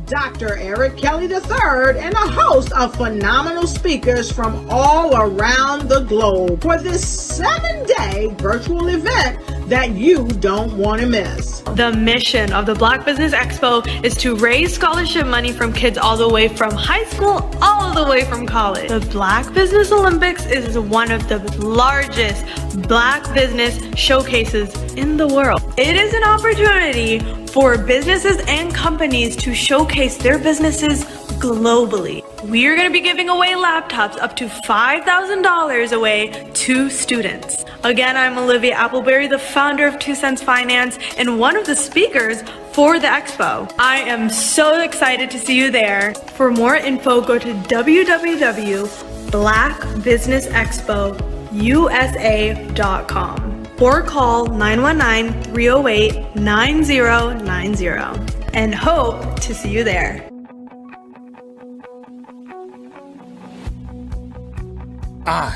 Dr. Eric Kelly III and a host of phenomenal speakers from all around the globe for this 7-day virtual event that you don't want to miss. The mission of the Black Business Expo is to raise scholarship money from kids all the way from high school all the way from college. The Black Business Olympics is one of the largest Black business showcases in the world. It is an opportunity for businesses and companies to showcase their businesses globally. We are going to be giving away laptops up to $5,000 away to students. Again, I'm Olivia Appleberry, the founder of 2 Cents Finance and one of the speakers for the expo. I am so excited to see you there. For more info, go to www.blackbusinessexpousa.com or call 919-308-9090 and hope to see you there. I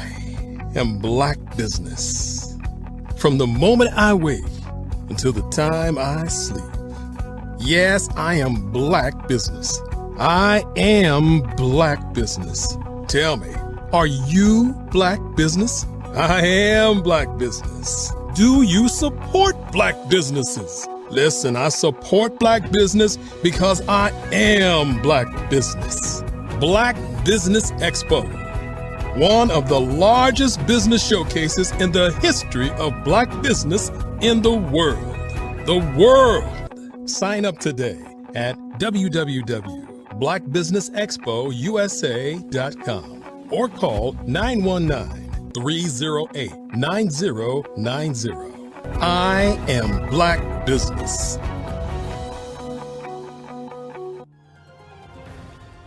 am Black Business. From the moment I wake until the time I sleep. Yes, I am Black Business. I am Black Business. Tell me, are you Black Business? I am Black Business. Do you support Black businesses? Listen, I support Black business because I am Black Business. Black Business Expo, one of the largest business showcases in the history of Black business in the world. The world! Sign up today at www.blackbusinessexpousa.com or call 919-308-9090. I am Black Business.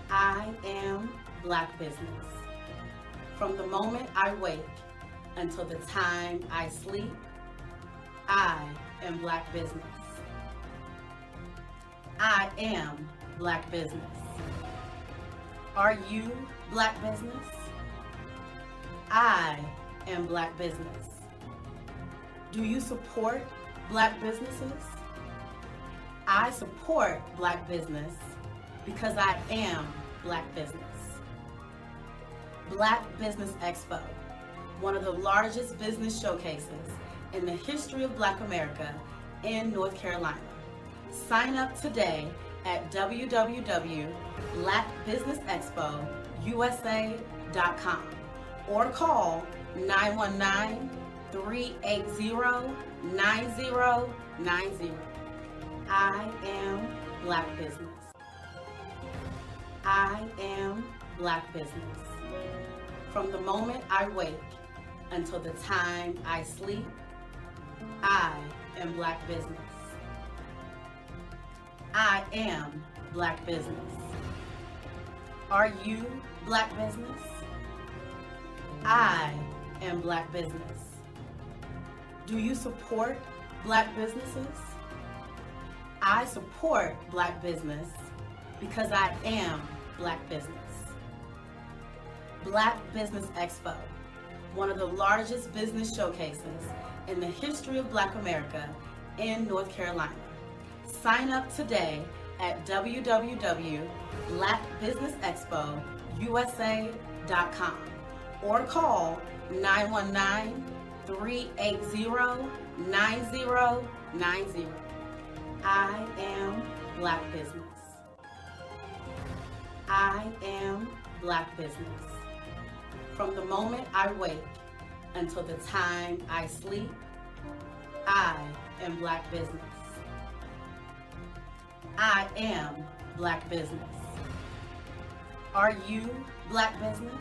I am Black Business. From the moment I wake until the time I sleep, I am Black Business. I am Black Business. Are you Black Business? I am Black Business. Do you support Black businesses? I support Black business because I am Black business. Black Business Expo, one of the largest business showcases in the history of Black America in North Carolina. Sign up today at www.blackbusinessexpousa.com or call 919-380-9090. I am Black Business. I am Black Business. From the moment I wake until the time I sleep, I am Black Business. I am Black Business. Are you Black Business? I am Black Business. Do you support Black businesses? I support Black business because I am Black business. Black Business Expo, one of the largest business showcases in the history of Black America in North Carolina. Sign up today at www.blackbusinessexpousa.com or call 919-380-9090. I am Black Business. I am Black Business. From the moment I wake until the time I sleep, I am Black business. I am Black business. Are you Black business?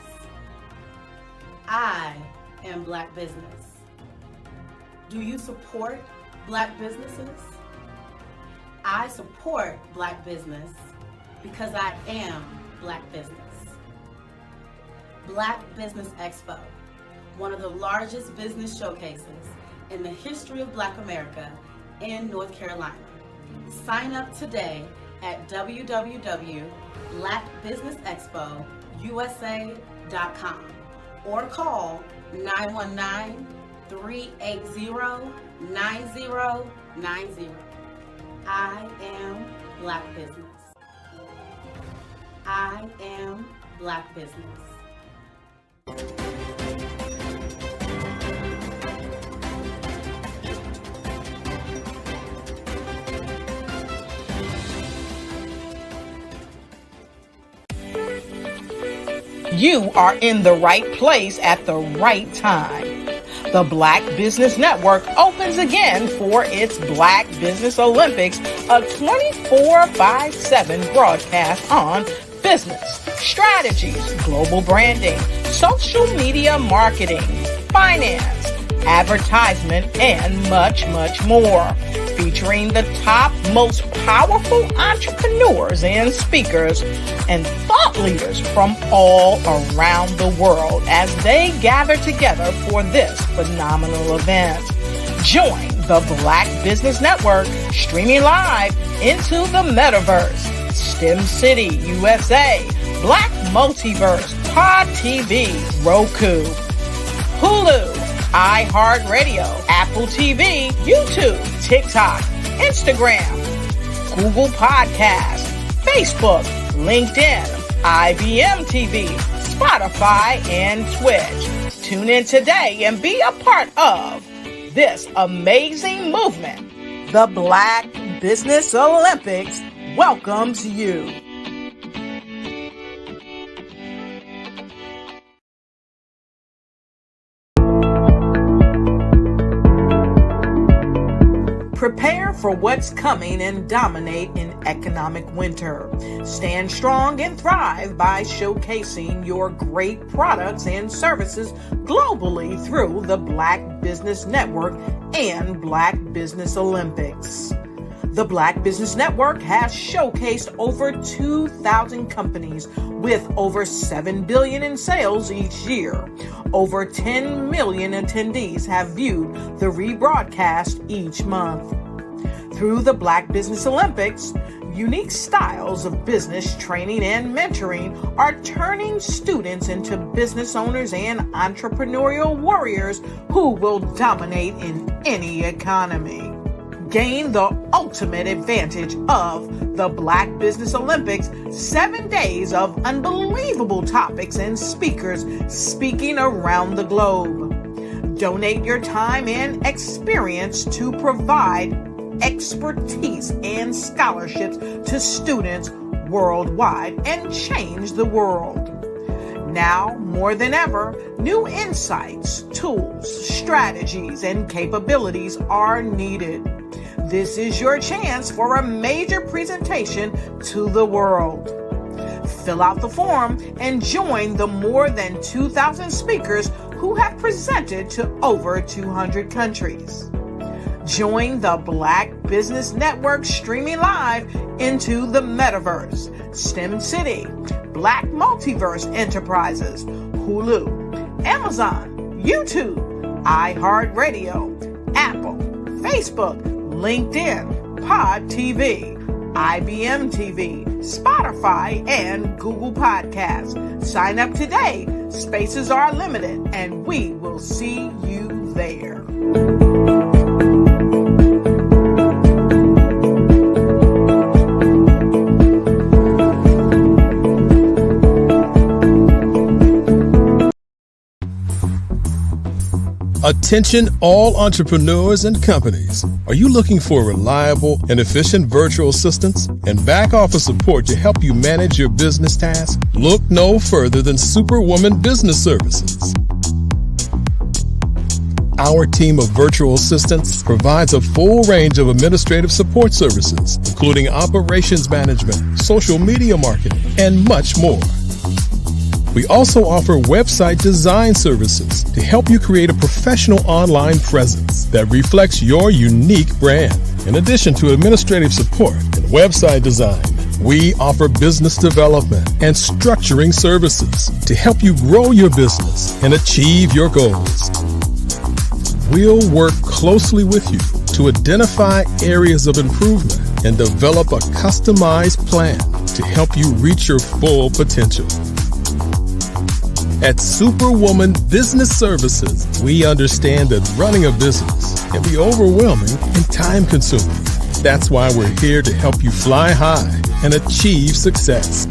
I am Black business. Do you support Black businesses? I support Black business because I am Black business. Black Business Expo, one of the largest business showcases in the history of Black America in North Carolina. Sign up today at www.blackbusinessexpousa.com or call 919-380-9090. I am Black business. I am Black business. You are in the right place at the right time. The Black Business Network opens again for its Black Business Olympics, a 24/7 broadcast on business, strategies, global branding, social media marketing, finance, advertisement, and much, much more. Featuring the top, most powerful entrepreneurs and speakers and thought leaders from all around the world as they gather together for this phenomenal event. Join the Black Business Network streaming live into the metaverse, STEM City USA, Black Multiverse, Pod TV, Roku, Hulu, iHeartRadio, Apple TV, YouTube, TikTok, Instagram, Google Podcasts, Facebook, LinkedIn, IBM TV, Spotify, and Twitch. Tune in today and be a part of this amazing movement. The Black Business Olympics welcomes you. Prepare for what's coming and dominate in economic winter. Stand strong and thrive by showcasing your great products and services globally through the Black Business Network and Black Business Olympics. The Black Business Network has showcased over 2,000 companies with over $7 billion in sales each year. Over 10 million attendees have viewed the rebroadcast each month. Through the Black Business Olympics, unique styles of business training and mentoring are turning students into business owners and entrepreneurial warriors who will dominate in any economy. Gain the ultimate advantage of the Black Business Olympics, 7 days of unbelievable topics and speakers speaking around the globe. Donate your time and experience to provide expertise and scholarships to students worldwide and change the world. Now, more than ever, new insights, tools, strategies, and capabilities are needed. This is your chance for a major presentation to the world. Fill out the form and join the more than 2,000 speakers who have presented to over 200 countries. Join the Black Business Network streaming live into the metaverse, STEM City, Black Multiverse Enterprises, Hulu, Amazon, YouTube, iHeartRadio, Apple, Facebook, LinkedIn, Pod TV, IBM TV, Spotify, and Google Podcasts. Sign up today. Spaces are limited, and we will see you there. Attention all entrepreneurs and companies. Are you looking for reliable and efficient virtual assistants and back office support to help you manage your business tasks? Look no further than Superwoman Business Services. Our team of virtual assistants provides a full range of administrative support services, including operations management, social media marketing, and much more. We also offer website design services to help you create a professional online presence that reflects your unique brand. In addition to administrative support and website design, we offer business development and structuring services to help you grow your business and achieve your goals. We'll work closely with you to identify areas of improvement and develop a customized plan to help you reach your full potential. At Superwoman Business Services, we understand that running a business can be overwhelming and time-consuming. That's why we're here to help you fly high and achieve success.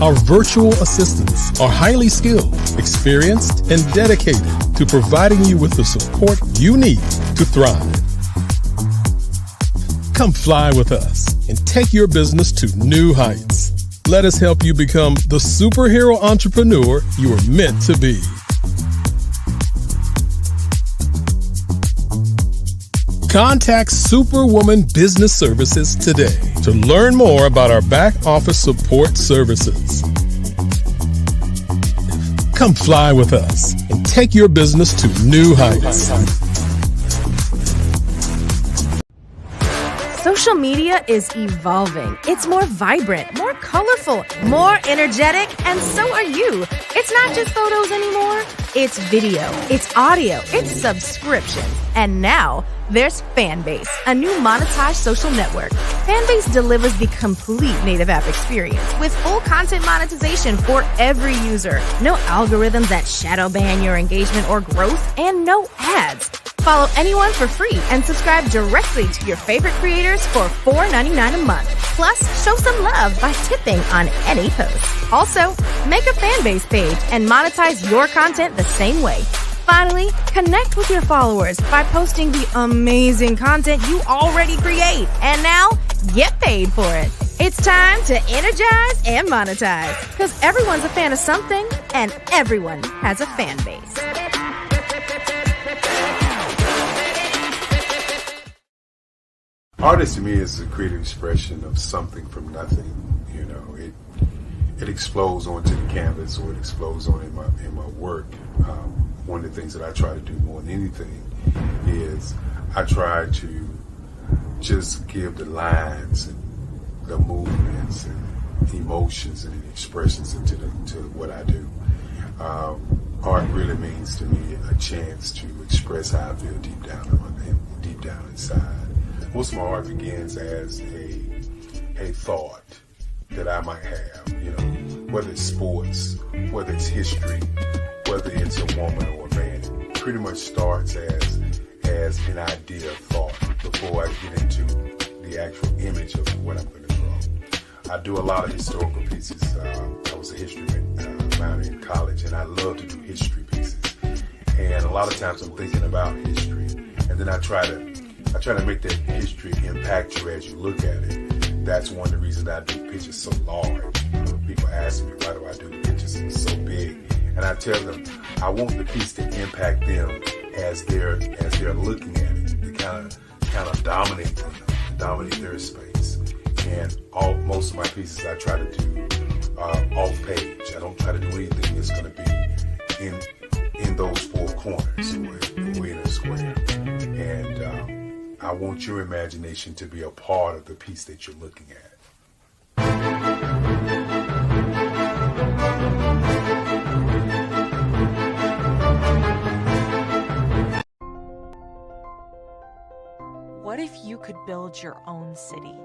Our virtual assistants are highly skilled, experienced, and dedicated to providing you with the support you need to thrive. Come fly with us and take your business to new heights. Let us help you become the superhero entrepreneur you are meant to be. Contact Superwoman Business Services today to learn more about our back office support services. Come fly with us and take your business to new heights. Social media is evolving. It's more vibrant, more colorful, more energetic, and so are you. It's not just photos anymore. It's video, it's audio, it's subscription. And now there's Fanbase, a new monetized social network. Fanbase delivers the complete native app experience with full content monetization for every user. No algorithms that shadow ban your engagement or growth, and no ads. Follow anyone for free and subscribe directly to your favorite creators for $4.99 a month. Plus, show some love by tipping on any post. Also, make a Fanbase page and monetize your content the same way. Finally, connect with your followers by posting the amazing content you already create. And now, get paid for it. It's time to energize and monetize. Because everyone's a fan of something, and everyone has a fan base. Artist to me is a creative expression of something from nothing. You know, it explodes onto the canvas, or it explodes on in my work. One of the things that I try to do more than anything is I try to just give the lines and the movements and emotions and expressions into what I do. Art really means to me a chance to express how I feel deep down inside. Most of my art begins as a thought that I might have, you know, whether it's sports, whether it's history, whether it's a woman or a man. It pretty much starts as an idea of thought before I get into the actual image of what I'm going to draw. I do a lot of historical pieces. I was a history minor in college, and I love to do history pieces. And a lot of times I'm thinking about history, and then I try to make that history impact you as you look at it. That's one of the reasons I do pictures so large. People ask me, why do I do the pictures so big? And I tell them, I want the piece to impact them as they're looking at it. To kind of dominate them, dominate their space. And most of my pieces I try to do off page. I don't try to do anything that's going to be in those four corners or in a square. And I want your imagination to be a part of the piece that you're looking at. What if you could build your own city?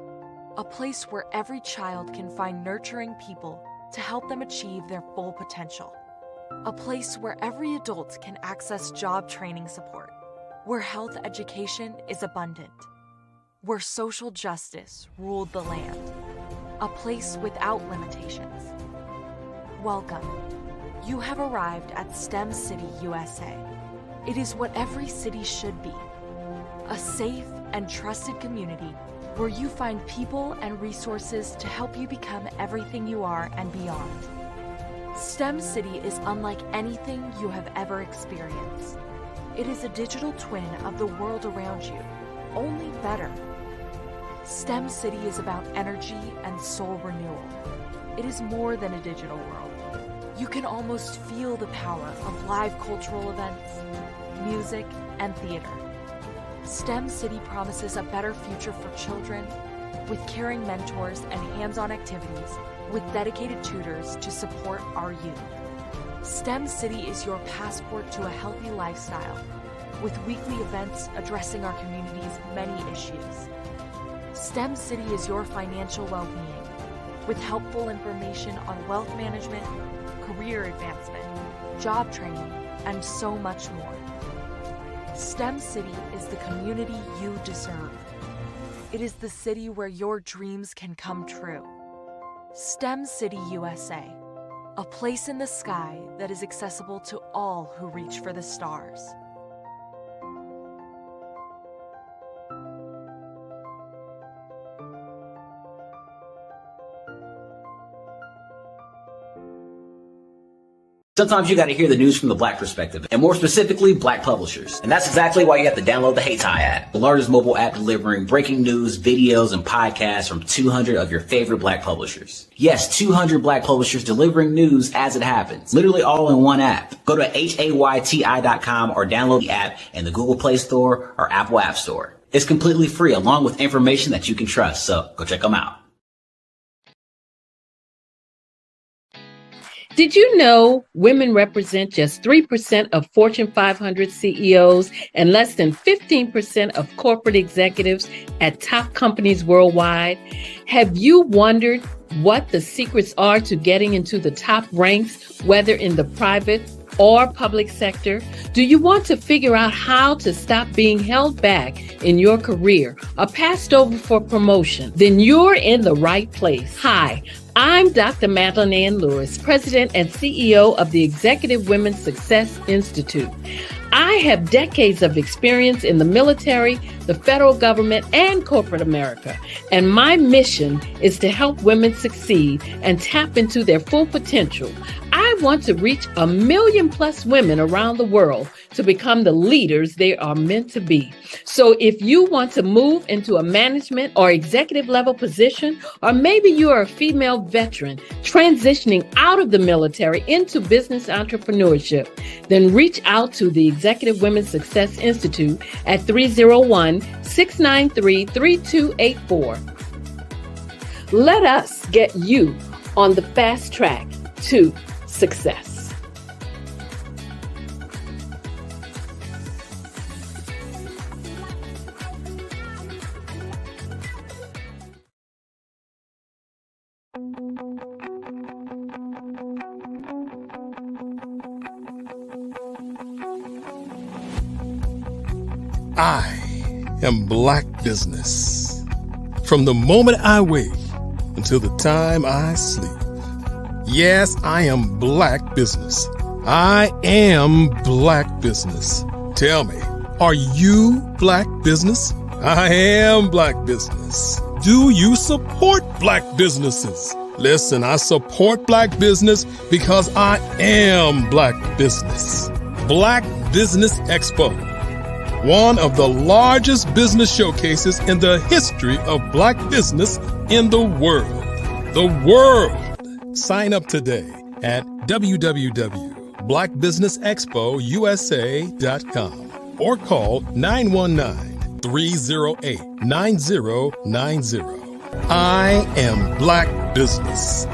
A place where every child can find nurturing people to help them achieve their full potential. A place where every adult can access job training support. Where health education is abundant. Where social justice ruled the land. A place without limitations. Welcome. You have arrived at STEM City USA. It is what every city should be. A safe and trusted community where you find people and resources to help you become everything you are and beyond. STEM City is unlike anything you have ever experienced. It is a digital twin of the world around you, only better. STEM City is about energy and soul renewal. It is more than a digital world. You can almost feel the power of live cultural events, music, and theater. STEM City promises a better future for children, with caring mentors and hands-on activities, with dedicated tutors to support our youth. STEM City is your passport to a healthy lifestyle, with weekly events addressing our community's many issues. STEM City is your financial well-being, with helpful information on wealth management, career advancement, job training, and so much more. STEM City is the community you deserve. It is the city where your dreams can come true. STEM City USA, a place in the sky that is accessible to all who reach for the stars. Sometimes you got to hear the news from the Black perspective, and more specifically, Black publishers. And that's exactly why you have to download the Hey Tie app, the largest mobile app delivering breaking news, videos, and podcasts from 200 of your favorite Black publishers. Yes, 200 Black publishers delivering news as it happens, literally all in one app. Go to hayti.com or download the app in the Google Play Store or Apple App Store. It's completely free, along with information that you can trust, so go check them out. Did you know women represent just 3% of Fortune 500 CEOs and less than 15% of corporate executives at top companies worldwide? Have you wondered what the secrets are to getting into the top ranks, whether in the private or public sector? Do you want to figure out how to stop being held back in your career or passed over for promotion? Then you're in the right place. Hi, I'm Dr. Madeline Ann Lewis, President and CEO of the Executive Women's Success Institute. I have decades of experience in the military, the federal government, and corporate America, and my mission is to help women succeed and tap into their full potential. I want to reach 1 million plus women around the world to become the leaders they are meant to be. So if you want to move into a management or executive level position, or maybe you are a female veteran transitioning out of the military into business entrepreneurship, then reach out to the Executive Women's Success Institute at 301-693-3284. Let us get you on the fast track to success. I am Black Business. From the moment I wake until the time I sleep. Yes, I am Black Business. I am Black Business. Tell me, are you Black Business? I am Black Business. Do you support Black businesses? Listen, I support Black business because I am Black Business. Black Business Expo, one of the largest business showcases in the history of Black business in the world. The world! Sign up today at www.blackbusinessexpousa.com or call 919-308-9090. I am Black Business.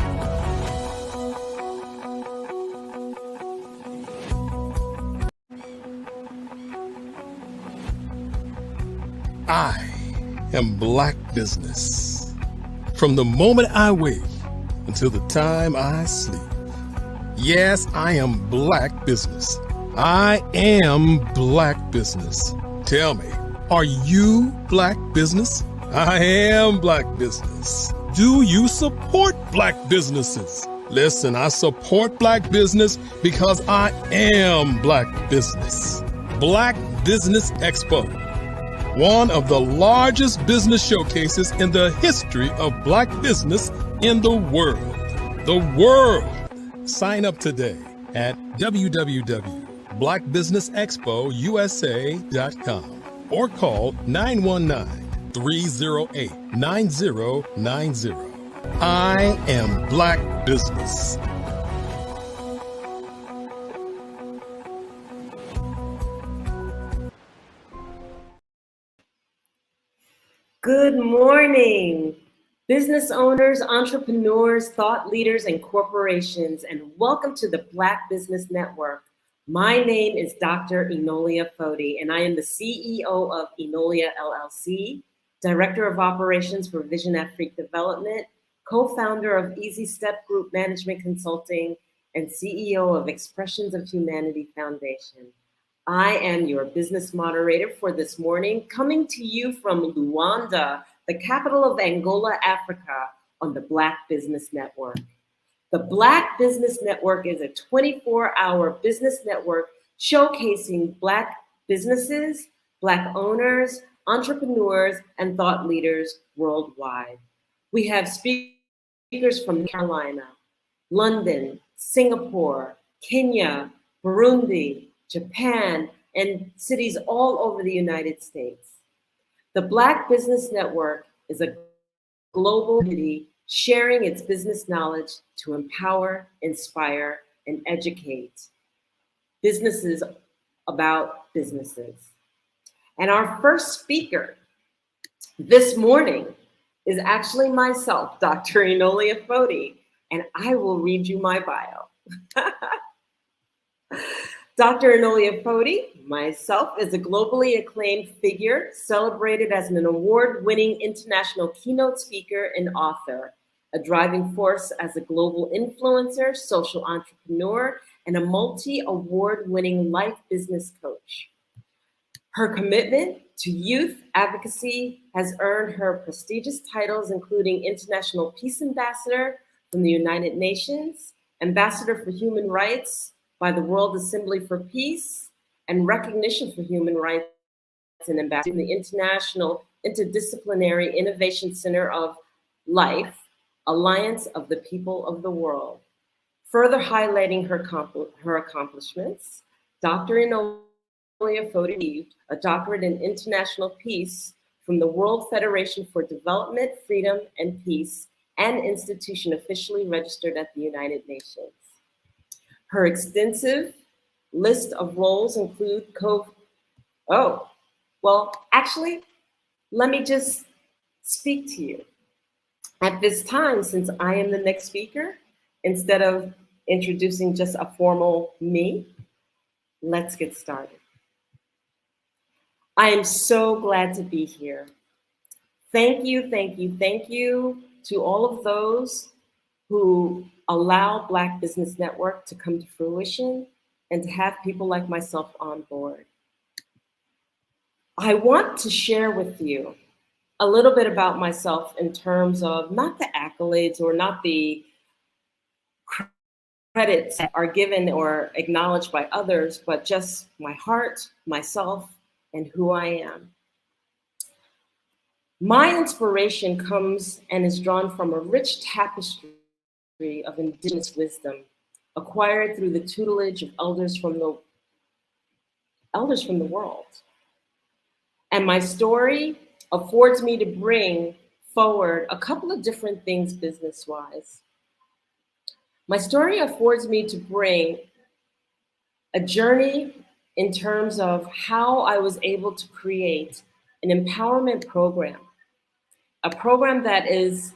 I am Black Business. From the moment I wake until the time I sleep. Yes, I am Black Business. I am Black Business. Tell me, are you Black Business? I am Black Business. Do you support Black businesses? Listen, I support Black business because I am Black Business. Black Business Expo, one of the largest business showcases in the history of Black business in the world. The world! Sign up today at www.blackbusinessexpousa.com blackbusinessexpousa.com or call 919-308-9090. I am Black Business. Good morning, business owners, entrepreneurs, thought leaders, and corporations, and welcome to the Black Business Network. My name is Dr. Enolia Foti, and I am the CEO of Enolia LLC, Director of Operations for Vision Afrique Development, co-founder of Easy Step Group Management Consulting, and CEO of Expressions of Humanity Foundation. I am your business moderator for this morning, coming to you from Luanda, the capital of Angola, Africa, on the Black Business Network. The Black Business Network is a 24-hour business network showcasing Black businesses, Black owners, entrepreneurs, and thought leaders worldwide. We have speakers from Carolina, London, Singapore, Kenya, Burundi, Japan, and cities all over the United States. The Black Business Network is a global community sharing its business knowledge to empower, inspire, and educate businesses about businesses. And our first speaker this morning is actually myself, Dr. Enolia Foti, and I will read you my bio. Dr. Enolia Foti, myself, is a globally acclaimed figure, celebrated as an award-winning international keynote speaker and author, a driving force as a global influencer, social entrepreneur, and a multi-award-winning life business coach. Her commitment to youth advocacy has earned her prestigious titles, including International Peace Ambassador from the United Nations, Ambassador for Human Rights by the World Assembly for Peace, and Recognition for Human Rights and Ambassador from the International Interdisciplinary Innovation Center of Life, Alliance of the People of the World. Further highlighting her accomplishments, Dr. Enolia Foti received a doctorate in international peace from the World Federation for Development, Freedom, and Peace, an institution officially registered at the United Nations. Her extensive list of roles include let me just speak to you. At this time, since I am the next speaker, instead of introducing just a formal me, let's get started. I am so glad to be here. Thank you to all of those who allow Black Business Network to come to fruition and to have people like myself on board. I want to share with you a little bit about myself in terms of not the accolades or not the credits that are given or acknowledged by others, but just my heart, myself, and who I am. My inspiration comes and is drawn from a rich tapestry of indigenous wisdom acquired through the tutelage of elders from the world. And my story affords me to bring forward a couple of different things business-wise. My story affords me to bring a journey in terms of how I was able to create an empowerment program, a program that is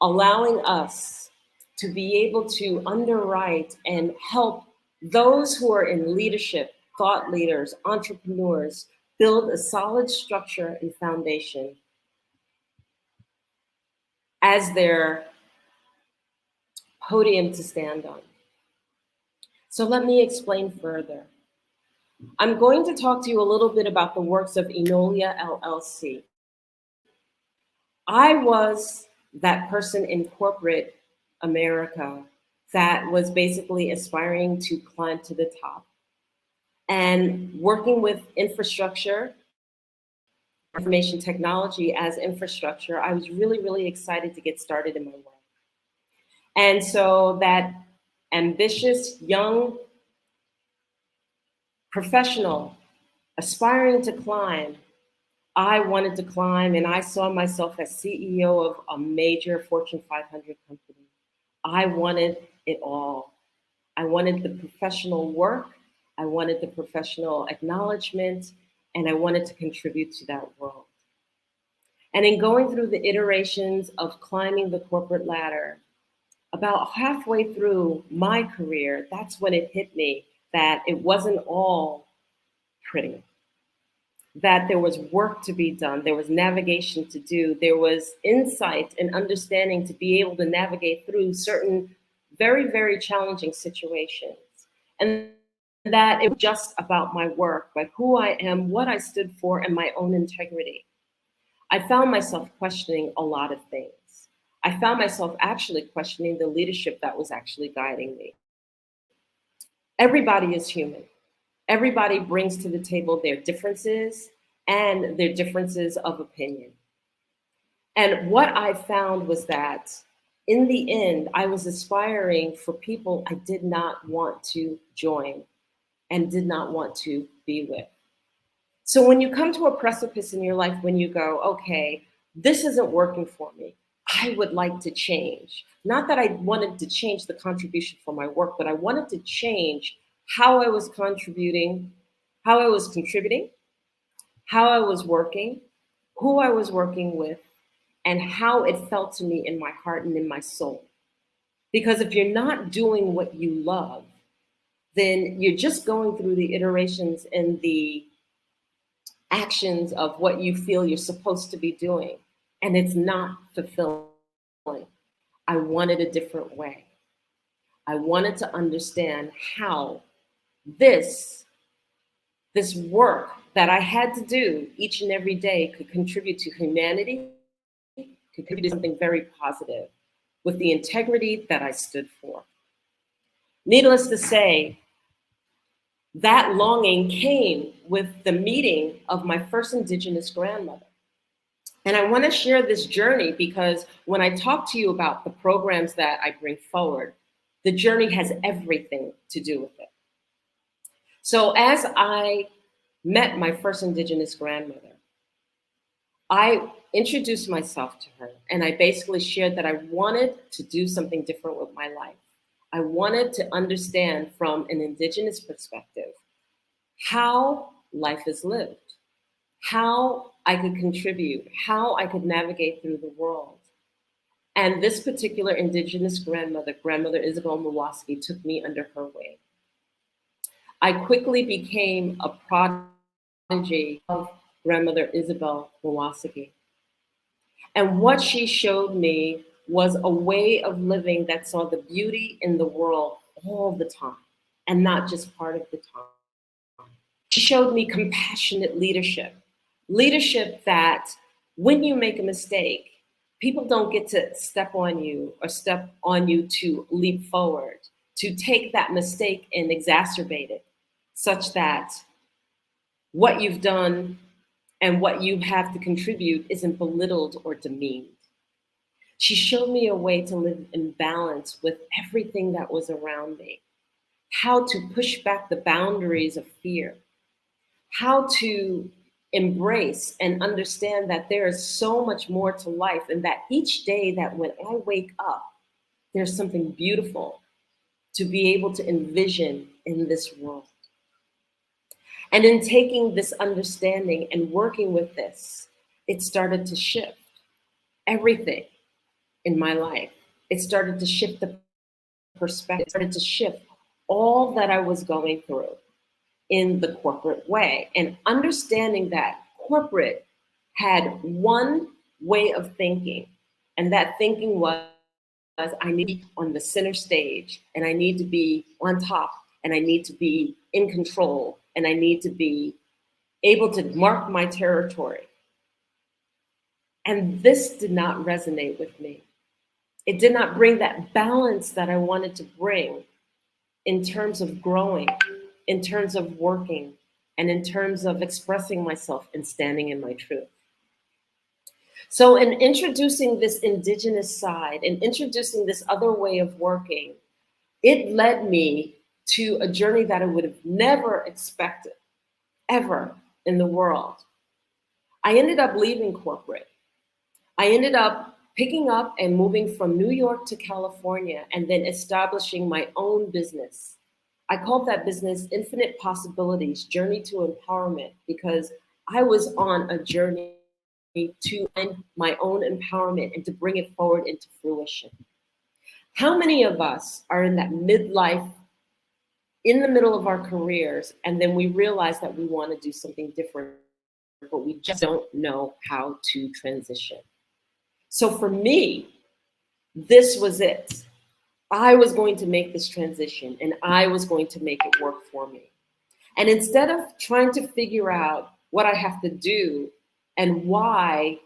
allowing us to be able to underwrite and help those who are in leadership, thought leaders, entrepreneurs, build a solid structure and foundation as their podium to stand on. So let me explain further. I'm going to talk to you a little bit about the works of Enolia LLC. I was that person in corporate America that was basically aspiring to climb to the top. And working with infrastructure, information technology as infrastructure, I was really, really excited to get started in my work. And so that ambitious young professional, aspiring to climb. I wanted to climb, and I saw myself as CEO of a major Fortune 500 company. I wanted it all. I wanted the professional work, I wanted the professional acknowledgement, and I wanted to contribute to that world. And in going through the iterations of climbing the corporate ladder, about halfway through my career, that's when it hit me that it wasn't all pretty, that there was work to be done, there was navigation to do, there was insight and understanding to be able to navigate through certain very, very challenging situations. And that it was just about my work, but who I am, what I stood for, and my own integrity. I found myself questioning a lot of things. I found myself actually questioning the leadership that was actually guiding me. Everybody is human. Everybody brings to the table their differences and their differences of opinion. And what I found was that in the end, I was aspiring for people I did not want to join and did not want to be with. So when you come to a precipice in your life, when you go, okay, this isn't working for me, I would like to change. Not that I wanted to change the contribution for my work, but I wanted to change how I was contributing, how I was contributing, how I was working, who I was working with, and how it felt to me in my heart and in my soul. Because if you're not doing what you love, then you're just going through the iterations and the actions of what you feel you're supposed to be doing, and it's not fulfilling. I wanted a different way. I wanted to understand how this work that I had to do each and every day could contribute to humanity, could contribute to something very positive with the integrity that I stood for. Needless to say, that longing came with the meeting of my first Indigenous grandmother. And I want to share this journey because when I talk to you about the programs that I bring forward, the journey has everything to do with it. So as I met my first Indigenous grandmother, I introduced myself to her and I basically shared that I wanted to do something different with my life. I wanted to understand from an Indigenous perspective how life is lived, how I could contribute, how I could navigate through the world. And this particular Indigenous grandmother, Grandmother Isabel Mwaski, took me under her wing. I quickly became a prodigy of Grandmother Isabel Mwaski. And what she showed me was a way of living that saw the beauty in the world all the time, and not just part of the time. She showed me compassionate leadership, leadership that when you make a mistake, people don't get to step on you or step on you to leap forward, to take that mistake and exacerbate it, such that what you've done and what you have to contribute isn't belittled or demeaned. She showed me a way to live in balance with everything that was around me, how to push back the boundaries of fear, how to embrace and understand that there is so much more to life, and that each day that when I wake up, there's something beautiful to be able to envision in this world. And in taking this understanding and working with this, it started to shift everything in my life. It started to shift the perspective, it started to shift all that I was going through in the corporate way, and understanding that corporate had one way of thinking, and that thinking was I need to be on the center stage, and I need to be on top, and I need to be in control, and I need to be able to mark my territory. And this did not resonate with me. It did not bring that balance that I wanted to bring in terms of growing, in terms of working, and in terms of expressing myself and standing in my truth. So in introducing this Indigenous side and introducing this other way of working, it led me to a journey that I would have never expected, ever in the world. I ended up leaving corporate. I ended up picking up and moving from New York to California and then establishing my own business. I called that business Infinite Possibilities, Journey to Empowerment, because I was on a journey to find my own empowerment and to bring it forward into fruition. How many of us are in that midlife, in the middle of our careers, and then we realize that we want to do something different, but we just don't know how to transition? So for me, this was it. I was going to make this transition and I was going to make it work for me. And instead of trying to figure out what I have to do and why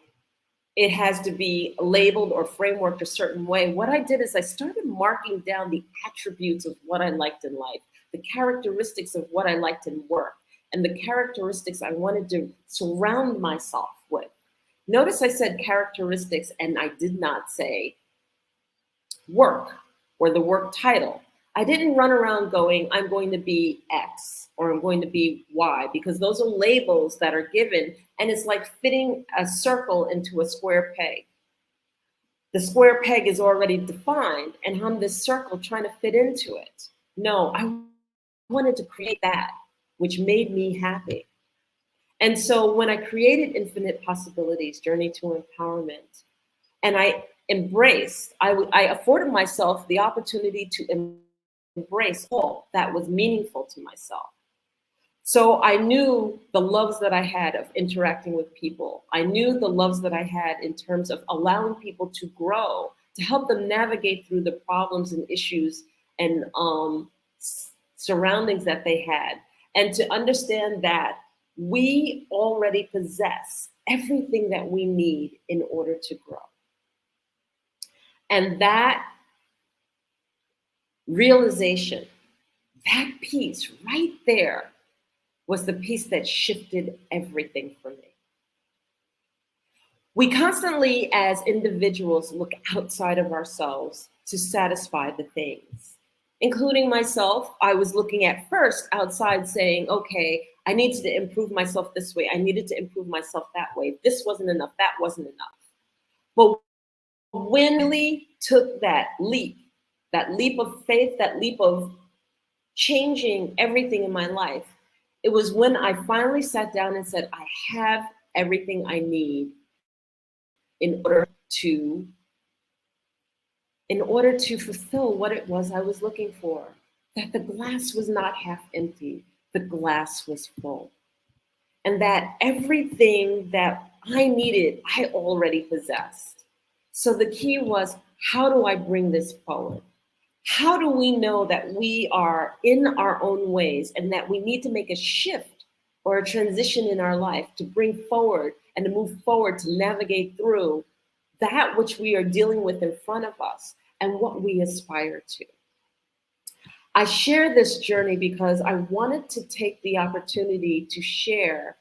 it has to be labeled or frameworked a certain way, what I did is I started marking down the attributes of what I liked in life, the characteristics of what I liked in work, and the characteristics I wanted to surround myself with. Notice I said characteristics and I did not say work or the work title. I didn't run around going, I'm going to be X or I'm going to be Y, because those are labels that are given, and it's like fitting a circle into a square peg. The square peg is already defined, and I'm this circle trying to fit into it. No, I wanted to create that which made me happy. And so when I created Infinite Possibilities, Journey to Empowerment, and I afforded myself the opportunity to embrace all that was meaningful to myself. So I knew the loves that I had of interacting with people. I knew the loves that I had in terms of allowing people to grow, to help them navigate through the problems and issues and surroundings that they had, and to understand that we already possess everything that we need in order to grow. And that realization, that piece right there, was the piece that shifted everything for me. We constantly, as individuals, look outside of ourselves to satisfy the things. Including myself, I was looking at first outside saying, okay, I needed to improve myself this way. I needed to improve myself that way. This wasn't enough, that wasn't enough. But when we took that leap of faith, that leap of changing everything in my life, it was when I finally sat down and said, I have everything I need in order to fulfill what it was I was looking for. That the glass was not half empty, the glass was full. And that everything that I needed, I already possessed. So the key was, how do I bring this forward? How do we know that we are in our own ways and that we need to make a shift or a transition in our life to bring forward and to move forward to navigate through that which we are dealing with in front of us and what we aspire to? I share this journey because I wanted to take the opportunity to share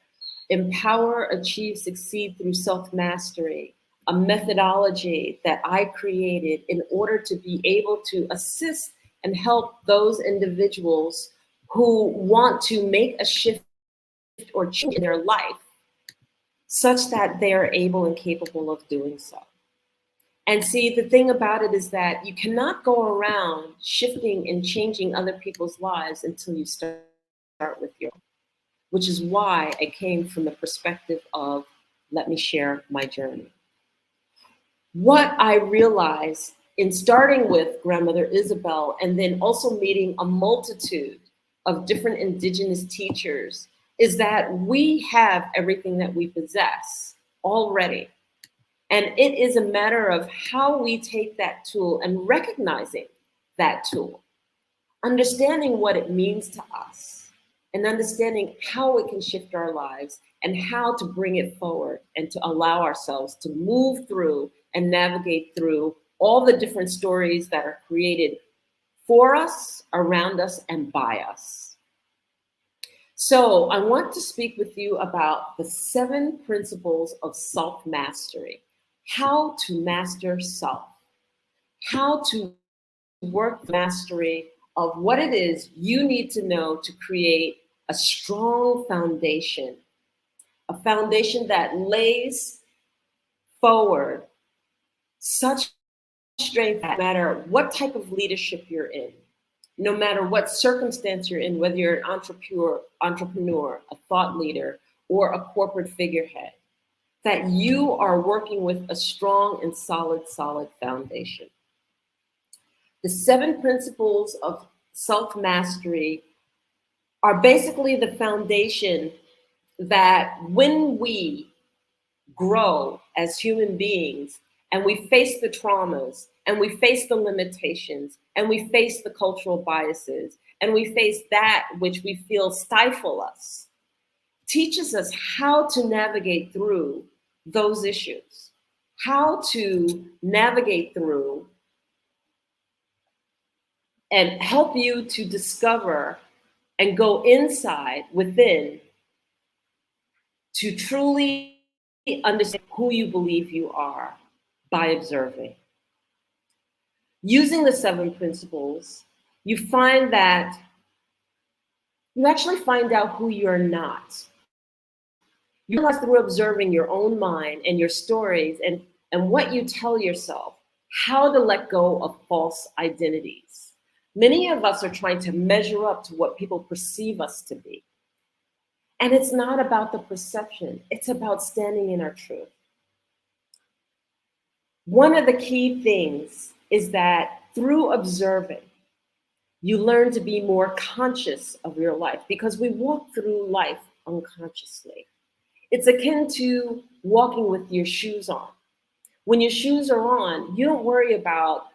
Empower, Achieve, Succeed through Self-Mastery, a methodology that I created in order to be able to assist and help those individuals who want to make a shift or change in their life such that they are able and capable of doing so. And see, the thing about it is that you cannot go around shifting and changing other people's lives until you start with your own, which is why I came from the perspective of, let me share my journey. What I realized in starting with Grandmother Isabel and then also meeting a multitude of different indigenous teachers is that we have everything that we possess already. And it is a matter of how we take that tool and recognizing that tool, understanding what it means to us, and understanding how it can shift our lives and how to bring it forward and to allow ourselves to move through and navigate through all the different stories that are created for us, around us, and by us. So I want to speak with you about the 7 principles of self-mastery, how to master self, how to work mastery of what it is you need to know to create a strong foundation, a foundation that lays forward such strength that no matter what type of leadership you're in, no matter what circumstance you're in, whether you're an entrepreneur, a thought leader, or a corporate figurehead, that you are working with a strong and solid foundation. The 7 principles of self-mastery are basically the foundation that when we grow as human beings and we face the traumas and we face the limitations and we face the cultural biases and we face that which we feel stifle us, teaches us how to navigate through those issues, how to navigate through and help you to discover and go inside within to truly understand who you believe you are by observing. Using the 7 principles, you find that you actually find out who you're not. You realize through observing your own mind and your stories and what you tell yourself, how to let go of false identities. Many of us are trying to measure up to what people perceive us to be. And it's not about the perception, it's about standing in our truth. One of the key things is that through observing, you learn to be more conscious of your life because we walk through life unconsciously. It's akin to walking with your shoes on. When your shoes are on, you don't worry about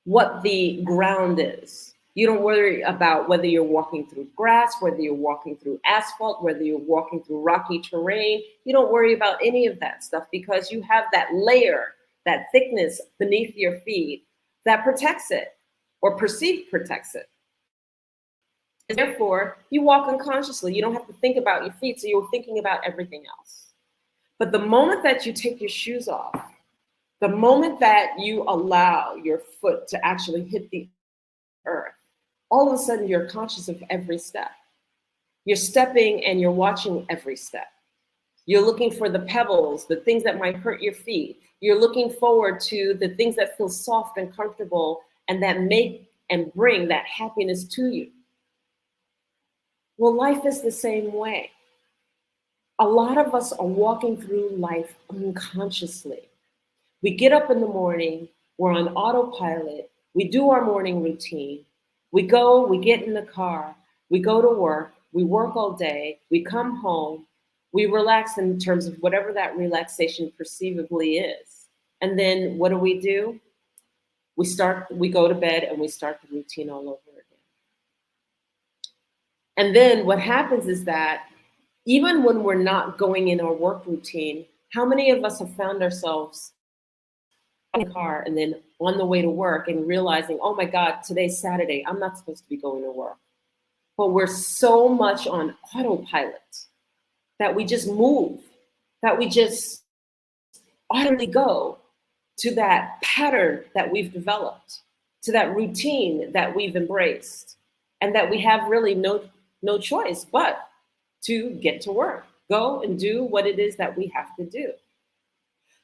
what the ground is. You don't worry about whether you're walking through grass, whether you're walking through asphalt, whether you're walking through rocky terrain. You don't worry about any of that stuff because you have that layer, that thickness beneath your feet that protects it or perceived protects it. And therefore, you walk unconsciously. You don't have to think about your feet, so you're thinking about everything else. But the moment that you take your shoes off, the moment that you allow your foot to actually hit the earth, all of a sudden you're conscious of every step. You're stepping and you're watching every step. You're looking for the pebbles, the things that might hurt your feet. You're looking forward to the things that feel soft and comfortable and that make and bring that happiness to you. Well, life is the same way. A lot of us are walking through life unconsciously. We get up in the morning, we're on autopilot, we do our morning routine, we get in the car, we go to work, we work all day, we come home, we relax in terms of whatever that relaxation perceivably is. And then what do? We go to bed and we start the routine all over again. And then what happens is that even when we're not going in our work routine, how many of us have found ourselves in the car and then on the way to work and realizing, oh my God, today's Saturday, I'm not supposed to be going to work. But we're so much on autopilot that we just move, that we just utterly go to that pattern that we've developed, to that routine that we've embraced, and that we have really no choice but to get to work, go and do what it is that we have to do.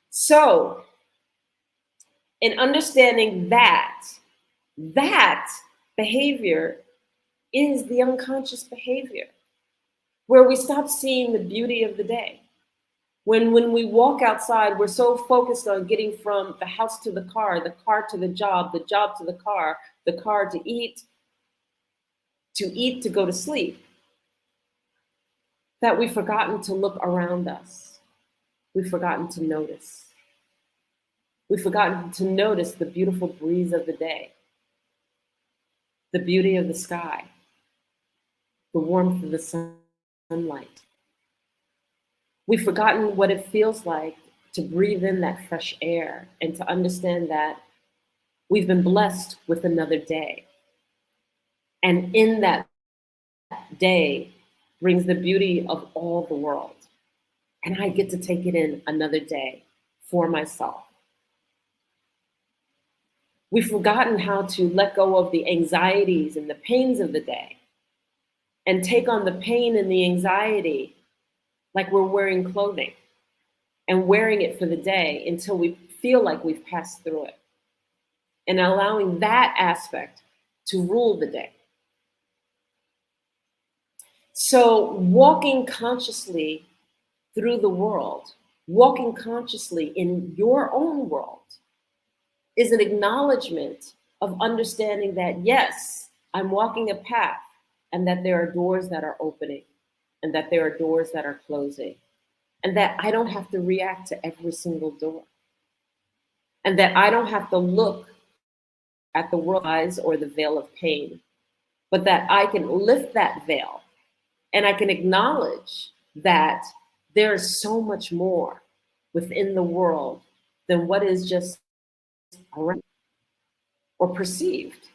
So, in understanding that behavior is the unconscious behavior, where we stop seeing the beauty of the day. When we walk outside, we're so focused on getting from the house to the car to the job to the car to eat, to go to sleep, that we've forgotten to look around us. We've forgotten to notice. We've forgotten to notice the beautiful breeze of the day, the beauty of the sky, the warmth of the sunlight. We've forgotten what it feels like to breathe in that fresh air and to understand that we've been blessed with another day. And in that day brings the beauty of all the world. And I get to take it in another day for myself. We've forgotten how to let go of the anxieties and the pains of the day and take on the pain and the anxiety like we're wearing clothing and wearing it for the day until we feel like we've passed through it, and allowing that aspect to rule the day. So walking consciously through the world, walking consciously in your own world, is an acknowledgement of understanding that, yes, I'm walking a path, and that there are doors that are opening, and that there are doors that are closing, and that I don't have to react to every single door, and that I don't have to look at the world's eyes or the veil of pain, but that I can lift that veil and I can acknowledge that there is so much more within the world than what is just around or perceived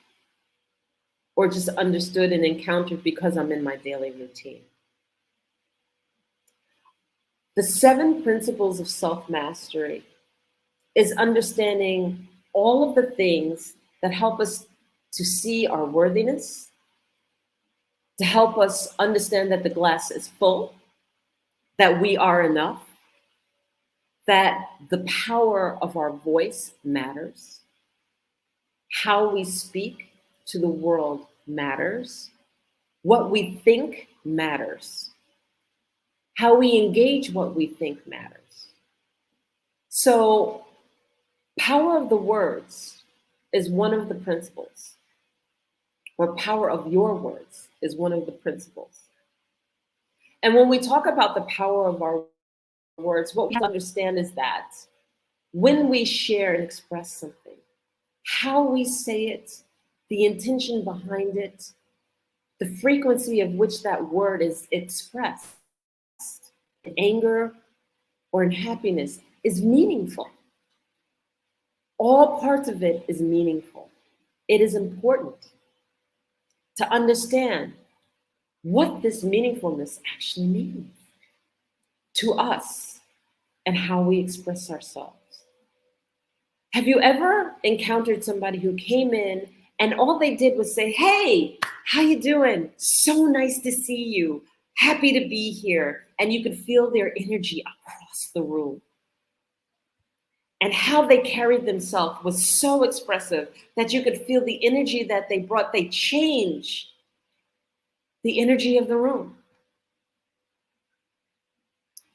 or just understood and encountered because I'm in my daily routine. The 7 principles of self-mastery is understanding all of the things that help us to see our worthiness, to help us understand that the glass is full, that we are enough, that the power of our voice matters, how we speak to the world matters, what we think matters, how we engage what we think matters. So, power of the words is one of the principles, or power of your words is one of the principles. And when we talk about the power of our words, what we have to understand is that when we share and express something, how we say it, the intention behind it, the frequency of which that word is expressed, in anger or in happiness, is meaningful. All parts of it is meaningful. It is important to understand what this meaningfulness actually means to us and how we express ourselves. Have you ever encountered somebody who came in and all they did was say, "Hey, how you doing? So nice to see you. Happy to be here." And you could feel their energy across the room. And how they carried themselves was so expressive that you could feel the energy that they brought. They changed the energy of the room.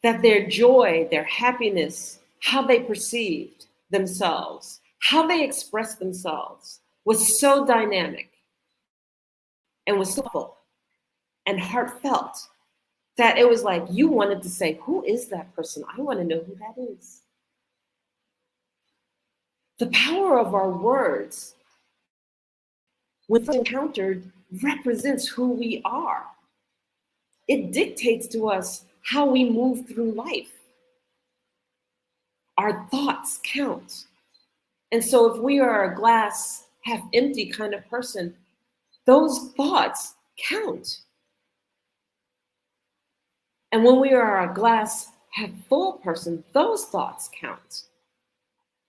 That their joy, their happiness, how they perceived themselves, how they expressed themselves was so dynamic and was so full and heartfelt that it was like you wanted to say, "Who is that person? I want to know who that is." The power of our words, when encountered, represents who we are. It dictates to us how we move through life. Our thoughts count. And so if we are a glass half empty kind of person, those thoughts count. And when we are a glass half full person, those thoughts count.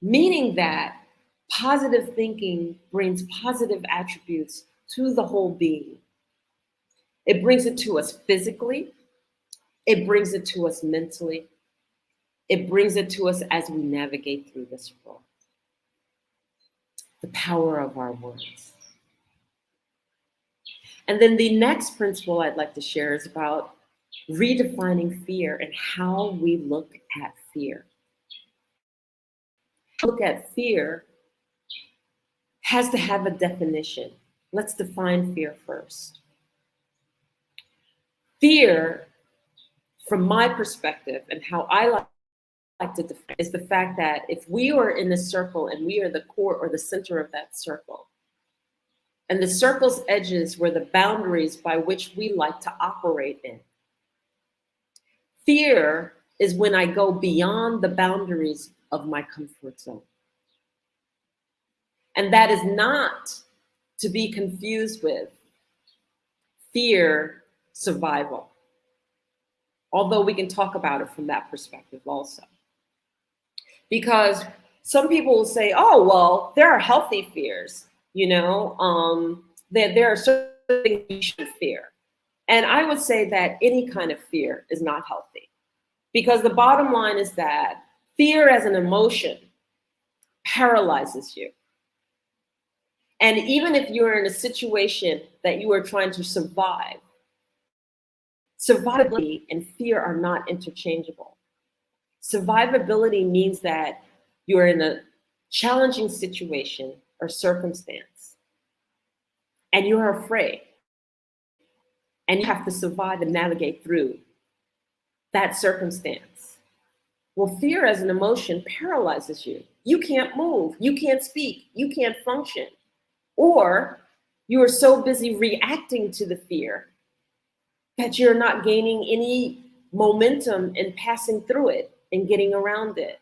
Meaning that positive thinking brings positive attributes to the whole being. It brings it to us physically. It brings it to us mentally. It brings it to us as we navigate through this world. The power of our words. And then the next principle I'd like to share is about redefining fear and how we look at fear. Look at fear has to have a definition. Let's define fear first. Fear, from my perspective and how I like to define, is the fact that if we are in a circle and we are the core or the center of that circle, and the circle's edges were the boundaries by which we like to operate in. Fear is when I go beyond the boundaries of my comfort zone. And that is not to be confused with fear survival, although we can talk about it from that perspective also. Because some people will say, oh, well, there are healthy fears, that there are certain things you should fear. And I would say that any kind of fear is not healthy, because the bottom line is that fear as an emotion paralyzes you. And even if you're in a situation that you are trying to survive, survivability and fear are not interchangeable. Survivability means that you're in a challenging situation or circumstance and you're afraid and you have to survive and navigate through that circumstance. Well, fear as an emotion paralyzes you. You can't move, you can't speak, you can't function. Or you are so busy reacting to the fear that you're not gaining any momentum in passing through it and getting around it.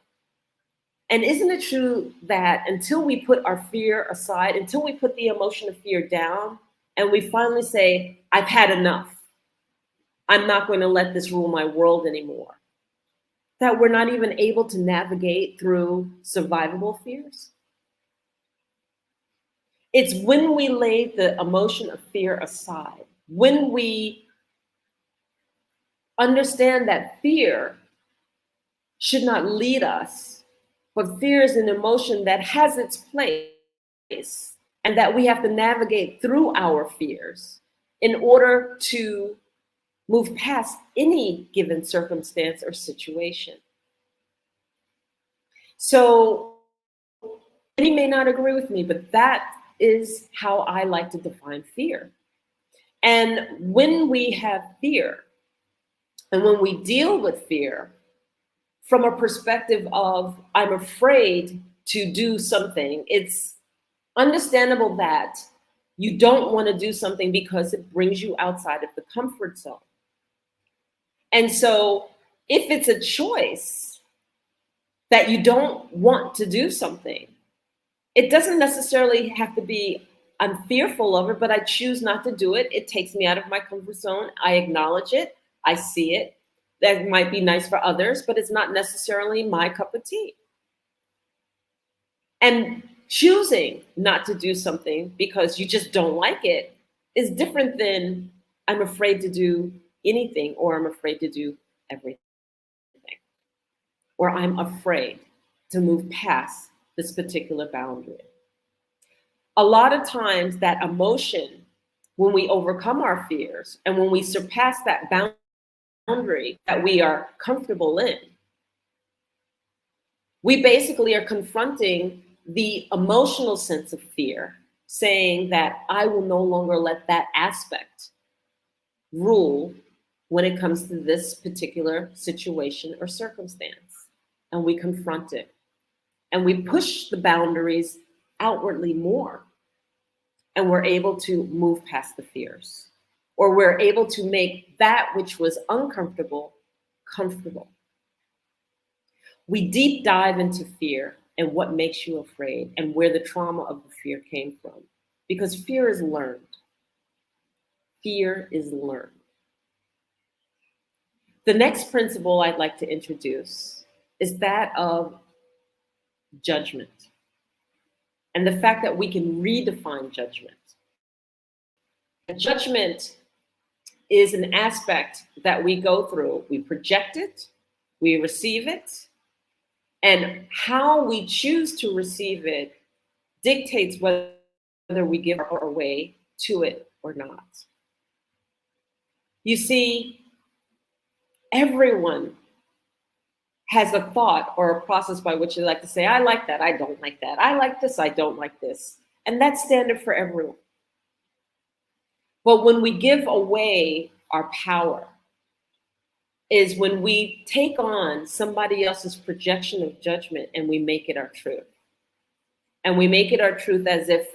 And isn't it true that until we put our fear aside, until we put the emotion of fear down, and we finally say, I've had enough, I'm not going to let this rule my world anymore, that we're not even able to navigate through survivable fears? It's when we lay the emotion of fear aside, when we understand that fear should not lead us, but fear is an emotion that has its place, and that we have to navigate through our fears in order to move past any given circumstance or situation. So many may not agree with me, but that is how I like to define fear. And when we have fear, and when we deal with fear from a perspective of, I'm afraid to do something, it's understandable that you don't want to do something because it brings you outside of the comfort zone. And so if it's a choice that you don't want to do something, it doesn't necessarily have to be, I'm fearful of it, but I choose not to do it. It takes me out of my comfort zone. I acknowledge it. I see it. That might be nice for others, but it's not necessarily my cup of tea. And choosing not to do something because you just don't like it is different than I'm afraid to do anything, or I'm afraid to do everything, or I'm afraid to move past this particular boundary. A lot of times that emotion, when we overcome our fears and when we surpass that boundary that we are comfortable in, we basically are confronting the emotional sense of fear, saying that I will no longer let that aspect rule when it comes to this particular situation or circumstance. And we confront it. And we push the boundaries outwardly more. And we're able to move past the fears. Or we're able to make that which was uncomfortable, comfortable. We deep dive into fear and what makes you afraid and where the trauma of the fear came from. Because fear is learned. Fear is learned. The next principle I'd like to introduce is that of judgment, and the fact that we can redefine judgment. Judgment is an aspect that we go through. We project it, we receive it, and how we choose to receive it dictates whether we give our way to it or not. You see, everyone has a thought or a process by which they like to say, I like that, I don't like that. I like this, I don't like this. And that's standard for everyone. But when we give away our power is when we take on somebody else's projection of judgment and we make it our truth. And we make it our truth as if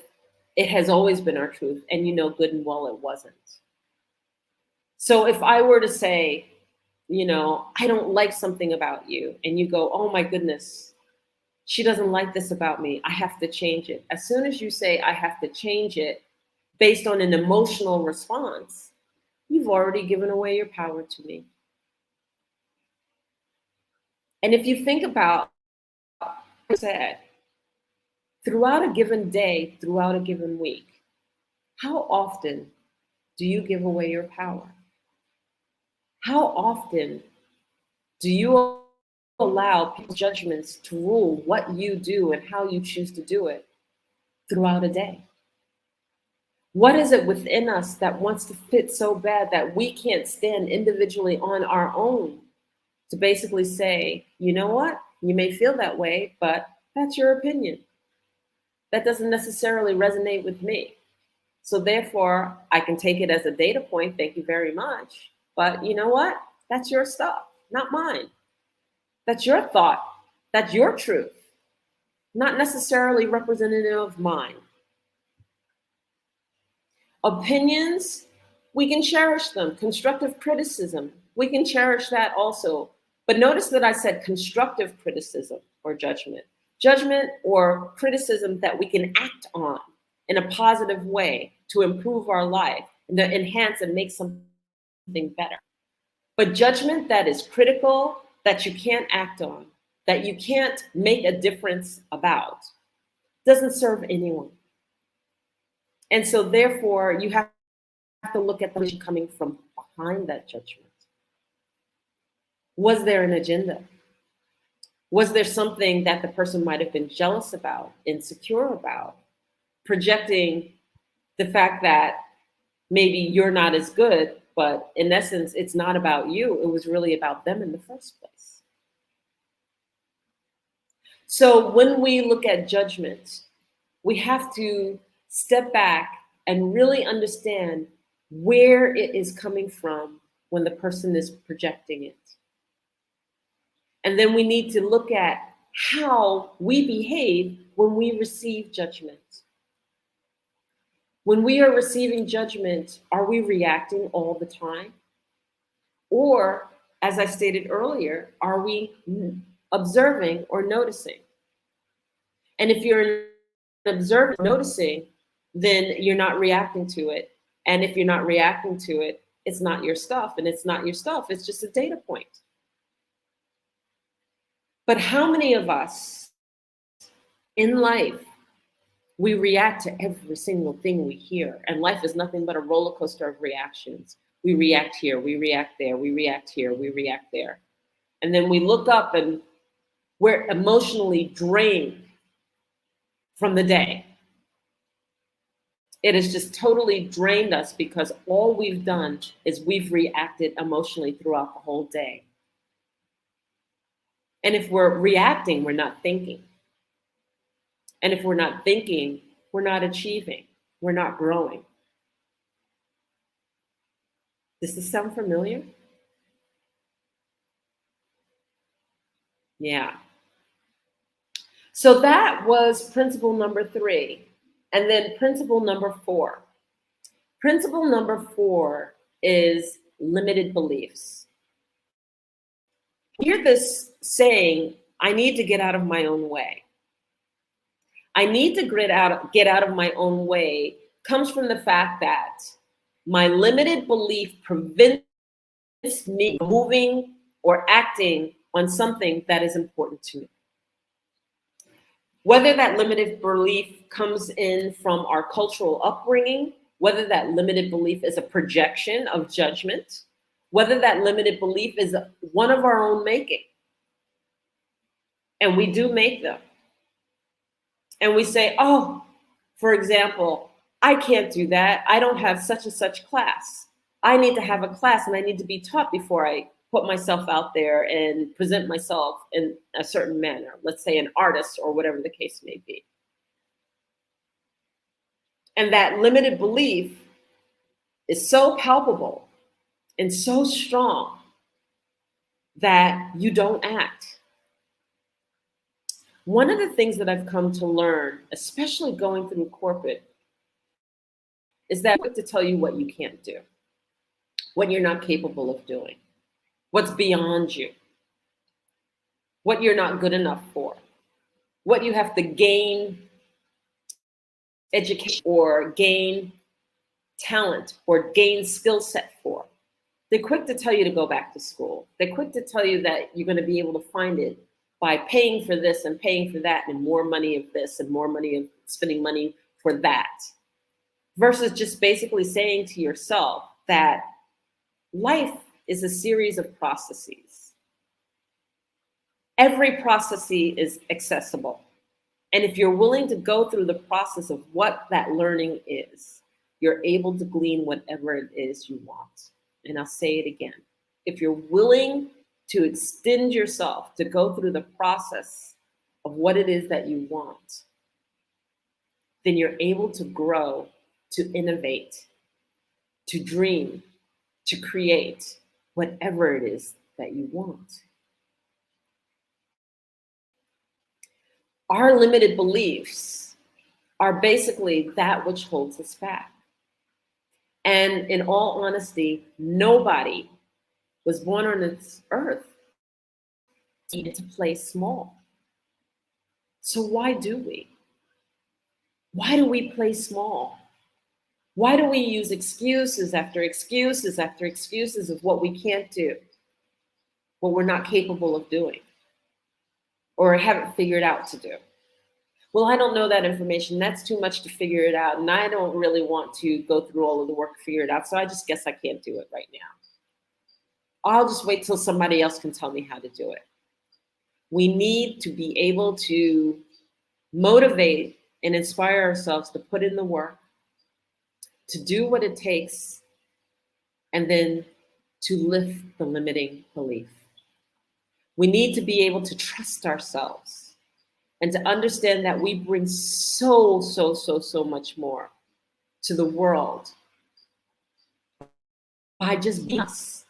it has always been our truth, and you know good and well it wasn't. So if I were to say, I don't like something about you, and you go, oh my goodness, she doesn't like this about me, I have to change it. As soon as you say, I have to change it based on an emotional response, you've already given away your power to me. And if you think about said, throughout a given day, throughout a given week, how often do you give away your power? How often do you allow people's judgments to rule what you do and how you choose to do it throughout a day? What is it within us that wants to fit so bad that we can't stand individually on our own to basically say, you know what, you may feel that way, but that's your opinion. That doesn't necessarily resonate with me. So therefore, I can take it as a data point, thank you very much. But you know what? That's your stuff, not mine. That's your thought. That's your truth, not necessarily representative of mine. Opinions, we can cherish them. Constructive criticism, we can cherish that also. But notice that I said constructive criticism or judgment. Judgment or criticism that we can act on in a positive way to improve our life and to enhance and make something better. But judgment that is critical, that you can't act on, that you can't make a difference about, doesn't serve anyone. And so therefore, you have to look at the vision coming from behind that judgment. Was there an agenda? Was there something that the person might have been jealous about, insecure about, projecting the fact that maybe you're not as good, but in essence, it's not about you. It was really about them in the first place. So when we look at judgment, we have to step back and really understand where it is coming from when the person is projecting it. And then we need to look at how we behave when we receive judgment. When we are receiving judgment, are we reacting all the time? Or, as I stated earlier, are we observing or noticing? And if you're observing, noticing, then you're not reacting to it. And if you're not reacting to it, it's not your stuff. And it's not your stuff, it's just a data point. But how many of us in life, we react to every single thing we hear? And life is nothing but a roller coaster of reactions. We react here, we react there, we react here, we react there. And then we look up and we're emotionally drained from the day. It has just totally drained us because all we've done is we've reacted emotionally throughout the whole day. And if we're reacting, we're not thinking. And if we're not thinking, we're not achieving, we're not growing. Does this sound familiar? Yeah. So that was principle number 3. And then principle number 4. Principle number 4 is limited beliefs. You hear this saying, I need to get out of my own way. I need to get out of my own way comes from the fact that my limited belief prevents me from moving or acting on something that is important to me. Whether that limited belief comes in from our cultural upbringing, whether that limited belief is a projection of judgment, whether that limited belief is one of our own making. And we do make them. And we say, oh, for example, I can't do that. I don't have such and such class. I need to have a class and I need to be taught before I put myself out there and present myself in a certain manner. Let's say an artist or whatever the case may be. And that limited belief is so palpable and so strong that you don't act. One of the things that I've come to learn, especially going through corporate, is that to tell you what you can't do, what you're not capable of doing, what's beyond you, what you're not good enough for, what you have to gain education or gain talent or gain skill set for. They're quick to tell you to go back to school. They're quick to tell you that you're going to be able to find it by paying for this and paying for that and more money of this and more money of spending money for that, versus just basically saying to yourself that life is a series of processes. Every process is accessible. And if you're willing to go through the process of what that learning is, you're able to glean whatever it is you want. And I'll say it again. If you're willing to extend yourself to go through the process of what it is that you want, then you're able to grow, to innovate, to dream, to create whatever it is that you want. Our limited beliefs are basically that which holds us back. And in all honesty, nobody was born on this earth to play small. So why do we? Why do we play small? Why do we use excuses after excuses after excuses of what we can't do, what we're not capable of doing, or haven't figured out to do? Well, I don't know that information. That's too much to figure it out. And I don't really want to go through all of the work to figure it out. So I just guess I can't do it right now. I'll just wait till somebody else can tell me how to do it. We need to be able to motivate and inspire ourselves to put in the work, to do what it takes, and then to lift the limiting belief. We need to be able to trust ourselves and to understand that we bring so much more to the world by just being us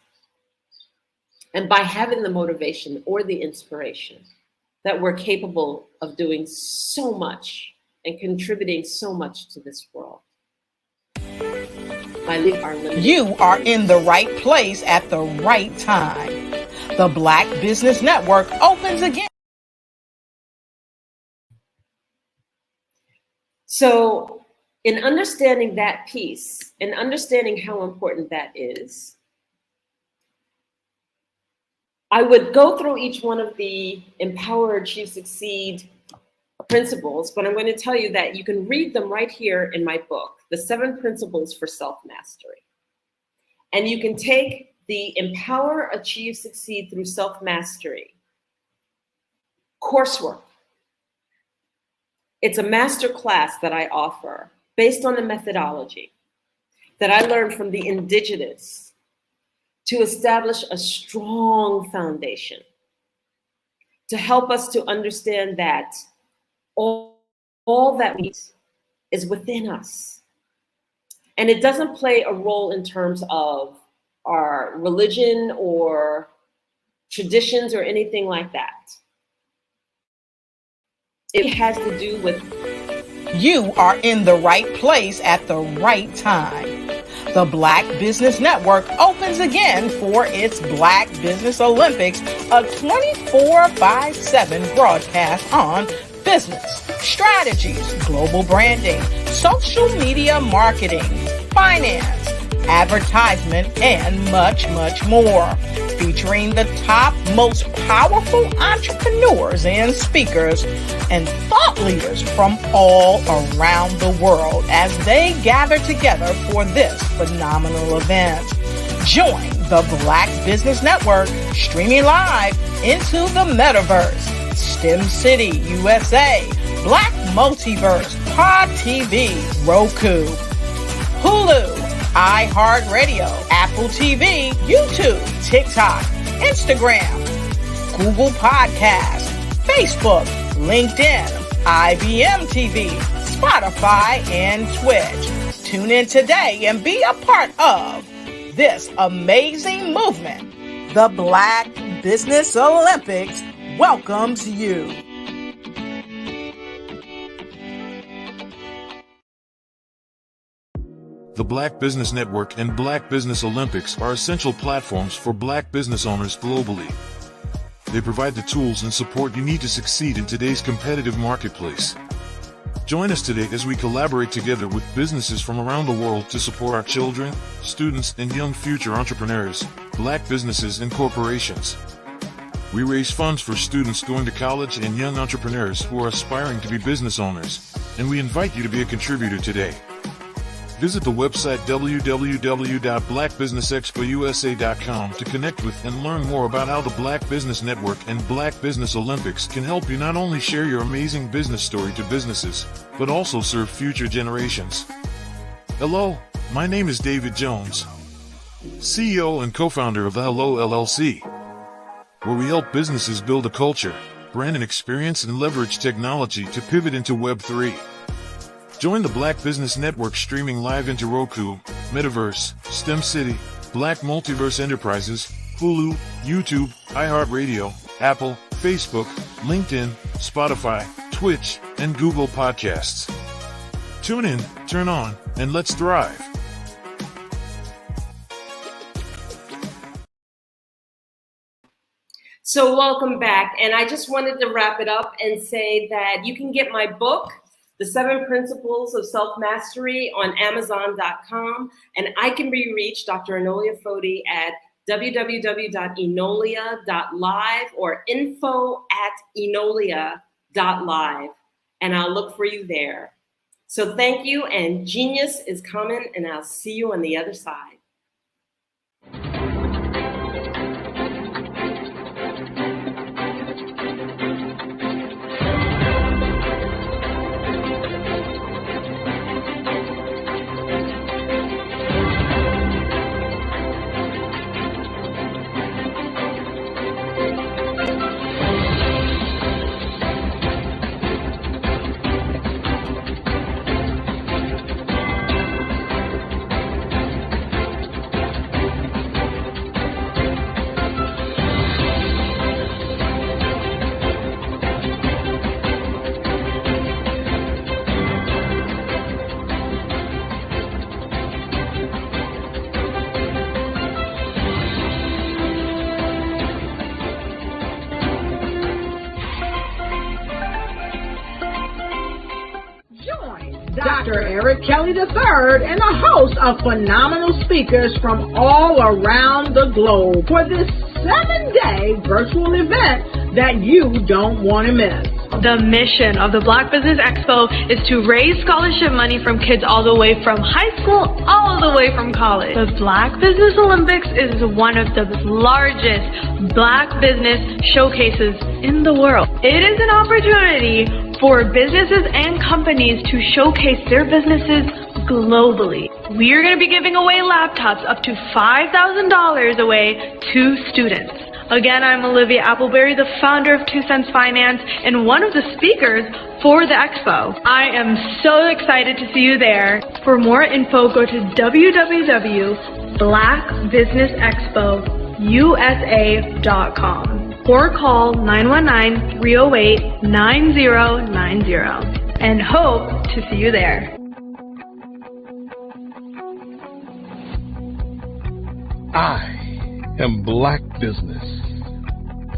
and by having the motivation or the inspiration that we're capable of doing so much and contributing so much to this world. You are in the right place at the right time. The Black Business Network opens again. So in understanding that piece and understanding how important that is, I would go through each one of the Empower, Achieve, Succeed principles, but I'm going to tell you that you can read them right here in my book, The 7 Principles for Self-Mastery. And you can take the Empower, Achieve, Succeed through Self-Mastery coursework. It's a master class that I offer based on the methodology that I learned from the indigenous to establish a strong foundation to help us to understand that all that we need is within us. And it doesn't play a role in terms of our religion or traditions or anything like that. It has to do with you are in the right place at the right time. The Black Business Network opens again for its Black Business Olympics, a 24/7 broadcast on business, strategies, global branding, social media marketing, finance, advertisement, and much more. Featuring the top, most powerful entrepreneurs and speakers and thought leaders from all around the world as they gather together for this phenomenal event. Join the Black Business Network streaming live into the metaverse, STEM City USA, Black Multiverse, Pod TV, Roku, Hulu, iHeartRadio, Apple TV, YouTube, TikTok, Instagram, Google Podcasts, Facebook, LinkedIn, IBM TV, Spotify, and Twitch. Tune in today and be a part of this amazing movement. The Black Business Olympics welcomes you. The Black Business Network and Black Business Olympics are essential platforms for Black business owners globally. They provide the tools and support you need to succeed in today's competitive marketplace. Join us today as we collaborate together with businesses from around the world to support our children, students, and young future entrepreneurs, Black businesses and corporations. We raise funds for students going to college and young entrepreneurs who are aspiring to be business owners, and we invite you to be a contributor today. Visit the website www.blackbusinessexpousa.com to connect with and learn more about how the Black Business Network and Black Business Olympics can help you not only share your amazing business story to businesses, but also serve future generations. Hello, my name is David Jones, CEO and co-founder of the Hello LLC, where we help businesses build a culture, brand an experience, and leverage technology to pivot into Web3. Join the Black Business Network streaming live into Roku, Metaverse, STEM City, Black Multiverse Enterprises, Hulu, YouTube, iHeartRadio, Apple, Facebook, LinkedIn, Spotify, Twitch, and Google Podcasts. Tune in, turn on, and let's thrive. So welcome back. And I just wanted to wrap it up and say that you can get my book, The 7 Principles of Self-Mastery, on Amazon.com. And I can be reached, Dr. Enolia Foti, at www.enolia.live or info@enolia.live. And I'll look for you there. So thank you, and genius is coming, and I'll see you on the other side. Dr. Eric Kelly III and a host of phenomenal speakers from all around the globe for this 7-day virtual event that you don't want to miss. The mission of the Black Business Expo is to raise scholarship money from kids all the way from high school, all the way from college. The Black Business Olympics is one of the largest Black business showcases in the world. It is an opportunity for businesses and companies to showcase their businesses globally. We are going to be giving away laptops up to $5,000 away to students. Again, I'm Olivia Appleberry, the founder of 2 Cents Finance and one of the speakers for the expo. I am so excited to see you there. For more info, go to www.blackbusinessexpousa.com or call 919-308-9090 and hope to see you there. I am Black Business.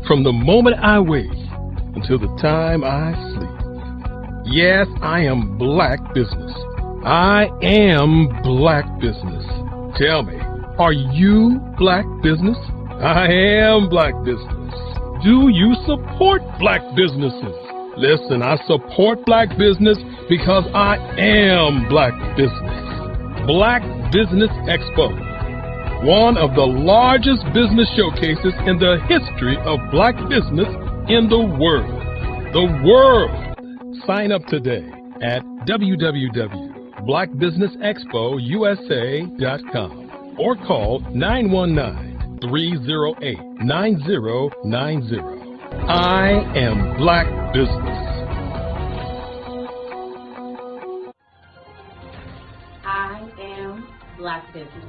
From the moment I wake until the time I sleep. Yes, I am Black Business. I am Black Business. Tell me, are you Black Business? I am Black Business. Do you support Black businesses? Listen, I support Black business because I am Black Business. Black Business Expo, one of the largest business showcases in the history of Black business in the world. The world! Sign up today at www.blackbusinessexpousa.com or call 919-308-9090. I am Black Business. I am Black Business.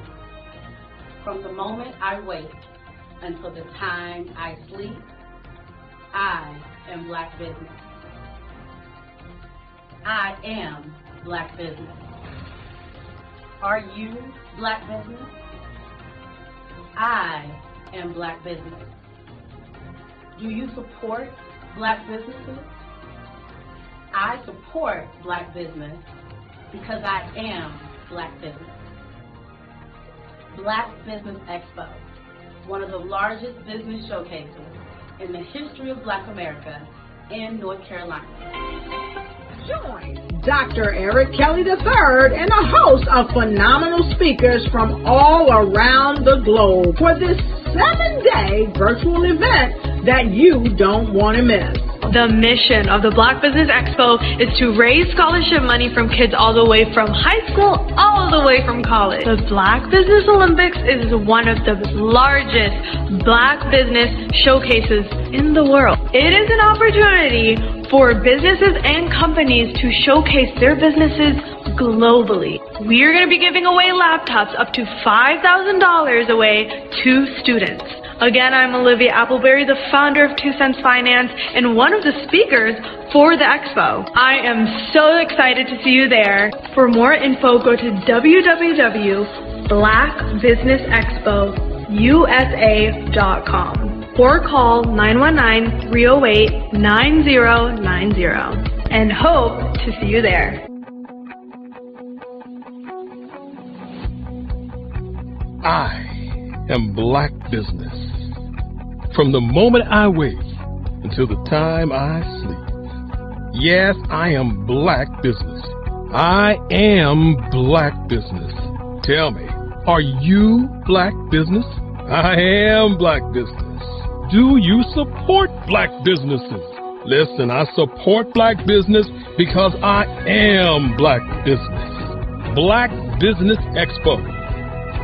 From the moment I wake until the time I sleep, I am Black Business. I am Black Business. Are you Black Business? I am Black Business. Do you support Black businesses? I support Black business because I am Black Business. Black Business Expo, one of the largest business showcases in the history of Black America in North Carolina. Join Dr. Eric Kelly III and a host of phenomenal speakers from all around the globe for this 7-day virtual event that you don't want to miss. The mission of the Black Business Expo is to raise scholarship money from kids all the way from high school, all the way from college. The Black Business Olympics is one of the largest Black business showcases in the world. It is an opportunity for businesses and companies to showcase their businesses globally. We are going to be giving away laptops up to $5,000 away to students. Again, I'm Olivia Appleberry, the founder of 2 Cents Finance and one of the speakers for the expo. I am so excited to see you there. For more info, go to www.blackbusinessexpousa.com or call 919-308-9090 and hope to see you there. I am Black Business. From the moment I wake until the time I sleep. Yes, I am Black Business. I am Black Business. Tell me, are you Black Business? I am Black Business. Do you support Black businesses? Listen, I support Black business because I am Black Business. Black Business Expo,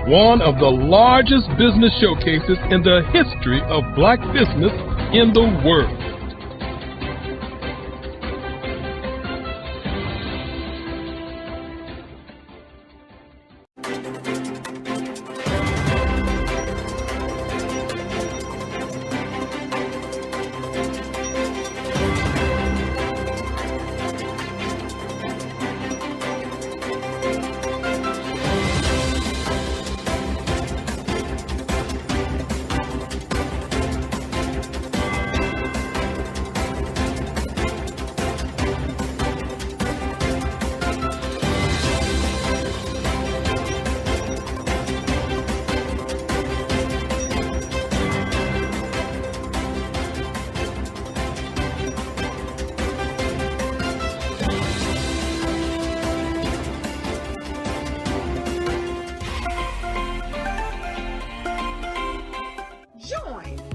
one of the largest business showcases in the history of Black business in the world.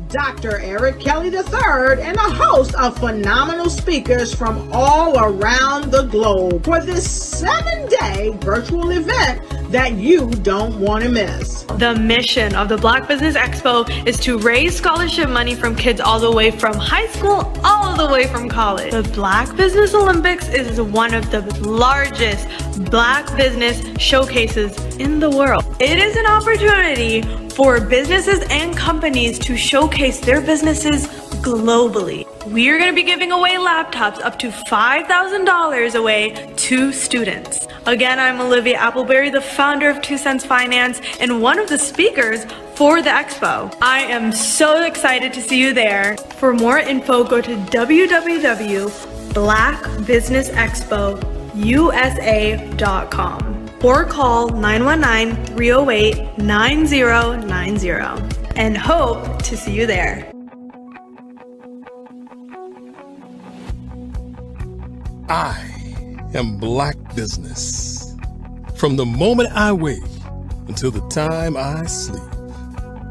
Dr. Eric Kelly III and a host of phenomenal speakers from all around the globe for this 7-day virtual event that you don't want to miss. The mission of the Black Business Expo is to raise scholarship money from kids all the way from high school, all the way from college. The Black Business Olympics is one of the largest Black business showcases in the world. It is an opportunity for businesses and companies to showcase their businesses globally. We are going to be giving away laptops up to $5,000 away to students. Again, I'm Olivia Appleberry, the founder of 2 Cents Finance and one of the speakers for the expo. I am so excited to see you there. For more info, go to www.blackbusinessexpousa.com or call 919-308-9090 and hope to see you there. I am Black Business. From the moment I wake until the time I sleep.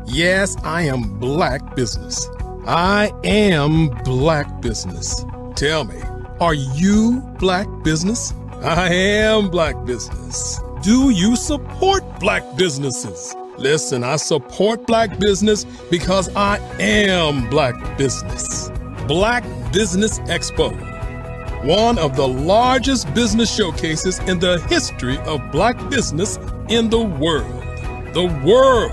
Yes, I am Black Business. I am Black Business. Tell me, are you Black Business? I am Black Business. Do you support Black businesses? Listen, I support Black business because I am Black Business. Black Business Expo, one of the largest business showcases in the history of Black business in the world. The world.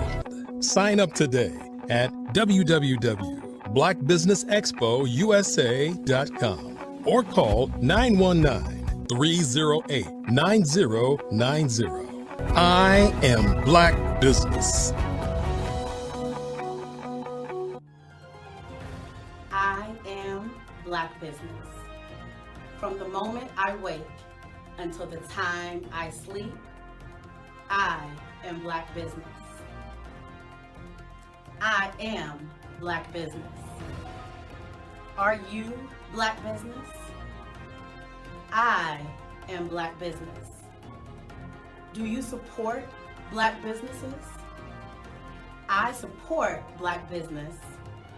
Sign up today at www.blackbusinessexpousa.com or call 919-308-9090. I am Black Business. I am Black Business. From the moment I wake until the time I sleep, I am Black Business. I am Black Business. Are you Black business? I am Black business. Do you support Black businesses? I support Black business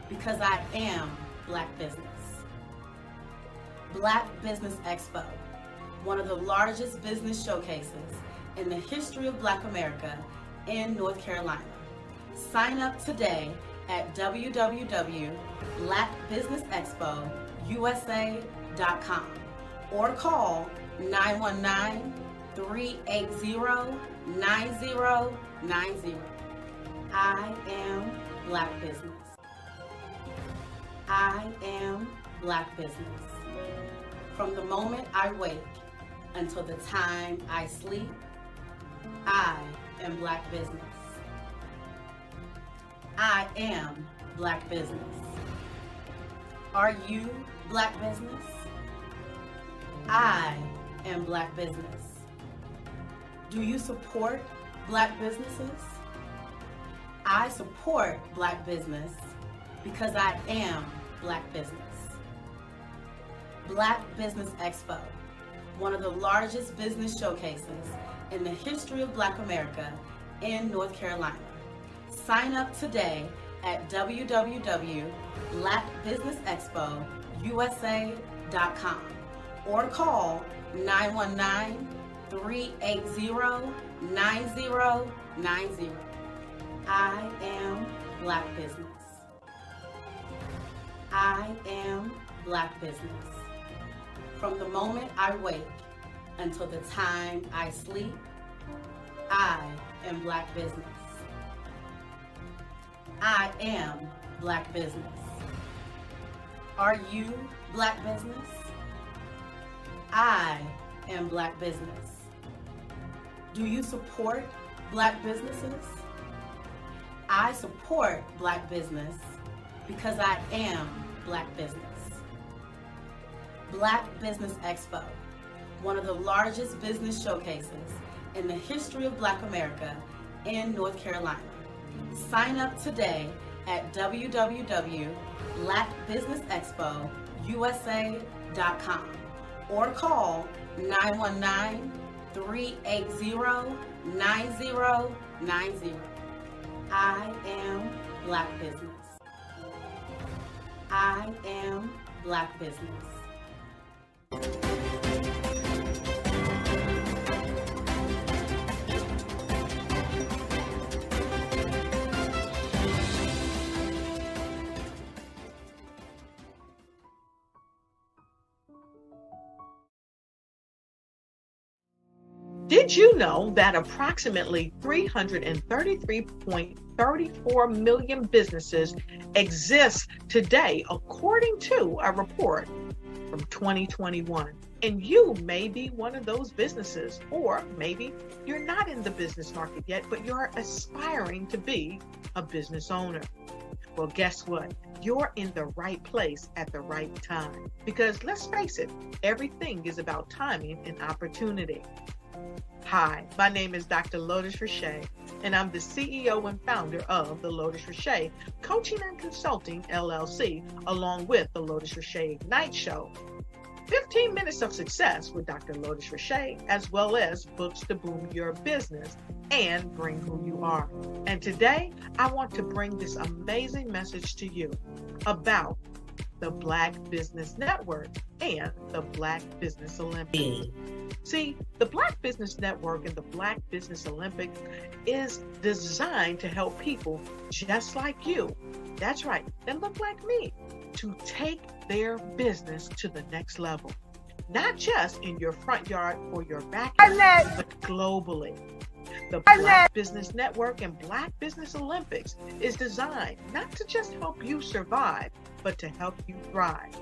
because I am Black business. Black Business Expo, one of the largest business showcases in the history of Black America in North Carolina. Sign up today at www.blackbusinessexpousa.com or call 919-380-9090. I am Black business. I am Black business. From the moment I wake until the time I sleep, I am Black business. I am Black business. Are you Black business? I am Black business. Do you support Black businesses? I support Black business because I am Black business. Black Business Expo, one of the largest business showcases in the history of Black America in North Carolina. Sign up today at www.blackbusinessexpousa.com or call 919-380-9090. I am Black business. I am Black business. From the moment I wake until the time I sleep, I am Black business. I am Black business. Are you Black business? I am Black business. Do you support Black businesses? I support Black business because I am Black business. Black Business Expo, one of the largest business showcases in the history of Black America in North Carolina. Sign up today at www.blackbusinessexpousa.com or call 919-380-9090. I am Black business. I am Black business. Did you know that approximately 333.34 million businesses exist today, according to a report from 2021? And you may be one of those businesses, or maybe you're not in the business market yet, but you're aspiring to be a business owner. Well, guess what? You're in the right place at the right time. Because let's face it, everything is about timing and opportunity. Hi, my name is Dr. Lotus Richey, and I'm the CEO and founder of the Lotus Richey Coaching and Consulting LLC, along with the Lotus Richey Ignite Show. 15 minutes of success with Dr. Lotus Richey, as well as books to boom your business and bring who you are. And today, I want to bring this amazing message to you about the Black Business Network and the Black Business Olympics. See, the Black Business Network and the Black Business Olympics is designed to help people just like you, that's right, that look like me, to take their business to the next level. Not just in your front yard or your backyard, but globally. The Black Business Network and Black Business Olympics is designed not to just help you survive, but to help you thrive.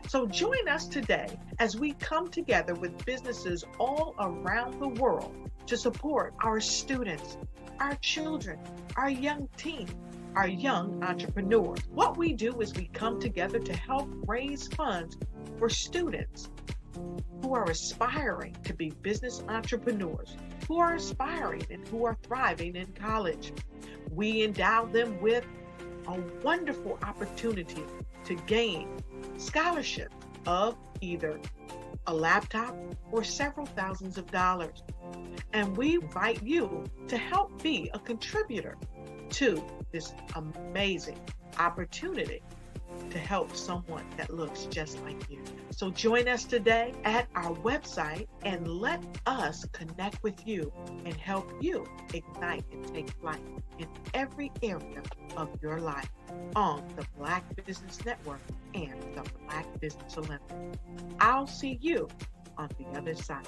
So join us today as we come together with businesses all around the world to support our students, our children, our young teens, our young entrepreneurs. What we do is we come together to help raise funds for students who are aspiring to be business entrepreneurs, who are aspiring and who are thriving in college. We endow them with a wonderful opportunity to gain scholarship of either a laptop or several thousands of dollars. And we invite you to help be a contributor to this amazing opportunity to help someone that looks just like you. So join us today at our website and let us connect with you and help you ignite and take flight in every area of your life on the Black Business Network and the Black Business Olympics. I'll see you on the other side.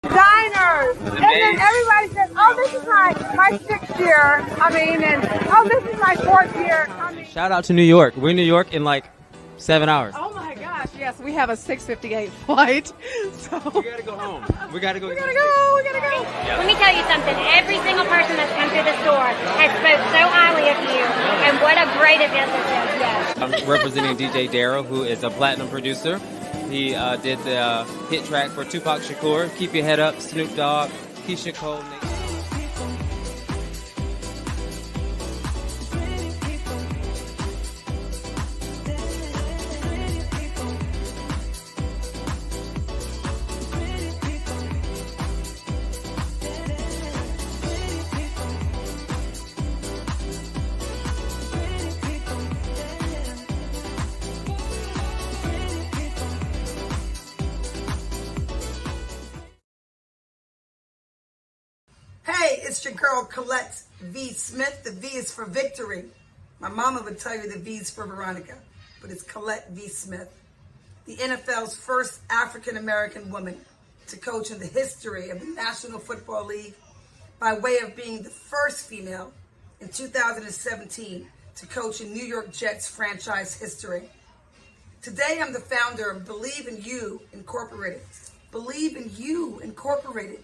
Diners, and then everybody says, "Oh, this is my sixth year." And "Oh, this is my fourth year." Shout out to New York. We're in New York in like 7 hours. Oh my gosh, yes, we have a 6:58 flight. So we gotta go home. We gotta go. We gotta go. Let me tell you something. Every single person that's come through the store has spoke so highly of you, and what a great event this is. Yes. I'm representing DJ Darryl, who is a platinum producer. He did the hit track for Tupac Shakur, Keep Your Head Up, Snoop Dogg, Keisha Cole. Hey, it's your girl Colette V. Smith. The V is for victory. My mama would tell you the V is for Veronica, but it's Colette V. Smith, the NFL's first African-American woman to coach in the history of the National Football League by way of being the first female in 2017 to coach in New York Jets franchise history. Today, I'm the founder of Believe in You Incorporated. Believe in You Incorporated.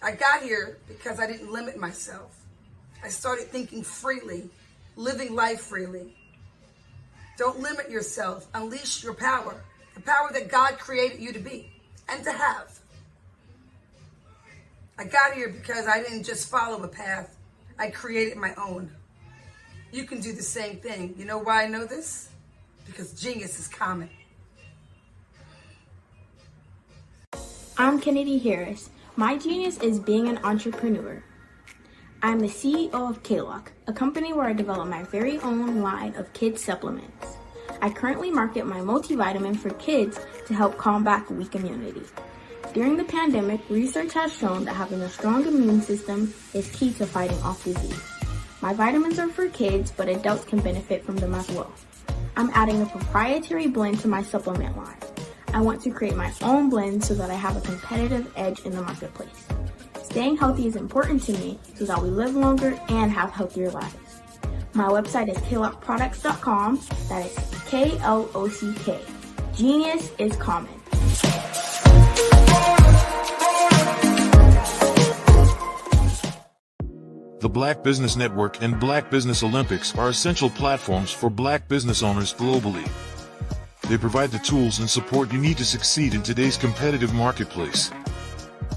I got here because I didn't limit myself. I started thinking freely, living life freely. Don't limit yourself. Unleash your power, the power that God created you to be and to have. I got here because I didn't just follow a path. I created my own. You can do the same thing. You know why I know this? Because genius is common. I'm Kennedy Harris. My genius is being an entrepreneur. I'm the CEO of K-Lock, a company where I develop my very own line of kids supplements. I currently market my multivitamin for kids to help combat weak immunity. During the pandemic, research has shown that having a strong immune system is key to fighting off disease. My vitamins are for kids, but adults can benefit from them as well. I'm adding a proprietary blend to my supplement line. I want to create my own blend so that I have a competitive edge in the marketplace. Staying healthy is important to me so that we live longer and have healthier lives. My website is klockproducts.com. That is K-L-O-C-K. Genius is common. The Black Business Network and Black Business Olympics are essential platforms for Black business owners globally. They provide the tools and support you need to succeed in today's competitive marketplace.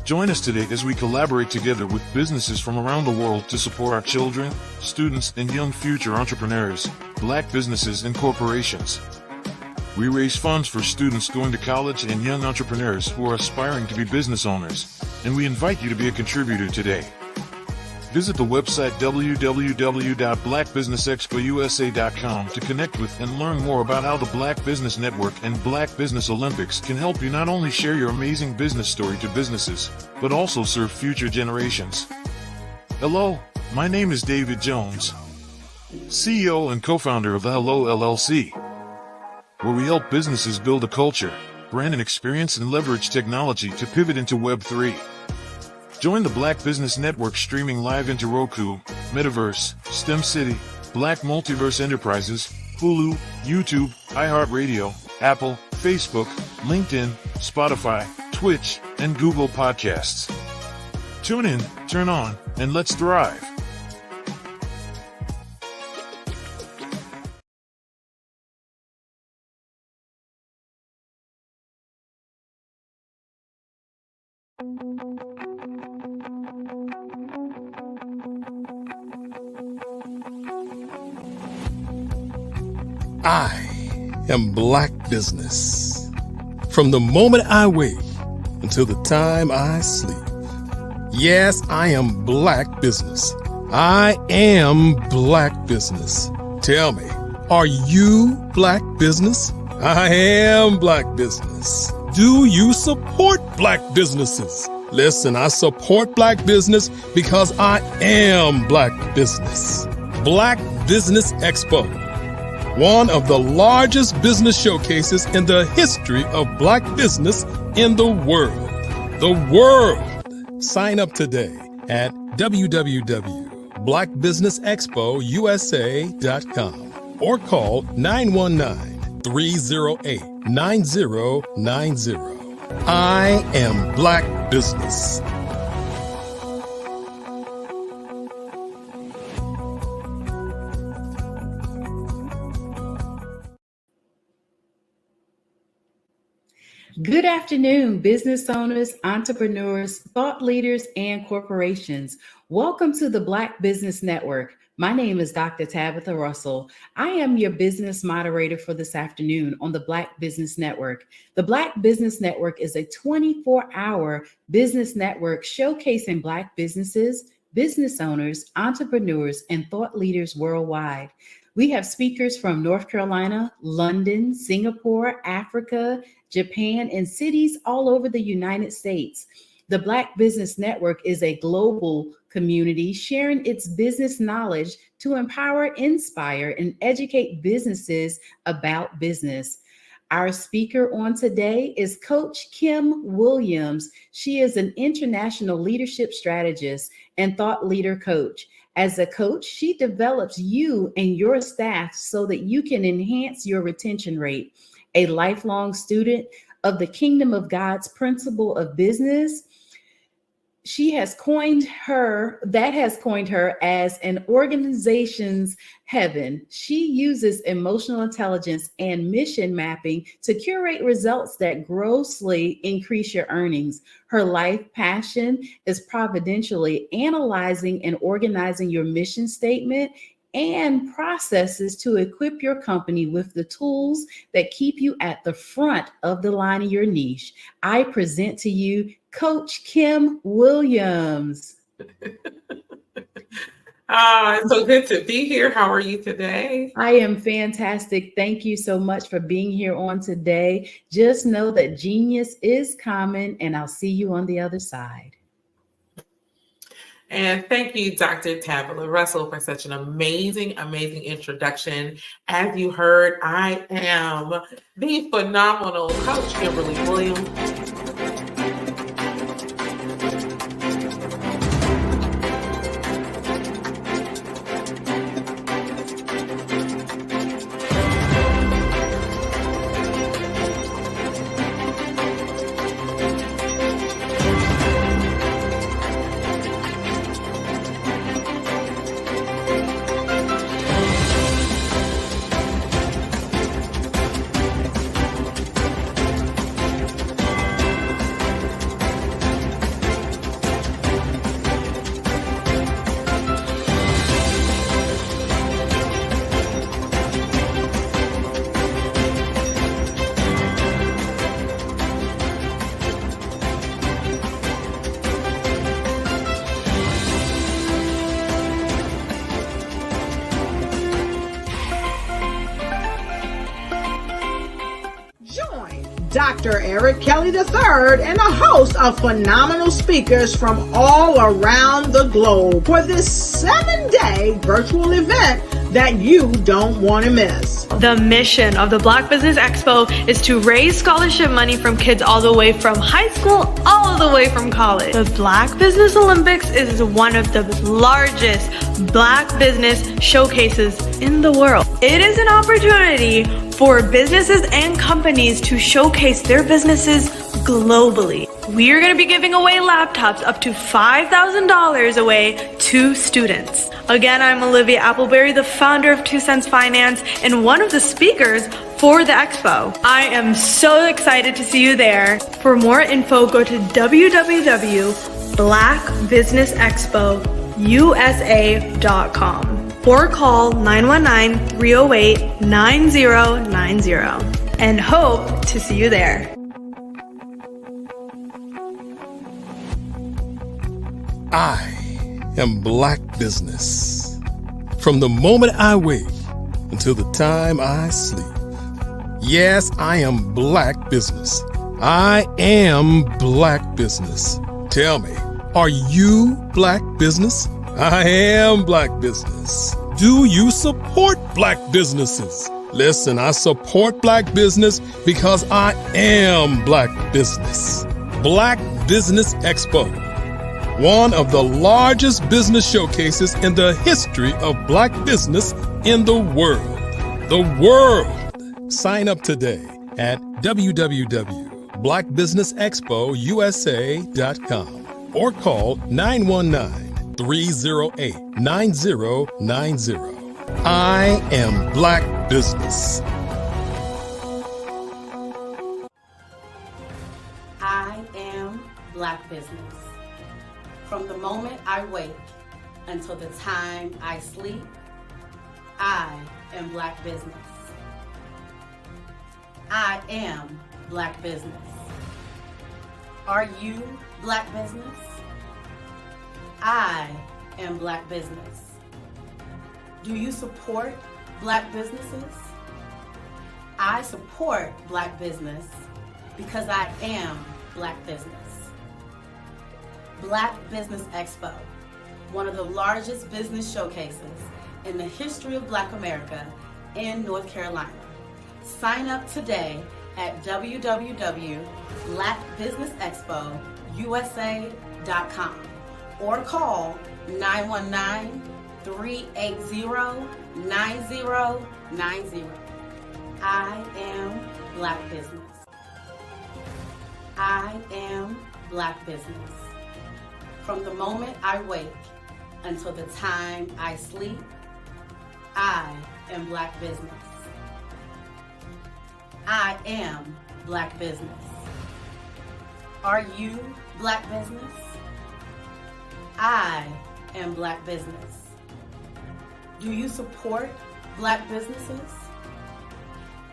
Join us today as we collaborate together with businesses from around the world to support our children, students, and young future entrepreneurs, Black businesses and corporations. We raise funds for students going to college and young entrepreneurs who are aspiring to be business owners, and we invite you to be a contributor today. Visit the website www.blackbusinessexpousa.com to connect with and learn more about how the Black Business Network and Black Business Olympics can help you not only share your amazing business story to businesses, but also serve future generations. Hello, my name is David Jones, CEO and co-founder of the Hello LLC, where we help businesses build a culture, brand and experience and leverage technology to pivot into Web3. Join the Black Business Network streaming live into Roku, Metaverse, STEM City, Black Multiverse Enterprises, Hulu, YouTube, iHeartRadio, Apple, Facebook, LinkedIn, Spotify, Twitch, and Google Podcasts. Tune in, turn on, and let's thrive. I am Black Business. From the moment I wake until the time I sleep. Yes, I am Black Business. I am Black Business. Tell me, are you Black Business? I am Black Business. Do you support Black businesses? Listen, I support Black business because I am Black Business. Black Business Expo, one of the largest business showcases in the history of Black business in the world. The world! Sign up today at www.blackbusinessexpousa.com or call 919-308-9090. I am Black Business. Good afternoon, business owners, entrepreneurs, thought leaders, and corporations. Welcome to the Black Business Network. My name is Dr. Tabitha Russell. I am your business moderator for this afternoon on the Black Business Network. The Black Business Network is a 24-hour business network showcasing Black businesses, business owners, entrepreneurs, and thought leaders worldwide. We have speakers from North Carolina, London, Singapore, Africa, Japan, and cities all over the United States. The Black Business Network is a global community sharing its business knowledge to empower, inspire, and educate businesses about business. Our speaker on today is Coach Kim Williams. She is an international leadership strategist and thought leader coach. As a coach, she develops you and your staff so that you can enhance your retention rate. A lifelong student of the Kingdom of God's principle of business, that has coined her as an organization's heaven. She uses emotional intelligence and mission mapping to curate results that grossly increase your earnings. Her life passion is providentially analyzing and organizing your mission statement and processes to equip your company with the tools that keep you at the front of the line of your niche. I present to you Coach Kim Williams. It's so good to be here. How are you today? I am fantastic. Thank you so much for being here on today. Just know that genius is common, and I'll see you on the other side. And thank you, Dr. Tabitha Russell, for such an amazing introduction. As you heard, I am the phenomenal Coach Kimberly Williams. Dr. Eric Kelly III and a host of phenomenal speakers from all around the globe for this 7-day virtual event that you don't want to miss. The mission of the Black Business Expo is to raise scholarship money from kids all the way from high school, all the way from college. The Black Business Olympics is one of the largest Black business showcases in the world. It is an opportunity for businesses and companies to showcase their businesses globally. We are going to be giving away laptops up to $5,000 away to students. Again, I'm Olivia Appleberry, the founder of 2 Cents Finance and one of the speakers for the expo. I am so excited to see you there. For more info, go to www.blackbusinessexpousa.com. or call 919-308-9090 and hope to see you there. I am Black Business. From the moment I wake until the time I sleep. Yes, I am Black Business. I am Black Business. Tell me, are you Black Business? I am Black Business. Do you support Black businesses? Listen, I support Black business because I am Black Business. Black Business Expo, one of the largest business showcases in the history of Black business in the world. The world! Sign up today at www.blackbusinessexpousa.com or call 919-308-9090. I am Black Business. I am Black Business. From the moment I wake until the time I sleep, I am Black Business. I am Black Business. Are you Black Business? I am Black Business. Do you support Black businesses? I support Black business because I am Black business. Black Business Expo, one of the largest business showcases in the history of Black America in North Carolina. Sign up today at www.blackbusinessexpousa.com or call 919-380-9090. I am Black Business. I am Black Business. From the moment I wake until the time I sleep, I am Black Business. I am Black Business. Are you Black Business? I am Black Business. Do you support Black businesses?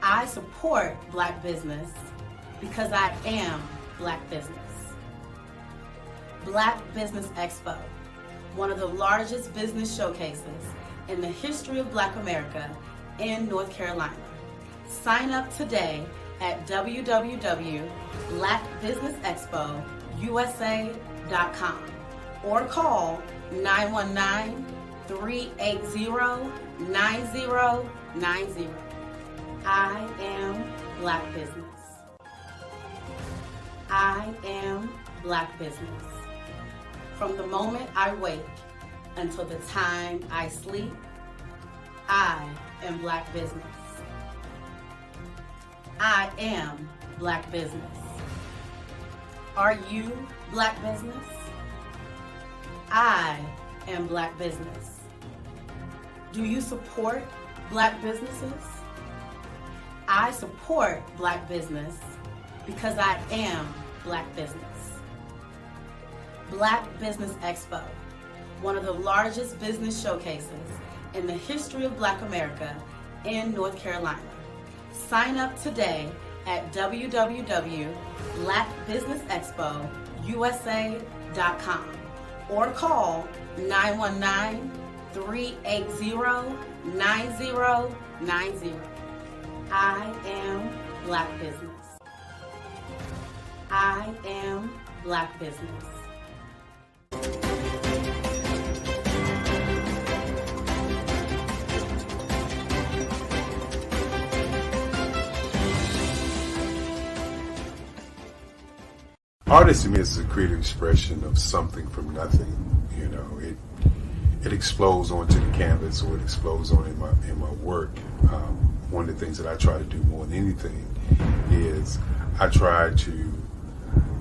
I support Black business because I am Black business. Black Business Expo, one of the largest business showcases in the history of Black America in North Carolina. Sign up today at www.blackbusinessexpousa.com or call 919-380-9090. I am Black Business. I am Black Business. From the moment I wake until the time I sleep, I am Black Business. I am Black Business. Are you Black Business? I am Black Business. Do you support Black businesses? I support Black business because I am Black business. Black Business Expo, one of the largest business showcases in the history of Black America in North Carolina. Sign up today at www.blackbusinessexpousa.com or call 919-380-9090. I am Black Business. I am Black Business. Artist to me is a creative expression of something from nothing. You know, it explodes onto the canvas, or it explodes on in my work. One of the things that I try to do more than anything is I try to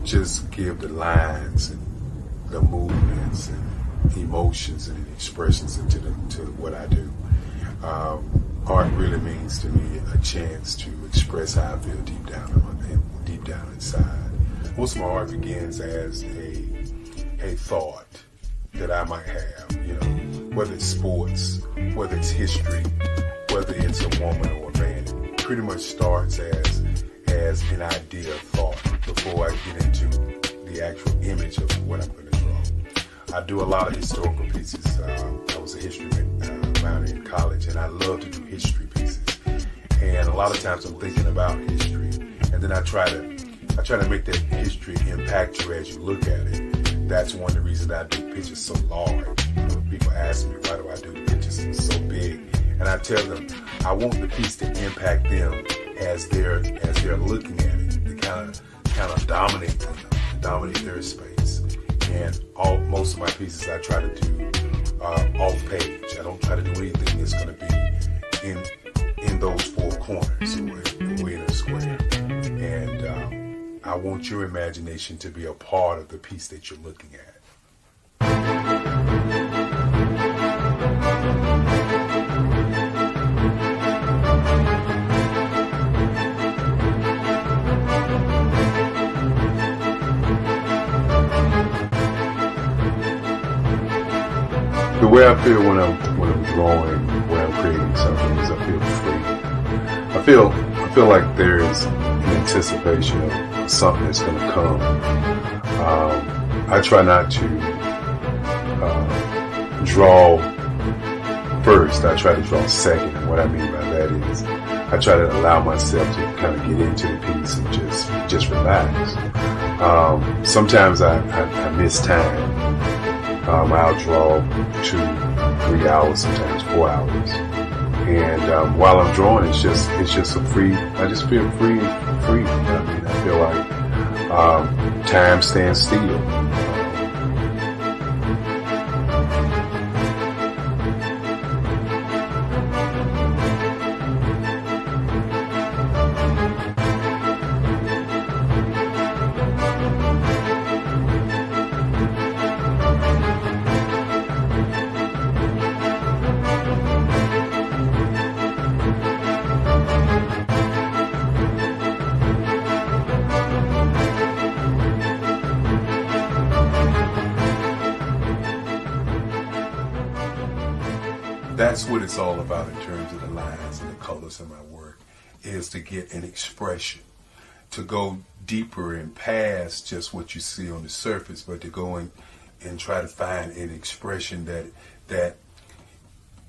just give the lines and the movements and emotions and expressions into what I do. Art really means to me a chance to express how I feel deep down inside. Most of my art begins as a thought that I might have, you know. whether it's sports, whether it's history, whether it's a woman or a man. It pretty much starts as an idea of thought before I get into the actual image of what I'm going to draw. I do a lot of historical pieces. I was a history minor in college, and I love to do history pieces. And a lot of times I'm thinking about history, and then I try to make that history impact you as you look at it. That's one of the reasons I do pictures so large. People ask me, why do I do pictures so big? And I tell them, I want the piece to impact them as they're looking at it, to kind of dominate them, dominate their space. And most of my pieces I try to do off page. I don't try to do anything that's going to be in those four corners or in a square. And I want your imagination to be a part of the piece that you're looking at. The way I feel when I'm drawing, when I'm creating something, is I feel free. I feel like there is an anticipation of something that's going to come. I try not to draw first. I try to draw second. And what I mean by that is I try to allow myself to kind of get into the piece and just relax. Sometimes I miss time. I'll draw 2-3 hours, sometimes 4 hours. And while I'm drawing, it's just a free. I just feel free. I mean, I feel like time stands still. That's what it's all about in terms of the lines and the colors of my work, is to get an expression, to go deeper and past just what you see on the surface, but to go in and try to find an expression that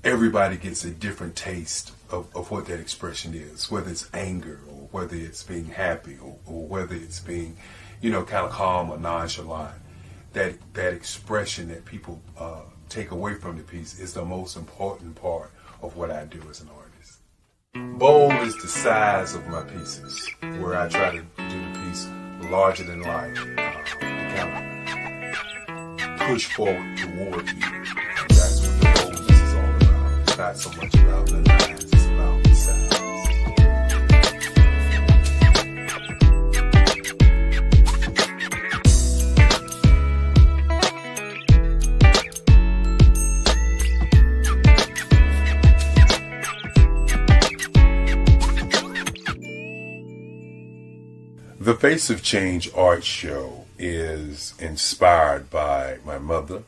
everybody gets a different taste of what that expression is, whether it's anger or whether it's being happy or whether it's being, kind of calm or nonchalant. That expression that people take away from the piece is the most important part of what I do as an artist. Bold is the size of my pieces, where I try to do the piece larger than life, to kind of push forward toward you. That's what the boldness is all about. It's not so much about the lines, it's about the size. The Face of Change art show is inspired by my mother,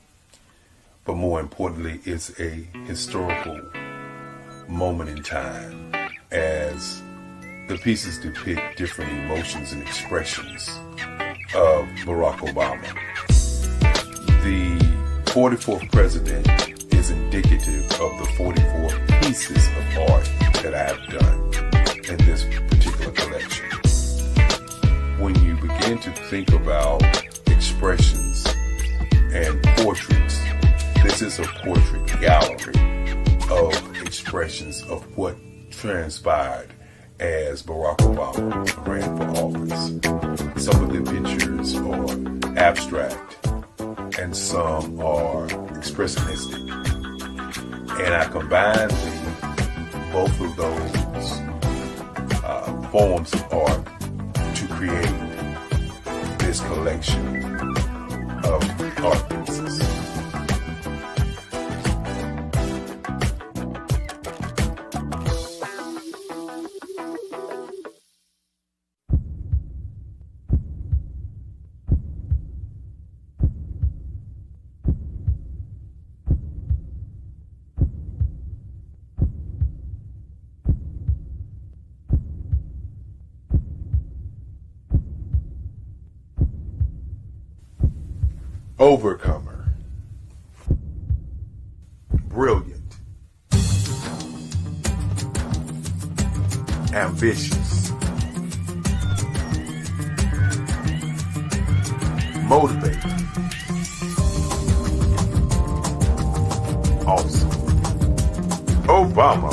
but more importantly, it's a historical moment in time as the pieces depict different emotions and expressions of Barack Obama. The 44th president is indicative of the 44 pieces of art that I have done in this particular collection. When you begin to think about expressions and portraits, this is a portrait gallery of expressions of what transpired as Barack Obama ran for office. Some of the pictures are abstract and some are expressionistic. And I combined both of those forms of art to create this collection of art pieces. overcomer, brilliant, ambitious, motivated, awesome, Obama.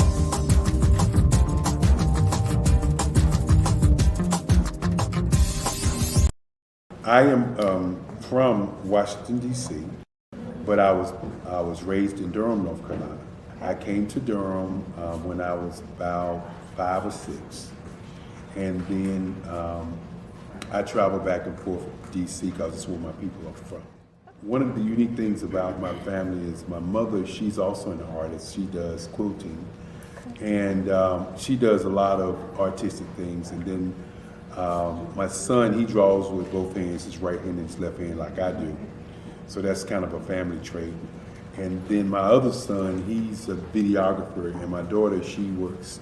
I am from Washington, D.C., but I was raised in Durham, North Carolina. I came to Durham when I was about 5 or 6, and then I traveled back and forth to D.C. because it's where my people are from. One of the unique things about my family is my mother, she's also an artist. She does quilting, and she does a lot of artistic things. And then my son, he draws with both hands, his right hand and his left hand, like I do. So that's kind of a family trait. And then my other son, he's a videographer, and my daughter, she works,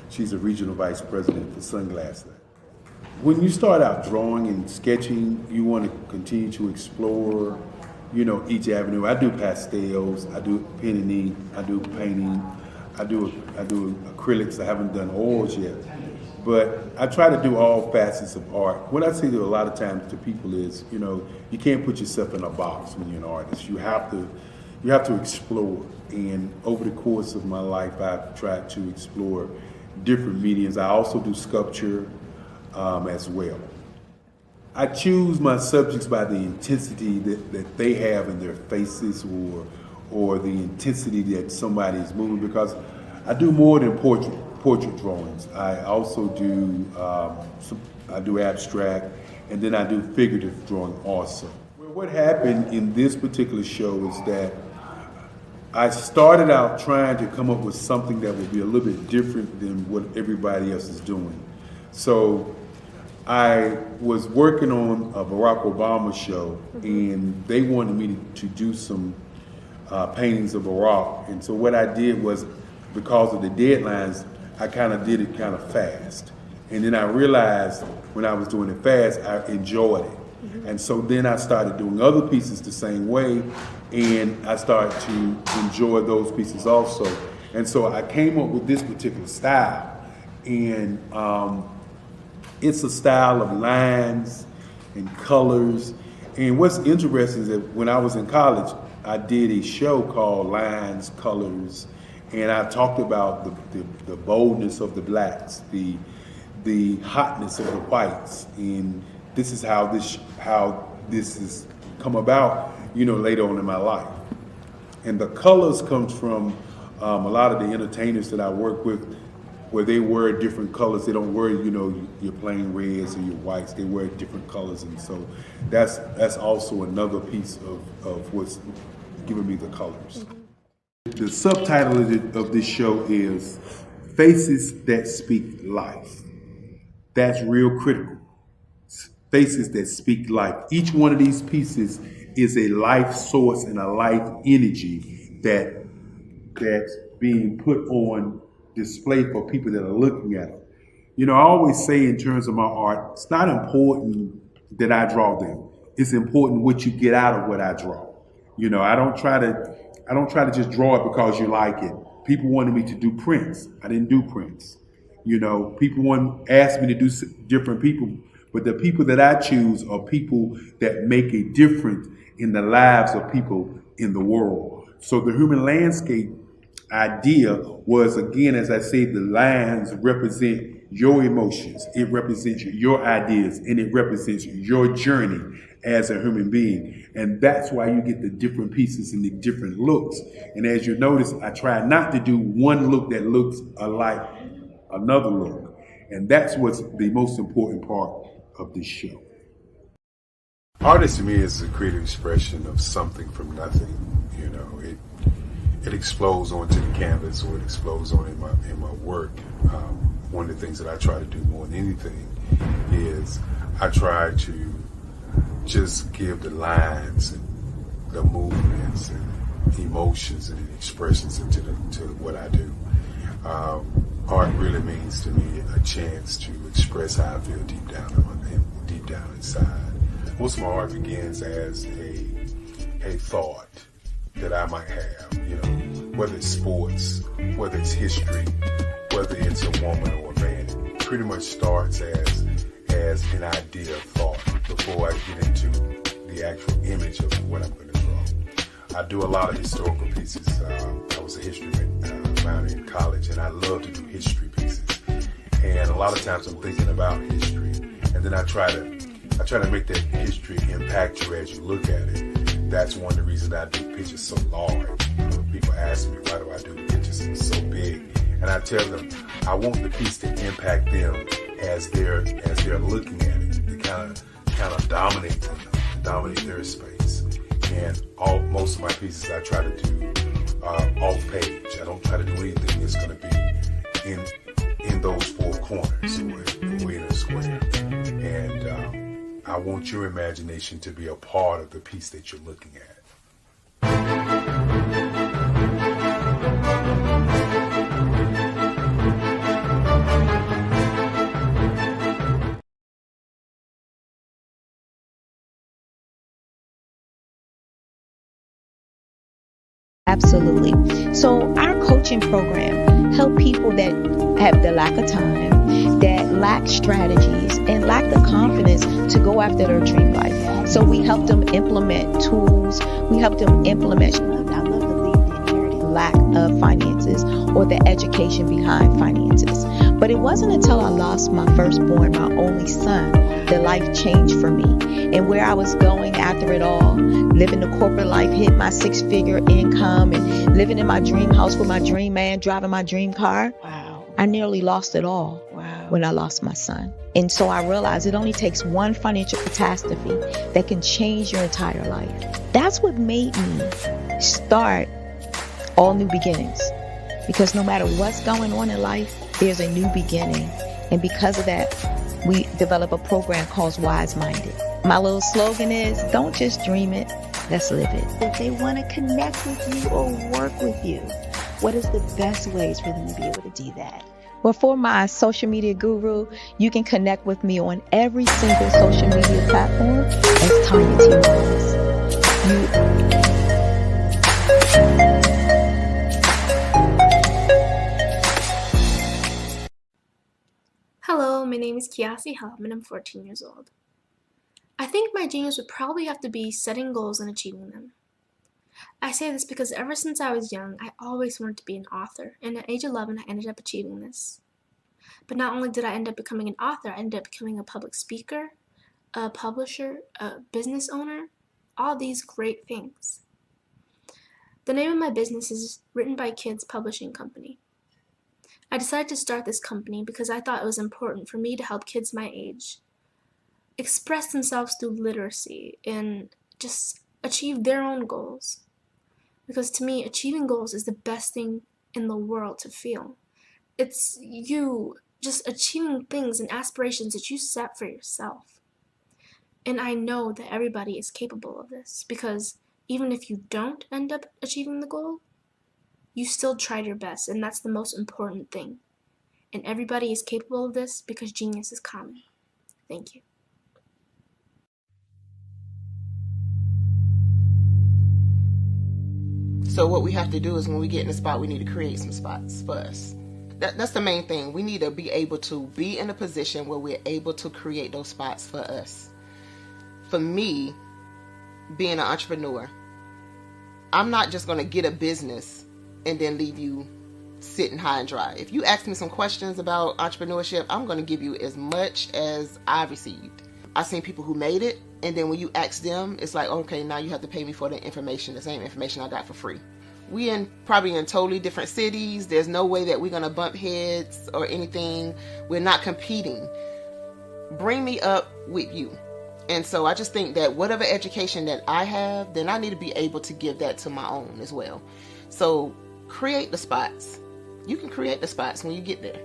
she's a regional vice president for Sunglass Lab. When you start out drawing and sketching, you want to continue to explore, you know, each avenue. I do pastels, I do pen and ink, I do painting, I do acrylics. I haven't done oils yet, but I try to do all facets of art. What I say to a lot of times to people is, you know, you can't put yourself in a box when you're an artist. You have to explore. And over the course of my life, I've tried to explore different mediums. I also do sculpture as well. I choose my subjects by the intensity that they have in their faces, or the intensity that somebody is moving, because I do more than portrait drawings. I also do I do abstract, and then I do figurative drawing also. What happened in this particular show is that I started out trying to come up with something that would be a little bit different than what everybody else is doing. So I was working on a Barack Obama show, and they wanted me to do some paintings of Barack. And so what I did was, because of the deadlines, I kind of did it kind of fast. And then I realized when I was doing it fast, I enjoyed it. And so then I started doing other pieces the same way, and I started to enjoy those pieces also. And so I came up with this particular style, and it's a style of lines and colors. And what's interesting is that when I was in college, I did a show called Lines, Colors, and I talked about the boldness of the blacks, the hotness of the whites, and this is how this has come about, you know, later on in my life. And the colors comes from a lot of the entertainers that I work with, where they wear different colors. They don't wear, you know, your plain reds or your whites. They wear different colors, and so that's also another piece of what's giving me the colors. The subtitle of this show is Faces That Speak Life. That's real critical. Faces that speak life. Each one of these pieces is a life source and a life energy that's being put on display for people that are looking at it. You know, I always say in terms of my art, it's not important that I draw them. It's important what you get out of what I draw. You know, I don't try to just draw it because you like it. People wanted me to do prints. I didn't do prints. You know, people asked me to do different people, but the people that I choose are people that make a difference in the lives of people in the world. So the human landscape idea was, again, as I say, the lines represent your emotions, it represents your ideas, and it represents your journey as a human being. And that's why you get the different pieces and the different looks. And as you notice, I try not to do one look that looks alike another look. And that's what's the most important part of this show. Art to me is a creative expression of something from nothing. You know, it explodes onto the canvas, or it explodes on in my work. One of the things that I try to do more than anything is I try to just give the lines and the movements and emotions and expressions into what I do. Art really means to me a chance to express how I feel deep down inside. most of my art begins as a thought that I might have, whether it's sports, whether it's history, whether it's a woman or a man. It pretty much starts as an idea of thought before I get into the actual image of what I'm going to draw. I do a lot of historical pieces. I was a history minor in college, and I love to do history pieces. And a lot of times I'm thinking about history, and then I try to make that history impact you as you look at it. That's one of the reasons I do pictures so large. People ask me, why do I do the pictures so big? And I tell them, I want the piece to impact them as they're looking at it, to kind of dominate them, dominate their space. And most of my pieces I try to do off page. I don't try to do anything that's going to be in those four corners or in a square. And I want your imagination to be a part of the piece that you're looking at. Absolutely. So our coaching program help people that have the lack of time, that lack strategies, and lack the confidence to go after their dream life. So we help them implement tools. We help them implement, I love to leave the inherited lack of finances or the education behind finances. But it wasn't until I lost my firstborn, my only son, that life changed for me. And where I was going after it all, living the corporate life, hit my 6-figure income, and living in my dream house with my dream man, driving my dream car. Wow. I nearly lost it all when I lost my son. And so I realized it only takes one financial catastrophe that can change your entire life. That's what made me start All New Beginnings. Because no matter what's going on in life, there's a new beginning. And because of that, we develop a program called Wise Minded. My little slogan is, don't just dream it, let's live it. If they want to connect with you or work with you, what is the best ways for them to be able to do that? Well, for my social media guru, you can connect with me on every single social media platform as Tanya T. Wallace. Hello, my name is Kiasi Helm and I'm 14 years old. I think my genius would probably have to be setting goals and achieving them. I say this because ever since I was young, I always wanted to be an author, and at age 11, I ended up achieving this. But not only did I end up becoming an author, I ended up becoming a public speaker, a publisher, a business owner, all these great things. The name of my business is Written by Kids Publishing Company. I decided to start this company because I thought it was important for me to help kids my age express themselves through literacy and just achieve their own goals. Because to me, achieving goals is the best thing in the world to feel. It's you just achieving things and aspirations that you set for yourself. And I know that everybody is capable of this, because even if you don't end up achieving the goal, you still tried your best, and that's the most important thing. And everybody is capable of this because genius is common. Thank you. So what we have to do is when we get in the spot, we need to create some spots for us. That's the main thing. We need to be able to be in a position where we're able to create those spots for us. For me, being an entrepreneur, I'm not just going to get a business and then leave you sitting high and dry. If you ask me some questions about entrepreneurship, I'm going to give you as much as I received. I've seen people who made it, and then when you ask them, it's like, okay, now you have to pay me for the information, the same information I got for free. We probably in totally different cities. There's no way that we're going to bump heads or anything. We're not competing. Bring me up with you. And so I just think that whatever education that I have, then I need to be able to give that to my own as well. So create the spots. You can create the spots when you get there.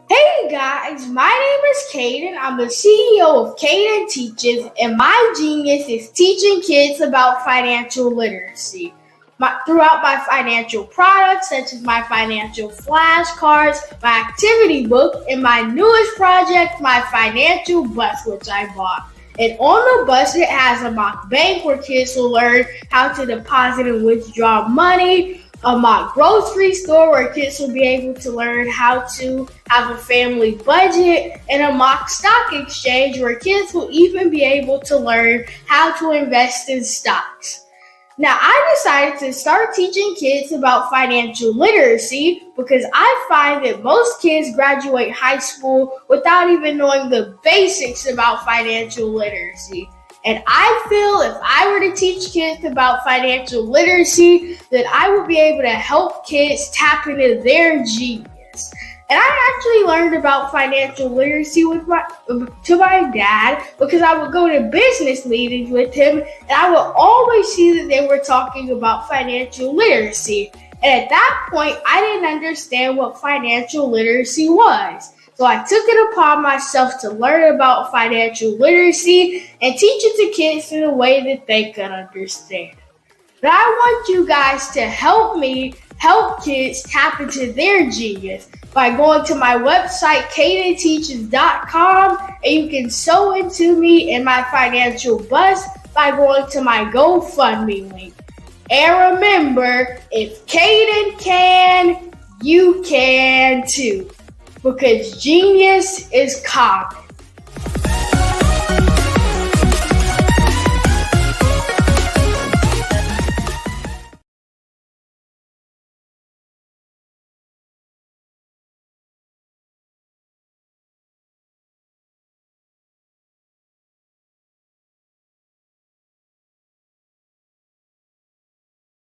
Hey guys, my name is Caden. I'm the CEO of Caden Teaches, and my genius is teaching kids about financial literacy. throughout my financial products, such as my financial flashcards, my activity book, and my newest project, my financial bus, which I bought. And on the bus, it has a mock bank where kids will learn how to deposit and withdraw money, a mock grocery store where kids will be able to learn how to have a family budget, and a mock stock exchange where kids will even be able to learn how to invest in stocks. Now, I decided to start teaching kids about financial literacy because I find that most kids graduate high school without even knowing the basics about financial literacy. And I feel if I were to teach kids about financial literacy, that I would be able to help kids tap into their genius. And I actually learned about financial literacy to my dad because I would go to business meetings with him and I would always see that they were talking about financial literacy. And at that point, I didn't understand what financial literacy was. So I took it upon myself to learn about financial literacy and teach it to kids in a way that they could understand. But I want you guys to help me help kids tap into their genius by going to my website, cadenteaches.com, and you can sew into me in my financial bus by going to my GoFundMe link. And remember, if Caden can, you can too, because genius is common.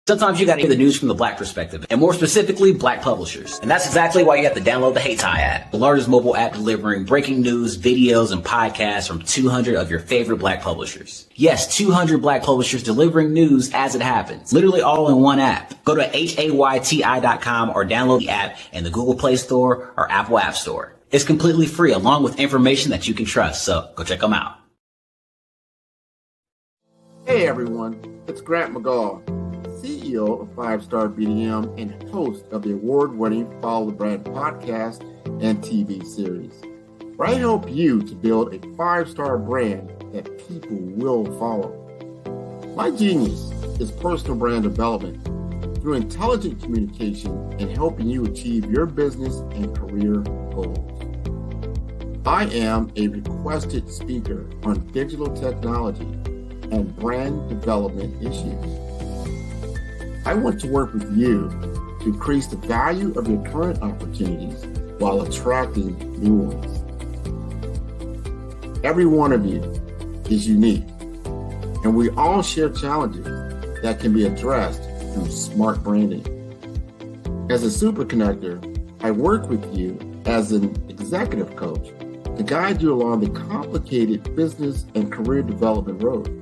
Sometimes you gotta hear the news from the Black perspective, and more specifically, Black publishers. And that's exactly why you have to download the Hey Tie app, the largest mobile app delivering breaking news, videos, and podcasts from 200 of your favorite Black publishers. Yes, 200 Black publishers delivering news as it happens, literally all in one app. Go to hayti.com or download the app in the Google Play Store or Apple App Store. It's completely free, along with information that you can trust, so go check them out. Hey everyone, it's Grant McGaw, CEO of 5-Star BDM and host of the award-winning Follow the Brand podcast and TV series, where I help you to build a 5-star brand that people will follow. My genius is personal brand development through intelligent communication and helping you achieve your business and career goals. I am a requested speaker on digital technology and brand development issues. I want to work with you to increase the value of your current opportunities while attracting new ones. Every one of you is unique, and we all share challenges that can be addressed through smart branding. As a super connector, I work with you as an executive coach to guide you along the complicated business and career development road,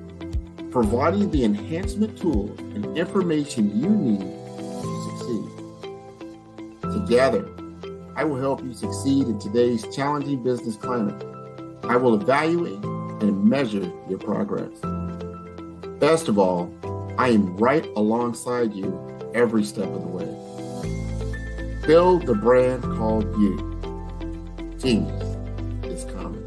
providing the enhancement tools and information you need to succeed. Together, I will help you succeed in today's challenging business climate. I will evaluate and measure your progress. Best of all, I am right alongside you every step of the way. Build the brand called you. Genius is common.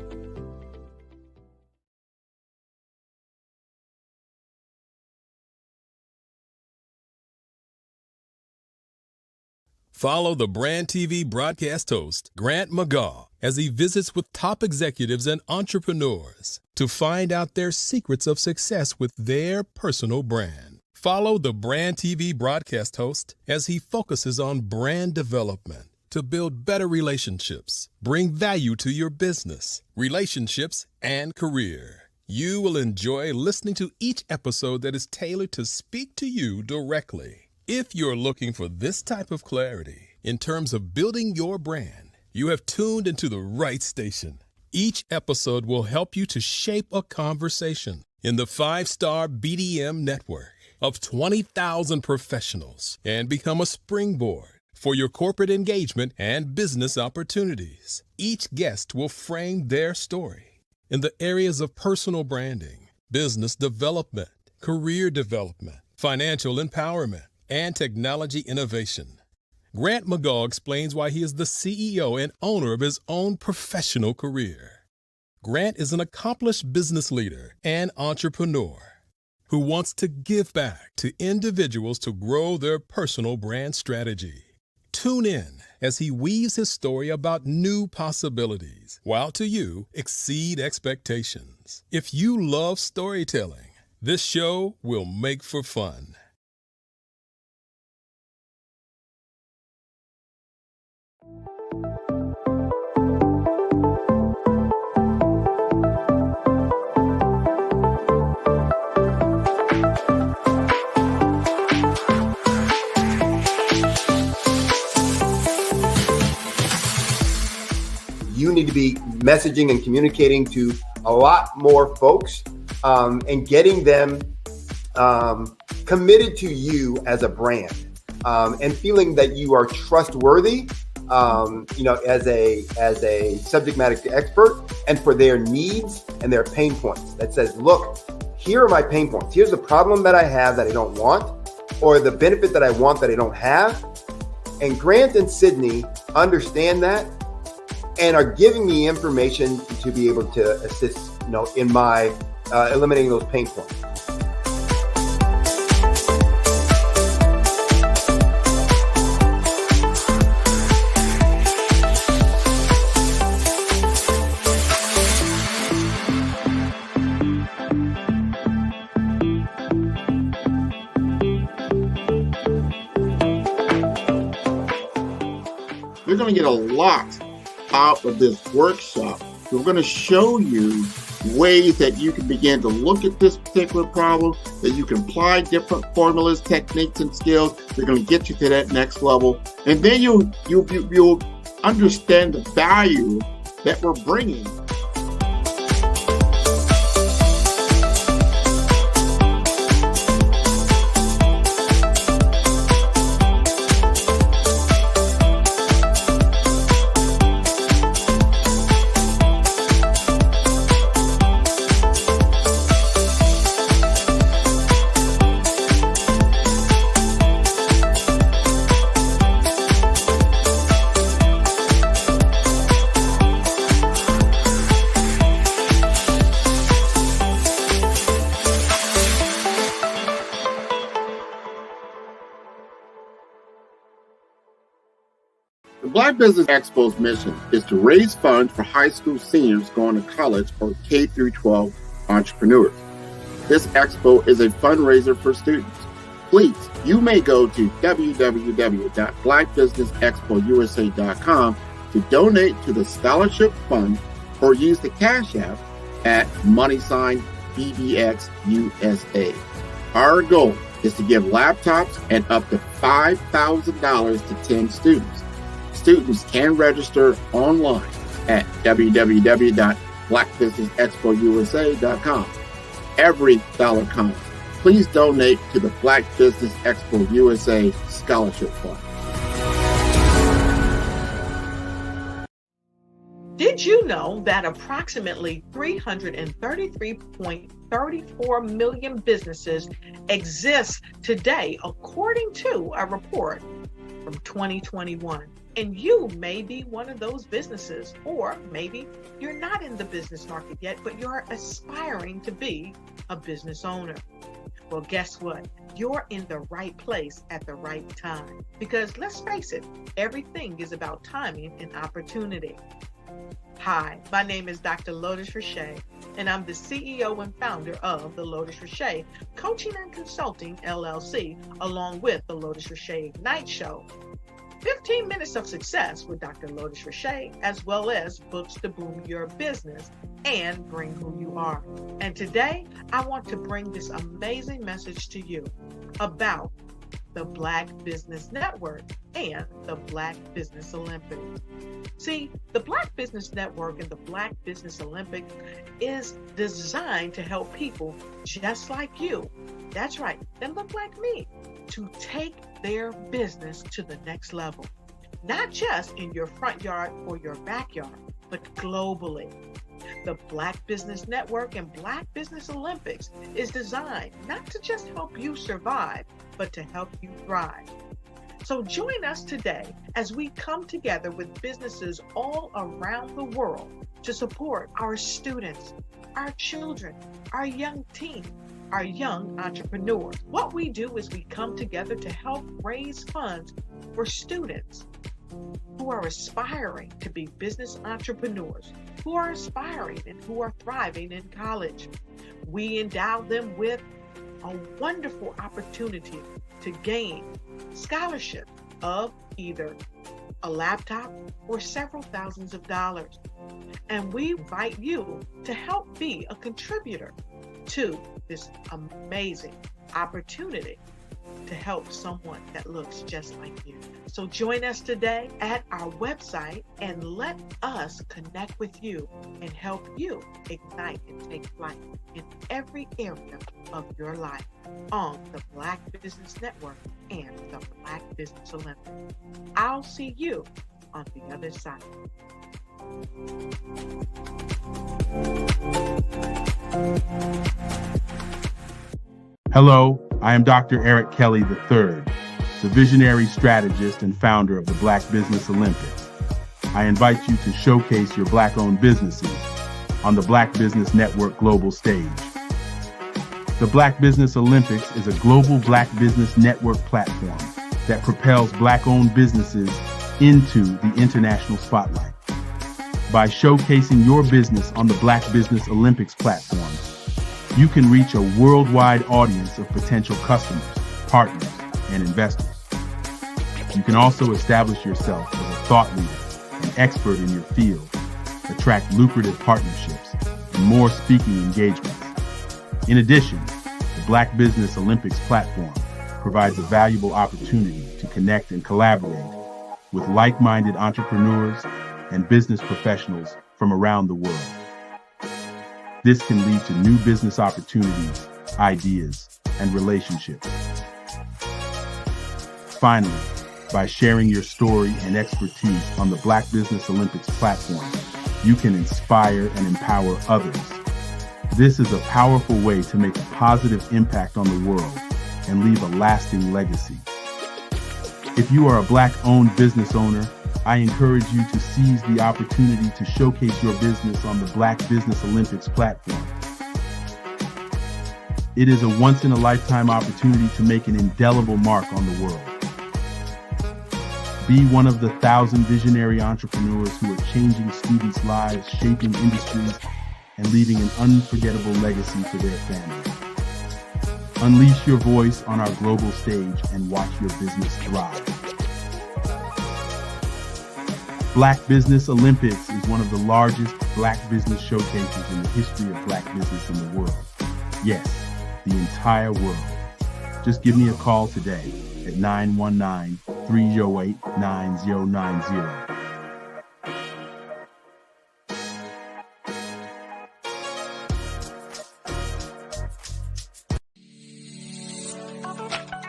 Follow the Brand TV broadcast host, Grant McGaw, as he visits with top executives and entrepreneurs to find out their secrets of success with their personal brand. Follow the Brand TV broadcast host as he focuses on brand development to build better relationships, bring value to your business, relationships, and career. You will enjoy listening to each episode that is tailored to speak to you directly. If you're looking for this type of clarity in terms of building your brand, you have tuned into the right station. Each episode will help you to shape a conversation in the 5-Star BDM network of 20,000 professionals and become a springboard for your corporate engagement and business opportunities. Each guest will frame their story in the areas of personal branding, business development, career development, financial empowerment, and technology innovation. Grant McGaugh explains why he is the CEO and owner of his own professional career. Grant is an accomplished business leader and entrepreneur who wants to give back to individuals to grow their personal brand strategy. Tune in as he weaves his story about new possibilities, while to you exceed expectations. If you love storytelling, this show will make for fun. You need to be messaging and communicating to a lot more folks and getting them committed to you as a brand and feeling that you are trustworthy, as a subject matter expert, and for their needs and their pain points. That says, look, here are my pain points. Here's the problem that I have that I don't want, or the benefit that I want that I don't have. And Grant and Sydney understand that and are giving me information to be able to assist, in my eliminating those pain points. You're going to get a lot out of this workshop. We're going to show you ways that you can begin to look at this particular problem, that you can apply different formulas, techniques, and skills. We're going to get you to that next level. And then you'll understand the value that we're bringing. The Black Business Expo's mission is to raise funds for high school seniors going to college or K through 12 entrepreneurs. This expo is a fundraiser for students. Please, you may go to www.blackbusinessexpousa.com to donate to the scholarship fund or use the Cash App at $BBXUSA. Our goal is to give laptops and up to $5,000 to 10 students. Students can register online at www.blackbusinessexpousa.com. Every dollar counts. Please donate to the Black Business Expo USA Scholarship Fund. Did you know that approximately 333.34 million businesses exist today, according to a report from 2021? And you may be one of those businesses, or maybe you're not in the business market yet, but you're aspiring to be a business owner. Well, guess what? You're in the right place at the right time. Because let's face it, everything is about timing and opportunity. Hi, my name is Dr. Lotus Richey, and I'm the CEO and founder of the Lotus Richey Coaching and Consulting LLC, along with the Lotus Richey Ignite Show. 15 minutes of success with Dr. Lotus Richey, as well as books to boom your business and bring who you are. And today, I want to bring this amazing message to you about the Black Business Network and the Black Business Olympics. See, the Black Business Network and the Black Business Olympics is designed to help people just like you, that's right, that look like me, to take their business to the next level. Not just in your front yard or your backyard, but globally. The Black Business Network and Black Business Olympics is designed not to just help you survive, but to help you thrive. So join us today as we come together with businesses all around the world to support our students, our children, our young teens, our young entrepreneurs. What we do is we come together to help raise funds for students who are aspiring to be business entrepreneurs, who are aspiring and who are thriving in college. We endow them with a wonderful opportunity to gain scholarship of either a laptop or several thousands of dollars. And we invite you to help be a contributor to this amazing opportunity to help someone that looks just like you. So join us today at our website and let us connect with you and help you ignite and take flight in every area of your life on the Black Business Network and the Black Business Olympics. I'll see you on the other side. Hello, I am Dr. Eric Kelly III, the visionary strategist and founder of the Black Business Olympics. I invite you to showcase your Black-owned businesses on the Black Business Network global stage. The Black Business Olympics is a global Black Business Network platform that propels Black-owned businesses into the international spotlight. By showcasing your business on the Black Business Olympics platform, you can reach a worldwide audience of potential customers, partners, and investors. You can also establish yourself as a thought leader and expert in your field, attract lucrative partnerships, and more speaking engagements. In addition, the Black Business Olympics platform provides a valuable opportunity to connect and collaborate with like-minded entrepreneurs and business professionals from around the world. This can lead to new business opportunities, ideas, and relationships. Finally, by sharing your story and expertise on the Black Business Olympics platform, you can inspire and empower others. This is a powerful way to make a positive impact on the world and leave a lasting legacy. If you are a Black-owned business owner, I encourage you to seize the opportunity to showcase your business on the Black Business Olympics platform. It is a once-in-a-lifetime opportunity to make an indelible mark on the world. Be one of the 1,000 visionary entrepreneurs who are changing students' lives, shaping industries, and leaving an unforgettable legacy for their families. Unleash your voice on our global stage and watch your business thrive. Black Business Olympics is one of the largest Black business showcases in the history of Black business in the world. Yes, the entire world. Just give me a call today at 919-308-9090.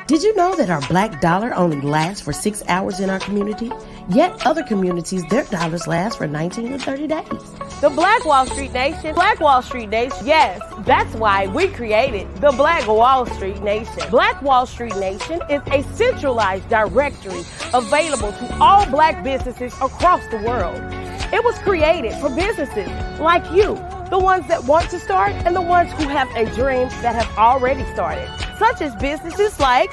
Did you know that our Black dollar only lasts for 6 hours in our community? Yet other communities, their dollars last for 19 to 30 days. The Black Wall Street Nation. Black Wall Street Nation. Yes, that's why we created the Black Wall Street Nation. Black Wall Street Nation is a centralized directory available to all Black businesses across the world. It was created for businesses like you, the ones that want to start and the ones who have a dream that have already started, such as businesses like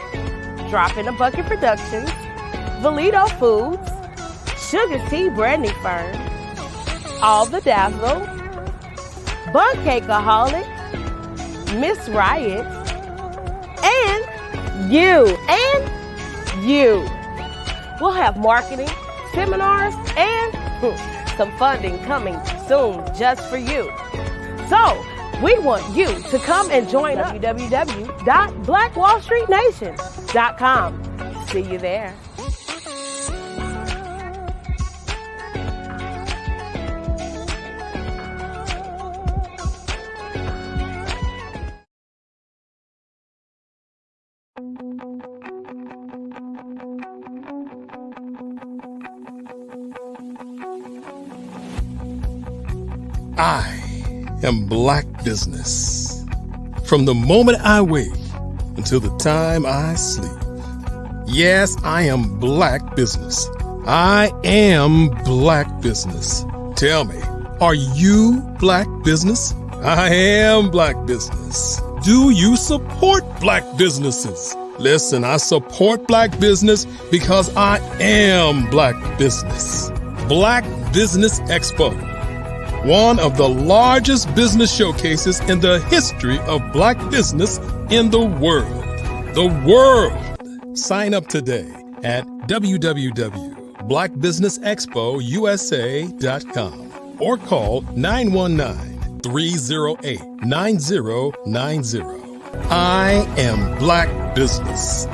Drop in a Bucket Productions, Valito Foods, Sugar Tea Branding Firm, All the Dazzle, Bun Cakeaholic, Miss Riot, and you. We'll have marketing, seminars, and some funding coming soon just for you. So, we want you to come and join us. www.blackwallstreetnation.com. See you there. I am Black Business. From the moment I wake until the time I sleep. Yes, I am Black Business. I am Black Business. Tell me, are you Black Business? I am Black Business. Do you support Black businesses? Listen, I support Black business because I am Black Business. Black Business Expo, one of the largest business showcases in the history of Black business in the world. The world! Sign up today at www.blackbusinessexpousa.com or call 919-308-9090. I am Black Business.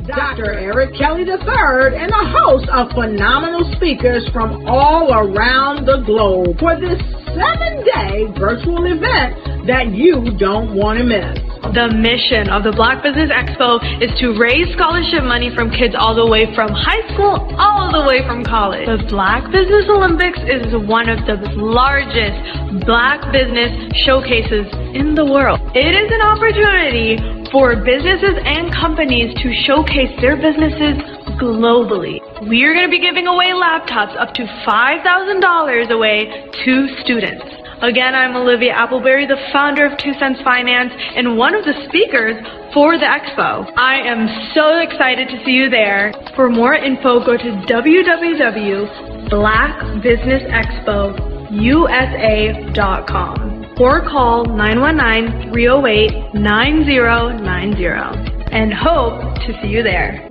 Dr. Eric Kelly III and a host of phenomenal speakers from all around the globe for this 7-day virtual event that you don't want to miss. The mission of the Black Business Expo is to raise scholarship money from kids all the way from high school, all the way from college. The Black Business Olympics is one of the largest Black business showcases in the world. It is an opportunity for businesses and companies to showcase their businesses globally. We are going to be giving away laptops up to $5,000 away to students. Again, I'm Olivia Appleberry, the founder of 2 Cents Finance and one of the speakers for the expo. I am so excited to see you there. For more info, go to www.blackbusinessexpousa.com or call 919-308-9090 and hope to see you there.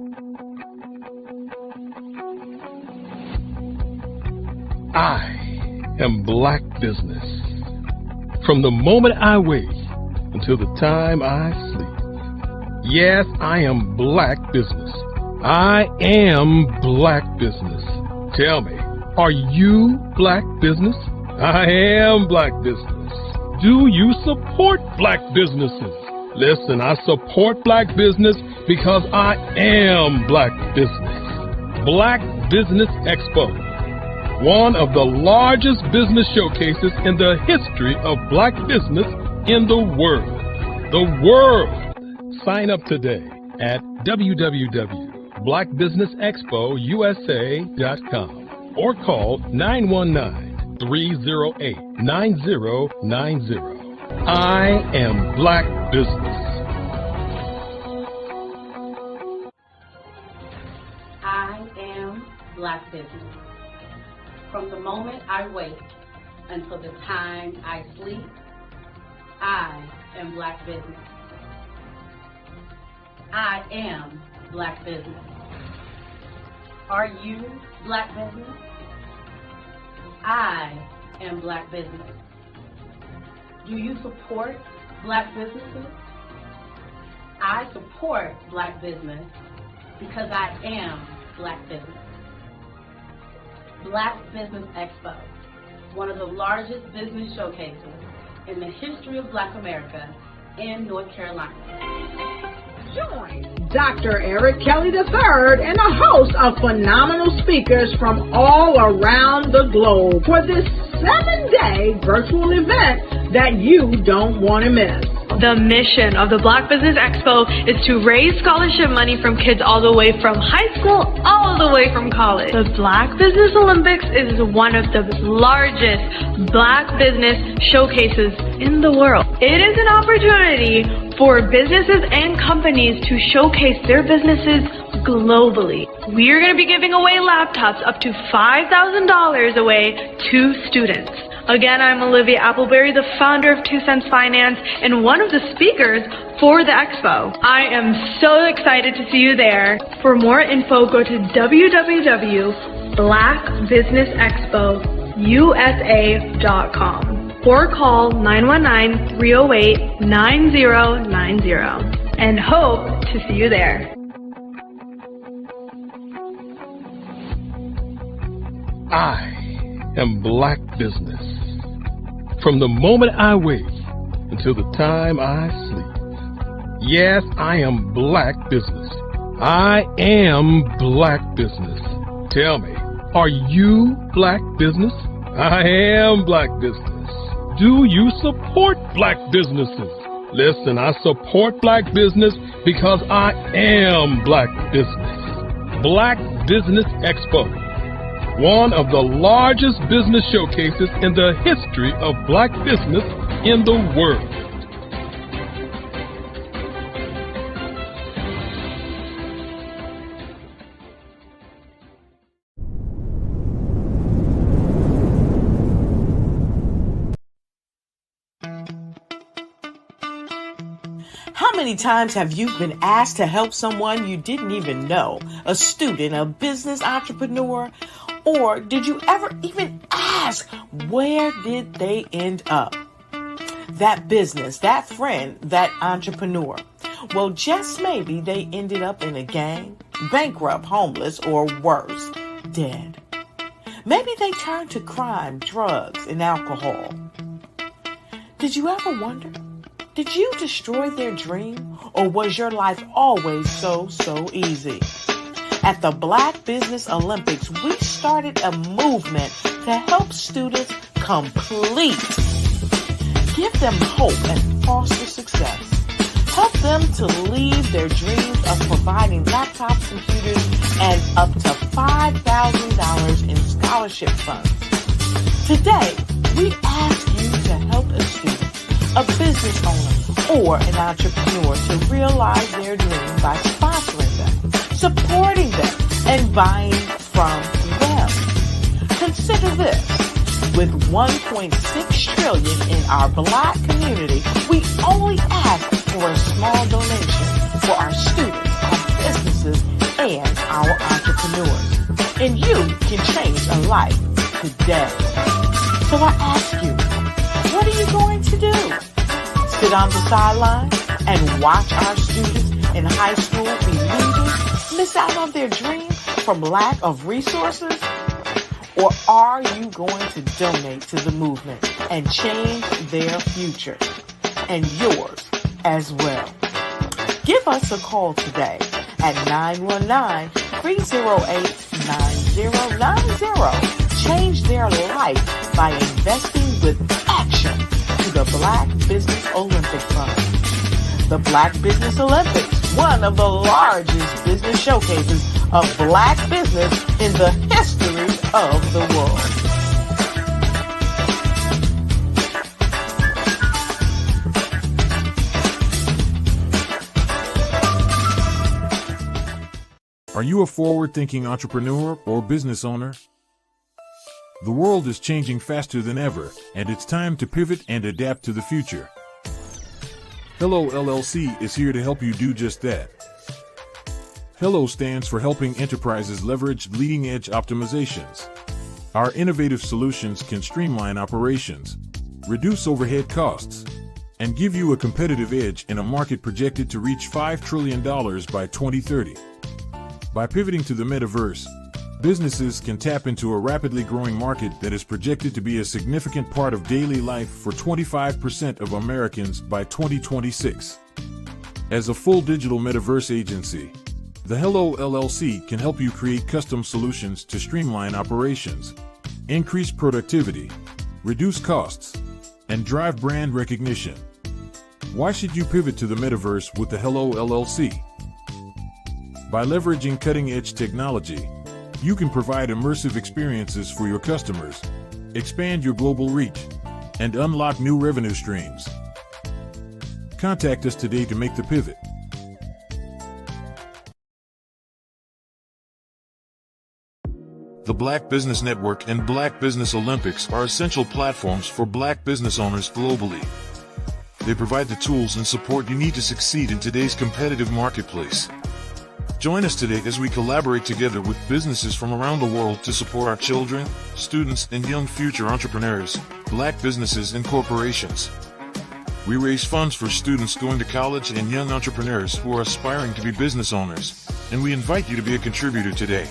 I am Black Business. From the moment I wake until the time I sleep. Yes, I am Black Business. I am Black Business. Tell me, are you Black Business? I am Black Business. Do you support Black businesses? Listen, I support Black business because I am Black Business. Black Business Expo, one of the largest business showcases in the history of Black business in the world. The world! Sign up today at www.blackbusinessexpousa.com or call 919-308-9090. I am Black Business. I am Black Business. From the moment I wake until the time I sleep, I am Black Business. I am Black Business. Are you Black Business? I am Black Business. Do you support Black businesses? I support Black business because I am Black Business. Black Business Expo, one of the largest business showcases in the history of Black America in North Carolina. Join Dr. Eric Kelly III and a host of phenomenal speakers from all around the globe for this 7-day virtual event that you don't want to miss. The mission of the Black Business Expo is to raise scholarship money from kids all the way from high school, all the way from college. The Black Business Olympics is one of the largest Black business showcases in the world. It is an opportunity for businesses and companies to showcase their businesses globally. We are going to be giving away laptops up to $5,000 away to students. Again, I'm Olivia Appleberry, the founder of 2 Cents Finance and one of the speakers for the expo. I am so excited to see you there. For more info, go to www.blackbusinessexpousa.com or call 919-308-9090 and hope to see you there. I am Black Business. From the moment I wake until the time I sleep. Yes, I am Black Business. I am Black Business. Tell me, are you Black Business? I am Black Business. Do you support Black businesses? Listen, I support Black business because I am Black Business. Black Business Expo, one of the largest business showcases in the history of Black business in the world. How many times have you been asked to help someone you didn't even know? A student, a business entrepreneur? Or did you ever even ask, where did they end up? That business, that friend, that entrepreneur. Well, just maybe they ended up in a gang, bankrupt, homeless, or worse, dead. Maybe they turned to crime, drugs, and alcohol. Did you ever wonder? Did you destroy their dream, or was your life always so easy? At the Black Business Olympics, we started a movement to help students complete. Give them hope and foster success. Help them to leave their dreams of providing laptops, computers, and up to $5,000 in scholarship funds. Today, we ask you to help a student, a business owner, or an entrepreneur to realize their dream by sponsoring them, supporting them, and buying from them. Consider this. With $1.6 trillion in our Black community, we only ask for a small donation for our students, our businesses, and our entrepreneurs. And you can change a life today. So I ask you, what are you going to do? Sit on the sideline and watch our students in high school be losers, miss out on their dream from lack of resources? Or are you going to donate to the movement and change their future and yours as well? Give us a call today at 919-308-9090. Change their life by investing with action to the Black Business Olympic Fund. The Black Business Olympics, one of the largest business showcases of Black business in the history of the world. Are you a forward-thinking entrepreneur or business owner? The world is changing faster than ever, and it's time to pivot and adapt to the future. Hello LLC is here to help you do just that. Hello stands for helping enterprises leverage leading-edge optimizations. Our innovative solutions can streamline operations, reduce overhead costs, and give you a competitive edge in a market projected to reach $5 trillion by 2030. By pivoting to the metaverse, businesses can tap into a rapidly growing market that is projected to be a significant part of daily life for 25% of Americans by 2026. As a full digital metaverse agency, the Hello LLC can help you create custom solutions to streamline operations, increase productivity, reduce costs, and drive brand recognition. Why should you pivot to the metaverse with the Hello LLC? By leveraging cutting-edge technology, you can provide immersive experiences for your customers, expand your global reach, and unlock new revenue streams. Contact us today to make the pivot. The Black Business Network and Black Business Olympics are essential platforms for Black business owners globally. They provide the tools and support you need to succeed in today's competitive marketplace. Join us today as we collaborate together with businesses from around the world to support our children, students, and young future entrepreneurs, Black businesses and corporations. We raise funds for students going to college and young entrepreneurs who are aspiring to be business owners, and we invite you to be a contributor today.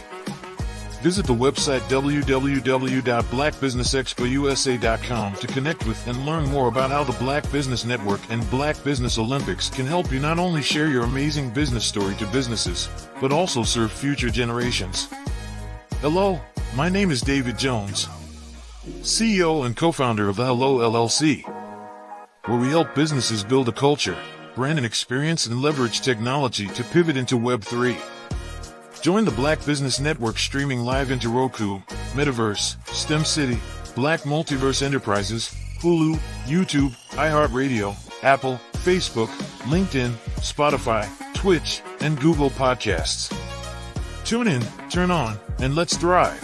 Visit the website www.blackbusinessexpousa.com to connect with and learn more about how the Black Business Network and Black Business Olympics can help you not only share your amazing business story to businesses, but also serve future generations. Hello, my name is David Jones, CEO and co-founder of the Hello LLC, where we help businesses build a culture, brand and experience, and leverage technology to pivot into Web3. Join the Black Business Network streaming live into Roku, Metaverse, STEM City, Black Multiverse Enterprises, Hulu, YouTube, iHeartRadio, Apple, Facebook, LinkedIn, Spotify, Twitch, and Google Podcasts. Tune in, turn on, and let's thrive.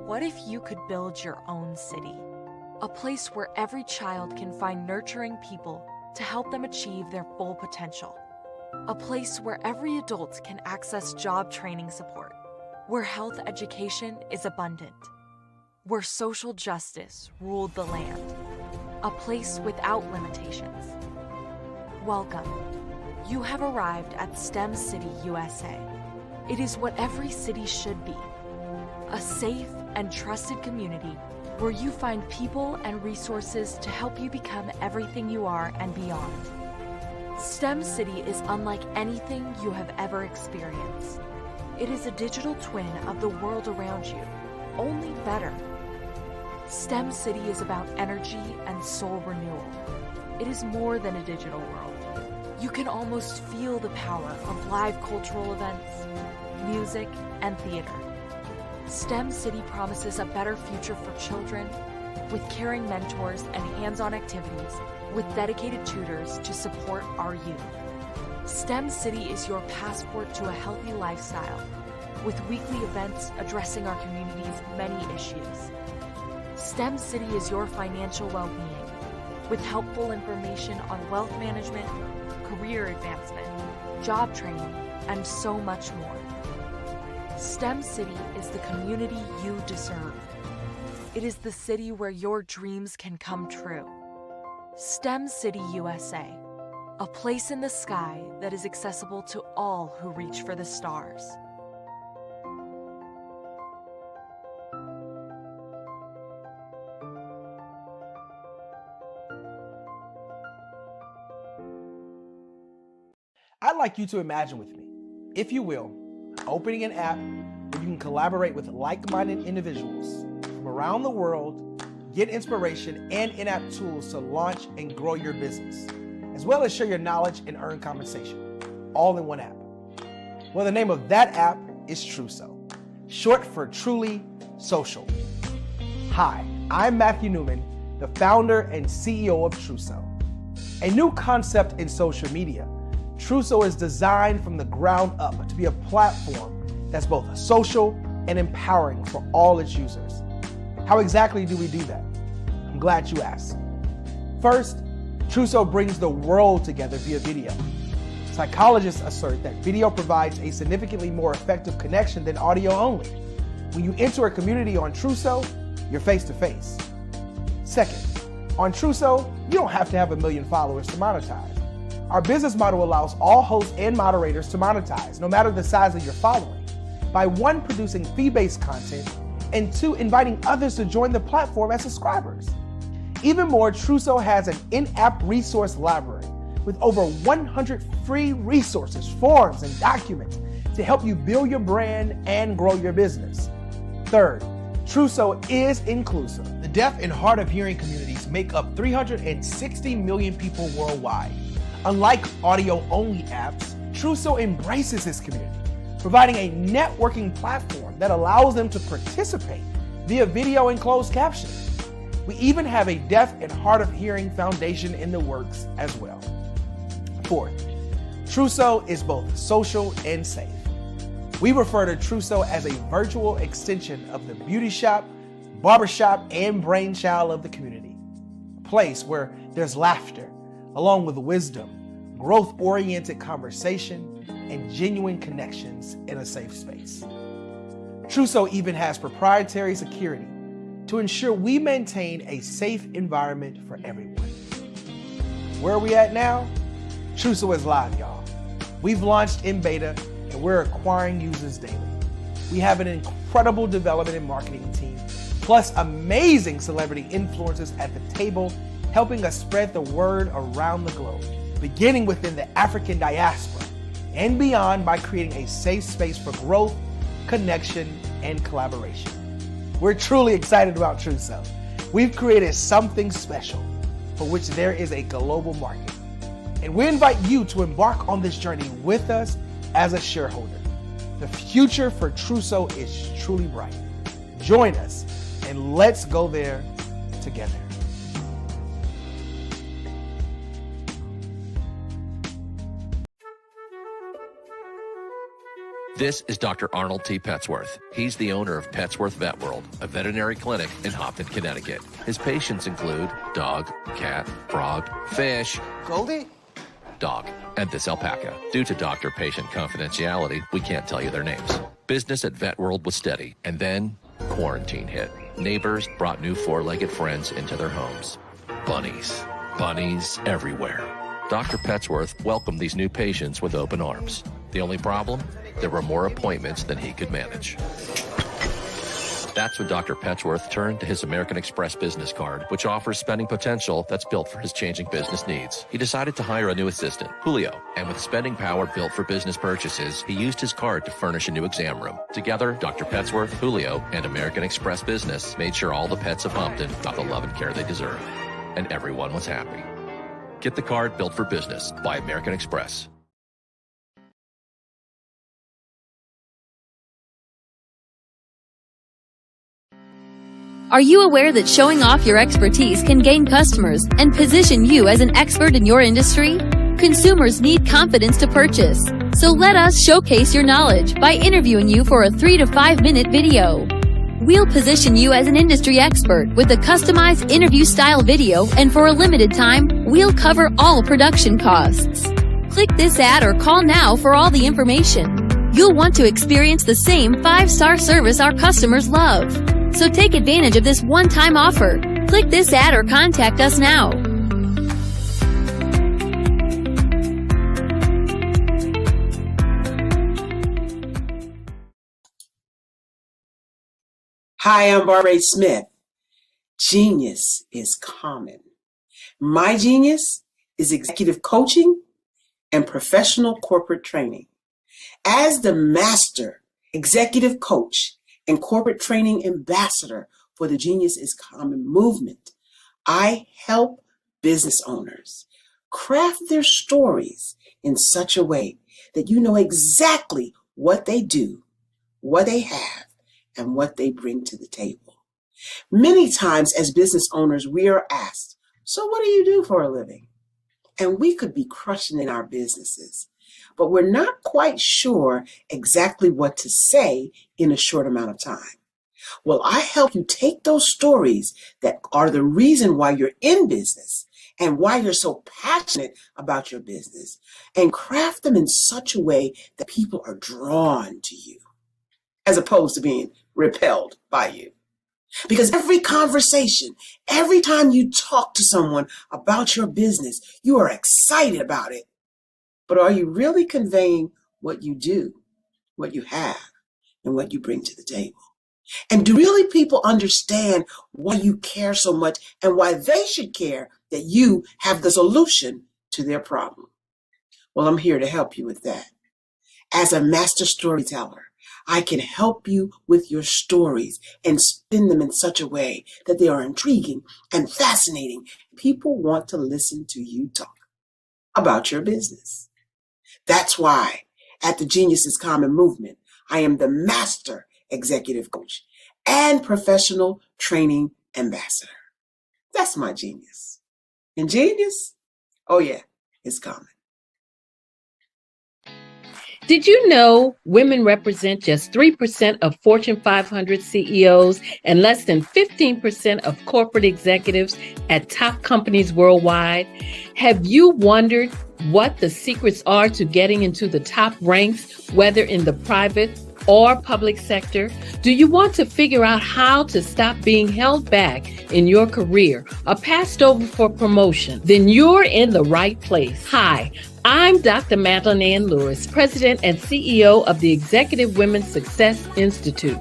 What if you could build your own city? A place where every child can find nurturing people to help them achieve their full potential. A place where every adult can access job training support, where health education is abundant, where social justice ruled the land. A place without limitations. Welcome. You have arrived at STEM City USA. It is what every city should be. A safe and trusted community where you find people and resources to help you become everything you are and beyond. STEM City is unlike anything you have ever experienced. It is a digital twin of the world around you, only better. STEM City is about energy and soul renewal. It is more than a digital world. You can almost feel the power of live cultural events, music, and theater. STEM City promises a better future for children with caring mentors and hands-on activities with dedicated tutors to support our youth. STEM City is your passport to a healthy lifestyle with weekly events addressing our community's many issues. STEM City is your financial well-being with helpful information on wealth management, career advancement, job training, and so much more. STEM City is the community you deserve. It is the city where your dreams can come true. STEM City USA, a place in the sky that is accessible to all who reach for the stars. I'd like you to imagine with me, if you will, opening an app where you can collaborate with like-minded individuals from around the world, get inspiration and in-app tools to launch and grow your business, as well as share your knowledge and earn compensation, all in one app. Well, the name of that app is Truso, short for Truly Social. Hi, I'm Matthew Newman, the founder and CEO of Truso, a new concept in social media. Truso is designed from the ground up to be a platform that's both social and empowering for all its users. How exactly do we do that? I'm glad you asked. First, Truso brings the world together via video. Psychologists assert that video provides a significantly more effective connection than audio only. When you enter a community on Truso, you're face-to-face. Second, on Truso, you don't have to have 1 million followers to monetize. Our business model allows all hosts and moderators to monetize, no matter the size of your following, by 1, producing fee-based content, and 2, inviting others to join the platform as subscribers. Even more, Truso has an in-app resource library with over 100 free resources, forms, and documents to help you build your brand and grow your business. Third, Truso is inclusive. The deaf and hard of hearing communities make up 360 million people worldwide. Unlike audio-only apps, Truso embraces this community, providing a networking platform that allows them to participate via video and closed captioning. We even have a deaf and hard of hearing foundation in the works as well. Fourth, Trousseau is both social and safe. We refer to Trousseau as a virtual extension of the beauty shop, barbershop, and brainchild of the community. A place where there's laughter, along with wisdom, growth-oriented conversation, and genuine connections in a safe space. Trousseau even has proprietary security to ensure we maintain a safe environment for everyone. Where are we at now? Trousseau is live, y'all. We've launched in beta and we're acquiring users daily. We have an incredible development and marketing team, plus amazing celebrity influencers at the table, helping us spread the word around the globe, beginning within the African diaspora and beyond by creating a safe space for growth, connection, and collaboration. We're truly excited about Trousseau. We've created something special for which there is a global market. And we invite you to embark on this journey with us as a shareholder. The future for Trousseau is truly bright. Join us and let's go there together. This is Dr. Arnold T. Petsworth. He's the owner of Petsworth Vet World, a veterinary clinic in Hopton, Connecticut. His patients include dog, cat, frog, fish, Goldie, dog, and this alpaca. Due to doctor-patient confidentiality, we can't tell you their names. Business at Vet World was steady, and then quarantine hit. Neighbors brought new four-legged friends into their homes. Bunnies. Bunnies everywhere. Dr. Petsworth welcomed these new patients with open arms. The only problem? There were more appointments than he could manage. That's when Dr. Petsworth turned to his American Express business card, which offers spending potential that's built for his changing business needs. He decided to hire a new assistant, Julio, and with spending power built for business purchases, he used his card to furnish a new exam room. Together, Dr. Petsworth, Julio, and American Express Business made sure all the pets of Hopton got the love and care they deserve. And everyone was happy. Get the card built for business by American Express. Are you aware that showing off your expertise can gain customers and position you as an expert in your industry? Consumers need confidence to purchase, so let us showcase your knowledge by interviewing you for a 3 to 5 minute video. We'll position you as an industry expert with a customized interview-style video, and for a limited time, we'll cover all production costs. Click this ad or call now for all the information. You'll want to experience the same 5-star service our customers love. So take advantage of this one-time offer. Click this ad or contact us now. Hi, I'm Barbara Smith. Genius is common. My genius is executive coaching and professional corporate training. As the master executive coach and corporate training ambassador for the Genius is Common movement, I help business owners craft their stories in such a way that you know exactly what they do, what they have, and what they bring to the table. Many times as business owners, we are asked, so what do you do for a living? And we could be crushing in our businesses, but we're not quite sure exactly what to say in a short amount of time. Well, I help you take those stories that are the reason why you're in business and why you're so passionate about your business and craft them in such a way that people are drawn to you as opposed to being repelled by you. Because every conversation, every time you talk to someone about your business, you are excited about it. But are you really conveying what you do, what you have, and what you bring to the table? And do really people understand why you care so much and why they should care that you have the solution to their problem? Well, I'm here to help you with that. As a master storyteller, I can help you with your stories and spin them in such a way that they are intriguing and fascinating. People want to listen to you talk about your business. That's why At the Genius is Common movement, I am the master executive coach and professional training ambassador. That's my genius. And genius? Oh yeah, it's common. Did you know women represent just 3% of Fortune 500 CEOs and less than 15% of corporate executives at top companies worldwide? Have you wondered what the secrets are to getting into the top ranks, whether in the private or public sector? Do you want to figure out how to stop being held back in your career or passed over for promotion? Then you're in the right place. Hi, I'm Dr. Madeline Ann Lewis, President and CEO of the Executive Women's Success Institute.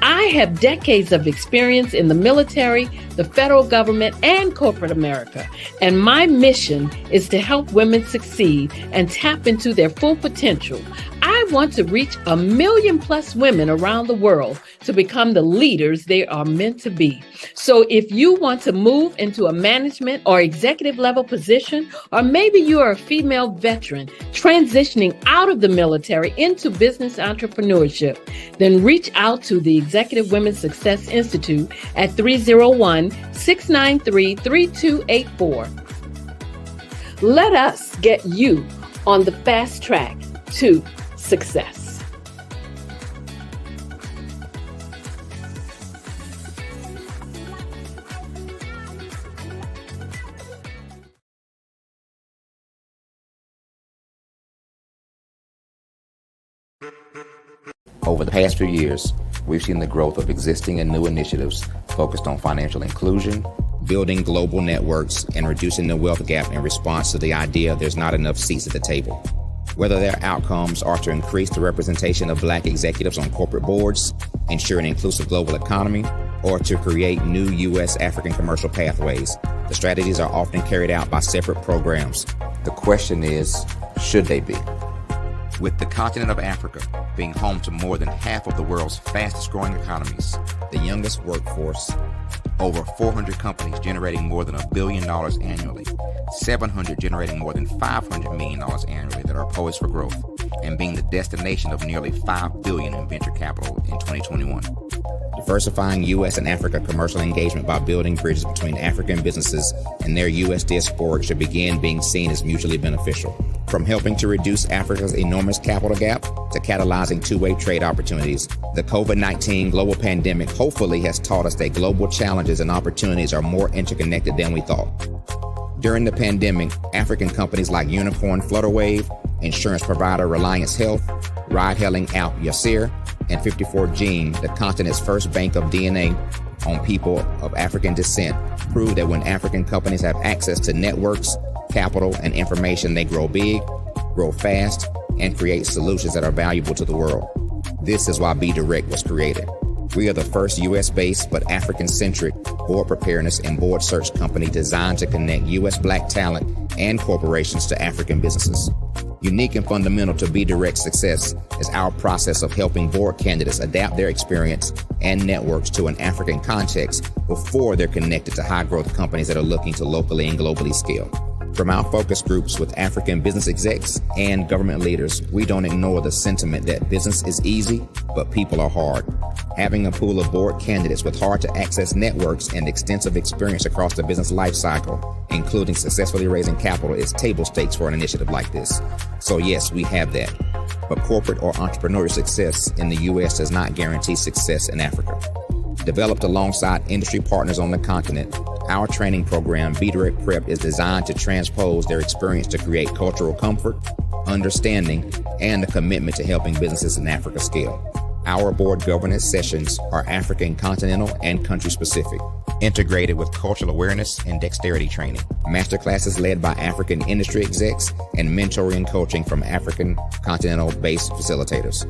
I have decades of experience in the military, the federal government, and corporate America, and my mission is to help women succeed and tap into their full potential. I want to reach 1 million plus women around the world to become the leaders they are meant to be. So if you want to move into a management or executive level position, or maybe you are a female veteran transitioning out of the military into business entrepreneurship, then reach out to the Executive Women's Success Institute at 301-693-3284. Let us get you on the fast track to success. Over the past few years, we've seen the growth of existing and new initiatives focused on financial inclusion, building global networks, and reducing the wealth gap in response to the idea there's not enough seats at the table. Whether their outcomes are to increase the representation of Black executives on corporate boards, ensure an inclusive global economy, or to create new U.S. African commercial pathways, the strategies are often carried out by separate programs. The question is, should they be? With the continent of Africa being home to more than half of the world's fastest growing economies, the youngest workforce, over 400 companies generating more than $1 billion annually, 700 generating more than $500 million annually that are poised for growth, and being the destination of nearly $5 billion in venture capital in 2021. Diversifying U.S. and Africa commercial engagement by building bridges between African businesses and their U.S. diaspora should begin being seen as mutually beneficial. From helping to reduce Africa's enormous capital gap to catalyzing two-way trade opportunities, the COVID-19 global pandemic hopefully has taught us that global challenges and opportunities are more interconnected than we thought. During the pandemic, African companies like Unicorn Flutterwave, insurance provider Reliance Health, ride-hailing app Yasir, and 54Gene, the continent's first bank of DNA on people of African descent, proved that when African companies have access to networks, capital, and information, they grow big, grow fast, and create solutions that are valuable to the world. This is why Be Direct was created. We are the first U.S.-based but African-centric board preparedness and board search company designed to connect U.S. Black talent and corporations to African businesses. Unique and fundamental to Be Direct's success is our process of helping board candidates adapt their experience and networks to an African context before they're connected to high-growth companies that are looking to locally and globally scale. From our focus groups with African business execs and government leaders, we don't ignore the sentiment that business is easy, but people are hard. Having a pool of board candidates with hard-to-access networks and extensive experience across the business life cycle, including successfully raising capital, is table stakes for an initiative like this. So yes, we have that. But corporate or entrepreneurial success in the U.S. does not guarantee success in Africa. Developed alongside industry partners on the continent, our training program, Be Direct Prep, is designed to transpose their experience to create cultural comfort, understanding, and a commitment to helping businesses in Africa scale. Our board governance sessions are African continental and country specific, integrated with cultural awareness and dexterity training, masterclasses led by African industry execs, and mentoring and coaching from African continental-based facilitators.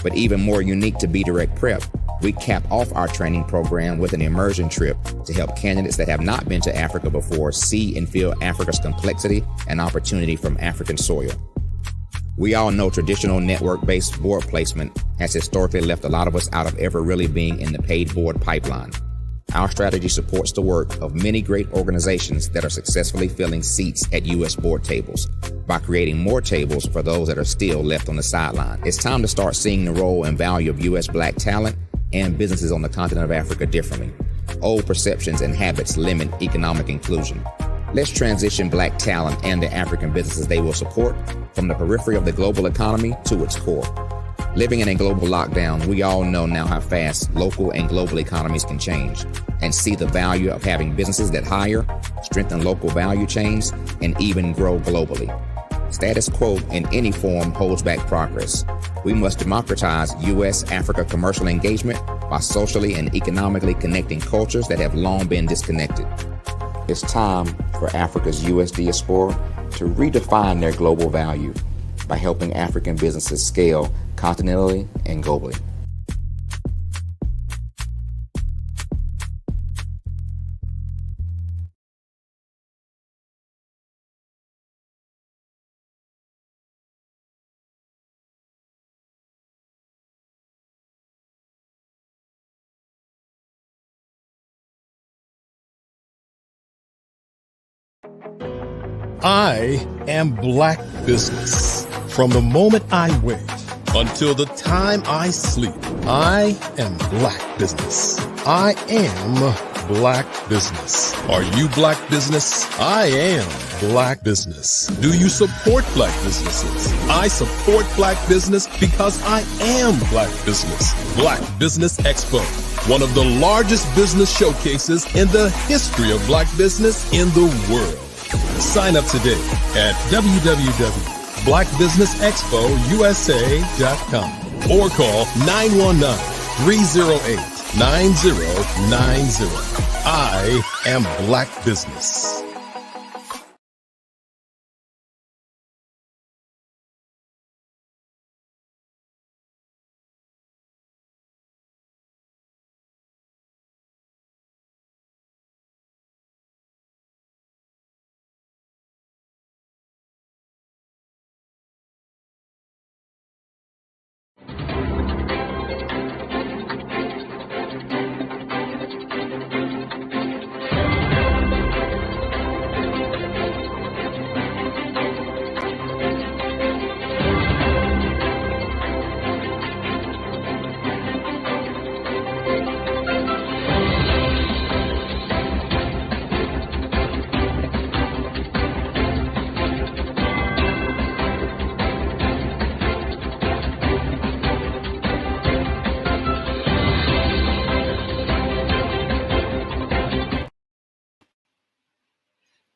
But even more unique to Be Direct Prep, we cap off our training program with an immersion trip to help candidates that have not been to Africa before see and feel Africa's complexity and opportunity from African soil. We all know traditional network-based board placement has historically left a lot of us out of ever really being in the paid board pipeline. Our strategy supports the work of many great organizations that are successfully filling seats at U.S. board tables by creating more tables for those that are still left on the sideline. It's time to start seeing the role and value of U.S. Black talent and businesses on the continent of Africa differently. Old perceptions and habits limit economic inclusion. Let's transition Black talent and the African businesses they will support from the periphery of the global economy to its core. Living in a global lockdown, we all know now how fast local and global economies can change and see the value of having businesses that hire, strengthen local value chains, and even grow globally. Status quo in any form holds back progress. We must democratize U.S.-Africa commercial engagement by socially and economically connecting cultures that have long been disconnected. It's time for Africa's U.S. diaspora to redefine their global value by helping African businesses scale continentally and globally. I am Black business. From the moment I wake until the time I sleep, I am Black business. I am Black business. Are you Black business? I am Black business. Do you support Black businesses? I support Black business because I am Black business. Black Business Expo, one of the largest business showcases in the history of Black business in the world. Sign up today at www.blackbusinessexpousa.com or call 919-308-9090. I am Black business.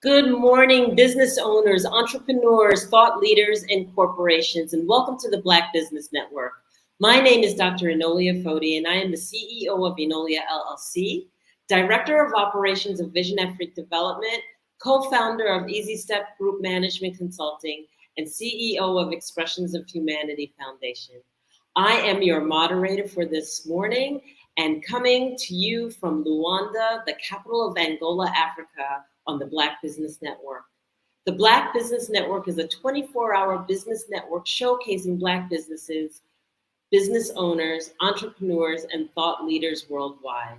Good morning, business owners, entrepreneurs, thought leaders, and corporations, and welcome to the Black Business Network. My name is Dr. Enolia Foti, and I am the CEO of Enolia LLC, Director of Operations of Vision Africa Development, co-founder of Easy Step Group Management Consulting, and CEO of Expressions of Humanity Foundation. I am your moderator for this morning, and coming to you from Luanda, the capital of Angola, Africa, on the Black Business Network. The Black Business Network is a 24-hour business network showcasing Black businesses, business owners, entrepreneurs, and thought leaders worldwide.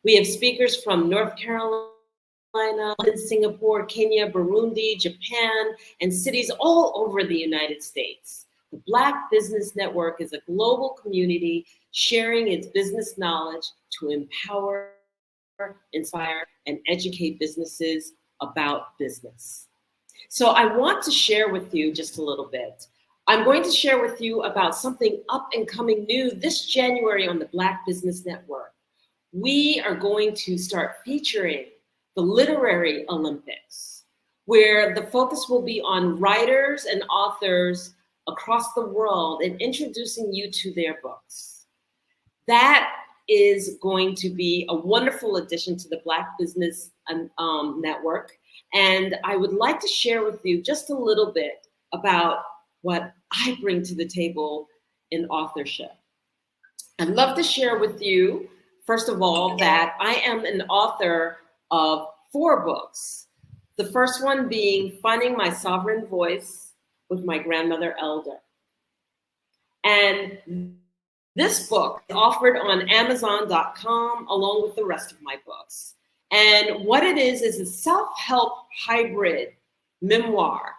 We have speakers from North Carolina, Singapore, Kenya, Burundi, Japan, and cities all over the United States. The Black Business Network is a global community sharing its business knowledge to empower, inspire, and educate businesses about business. So I want to share with you just a little bit. I'm going to share with you about something up and coming new this January on the Black Business Network. We are going to start featuring the Literary Olympics, where the focus will be on writers and authors across the world and introducing you to their books. That is going to be a wonderful addition to the Black Business Network. And I would like to share with you just a little bit about what I bring to the table in authorship. I'd love to share with you, first of all, that I am an author of 4 books. The first one being Finding My Sovereign Voice with My Grandmother Elder. And This book is offered on Amazon.com along with the rest of my books. And what it is a self-help hybrid memoir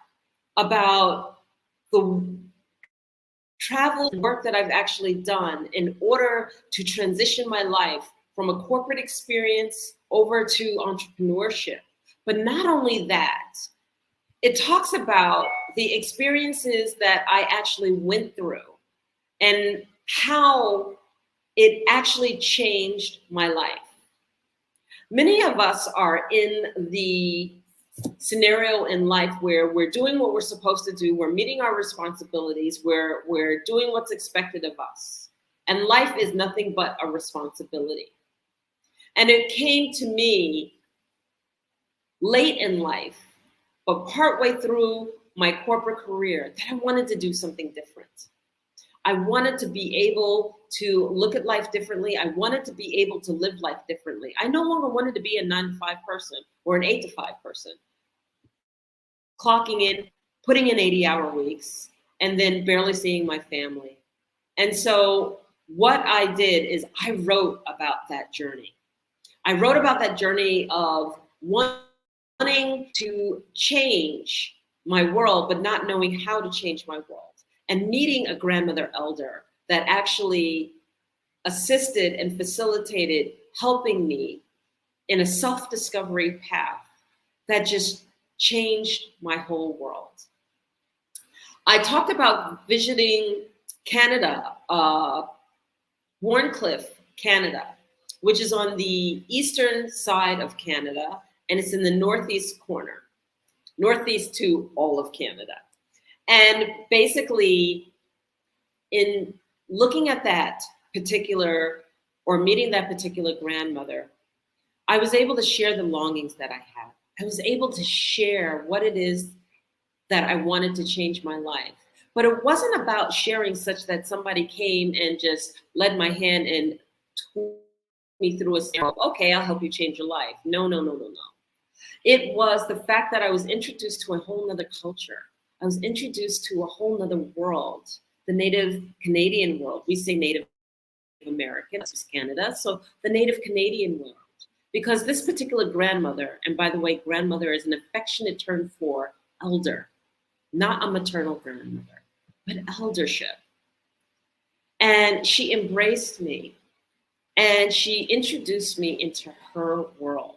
about the travel and work that I've actually done in order to transition my life from a corporate experience over to entrepreneurship. But not only that, it talks about the experiences that I actually went through and how it actually changed my life. Many of us are in the scenario in life where we're doing what we're supposed to do, we're meeting our responsibilities, we're doing what's expected of us. And life is nothing but a responsibility. And it came to me late in life, but partway through my corporate career, that I wanted to do something different. I wanted to be able to look at life differently. I wanted to be able to live life differently. I no longer wanted to be a 9-to-5 person or an 8-to-5 person, clocking in, putting in 80-hour weeks, and then barely seeing my family. And so what I did is I wrote about that journey. I wrote about that journey of wanting to change my world, but not knowing how to change my world. And meeting a grandmother elder that actually assisted and facilitated helping me in a self-discovery path that just changed my whole world. I talked about visiting Canada, Warncliffe, Canada, which is on the eastern side of Canada, and it's in the northeast corner, northeast to all of Canada. And basically, in looking at that particular, or meeting that particular grandmother, I was able to share the longings that I had. I was able to share what it is that I wanted to change my life. But it wasn't about sharing such that somebody came and just led my hand and took me through a step of, okay, I'll help you change your life. No. It was the fact that I was introduced to a whole nother culture. I was introduced to a whole nother world, the Native Canadian world. We say Native American, that's Canada, so the Native Canadian world. Because this particular grandmother, and by the way, grandmother is an affectionate term for elder, not a maternal grandmother, but eldership. And she embraced me, and she introduced me into her world.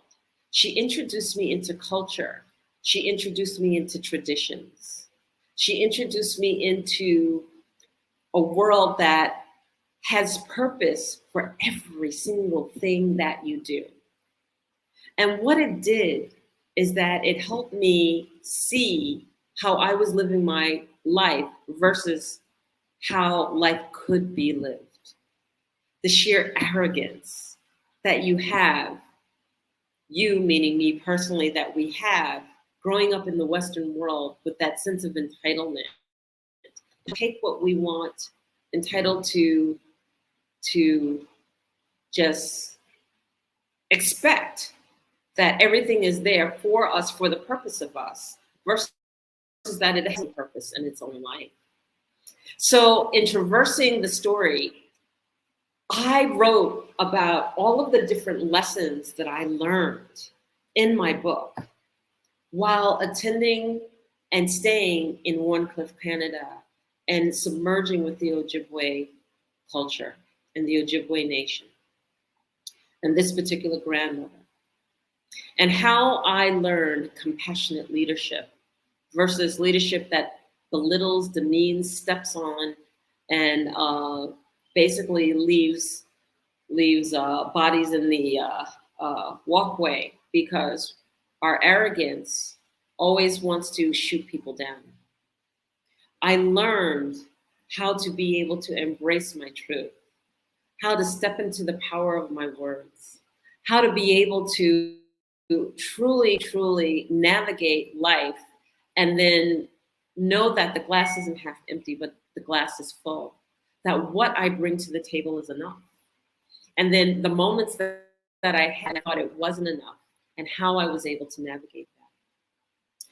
She introduced me into culture. She introduced me into traditions. She introduced me into a world that has purpose for every single thing that you do. And what it did is that it helped me see how I was living my life versus how life could be lived. The sheer arrogance that you have, you meaning me personally, that we have growing up in the Western world with that sense of entitlement, to take what we want, entitled to just expect that everything is there for us, for the purpose of us, versus that it has a purpose in its own life. So in traversing the story, I wrote about all of the different lessons that I learned in my book while attending and staying in Warncliffe, Canada, and submerging with the Ojibwe culture and the Ojibwe nation, and this particular grandmother, and how I learned compassionate leadership versus leadership that belittles, demeans, steps on, and basically leaves bodies in the walkway because our arrogance always wants to shoot people down. I learned how to be able to embrace my truth, how to step into the power of my words, how to be able to truly, truly navigate life and then know that the glass isn't half empty, but the glass is full, that what I bring to the table is enough. And then the moments that I had, I thought it wasn't enough, and how I was able to navigate that.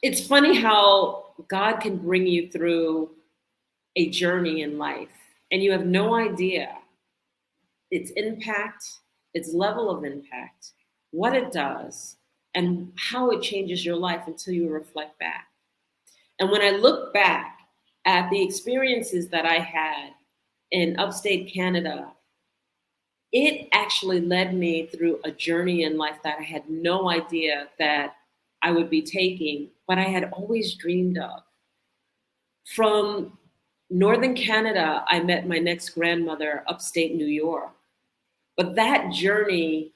It's funny how God can bring you through a journey in life and you have no idea its impact, its level of impact, what it does, and how it changes your life until you reflect back. And when I look back at the experiences that I had in upstate Canada, it actually led me through a journey in life that I had no idea that I would be taking, but I had always dreamed of. From Northern Canada, I met my next grandmother upstate New York. But that journey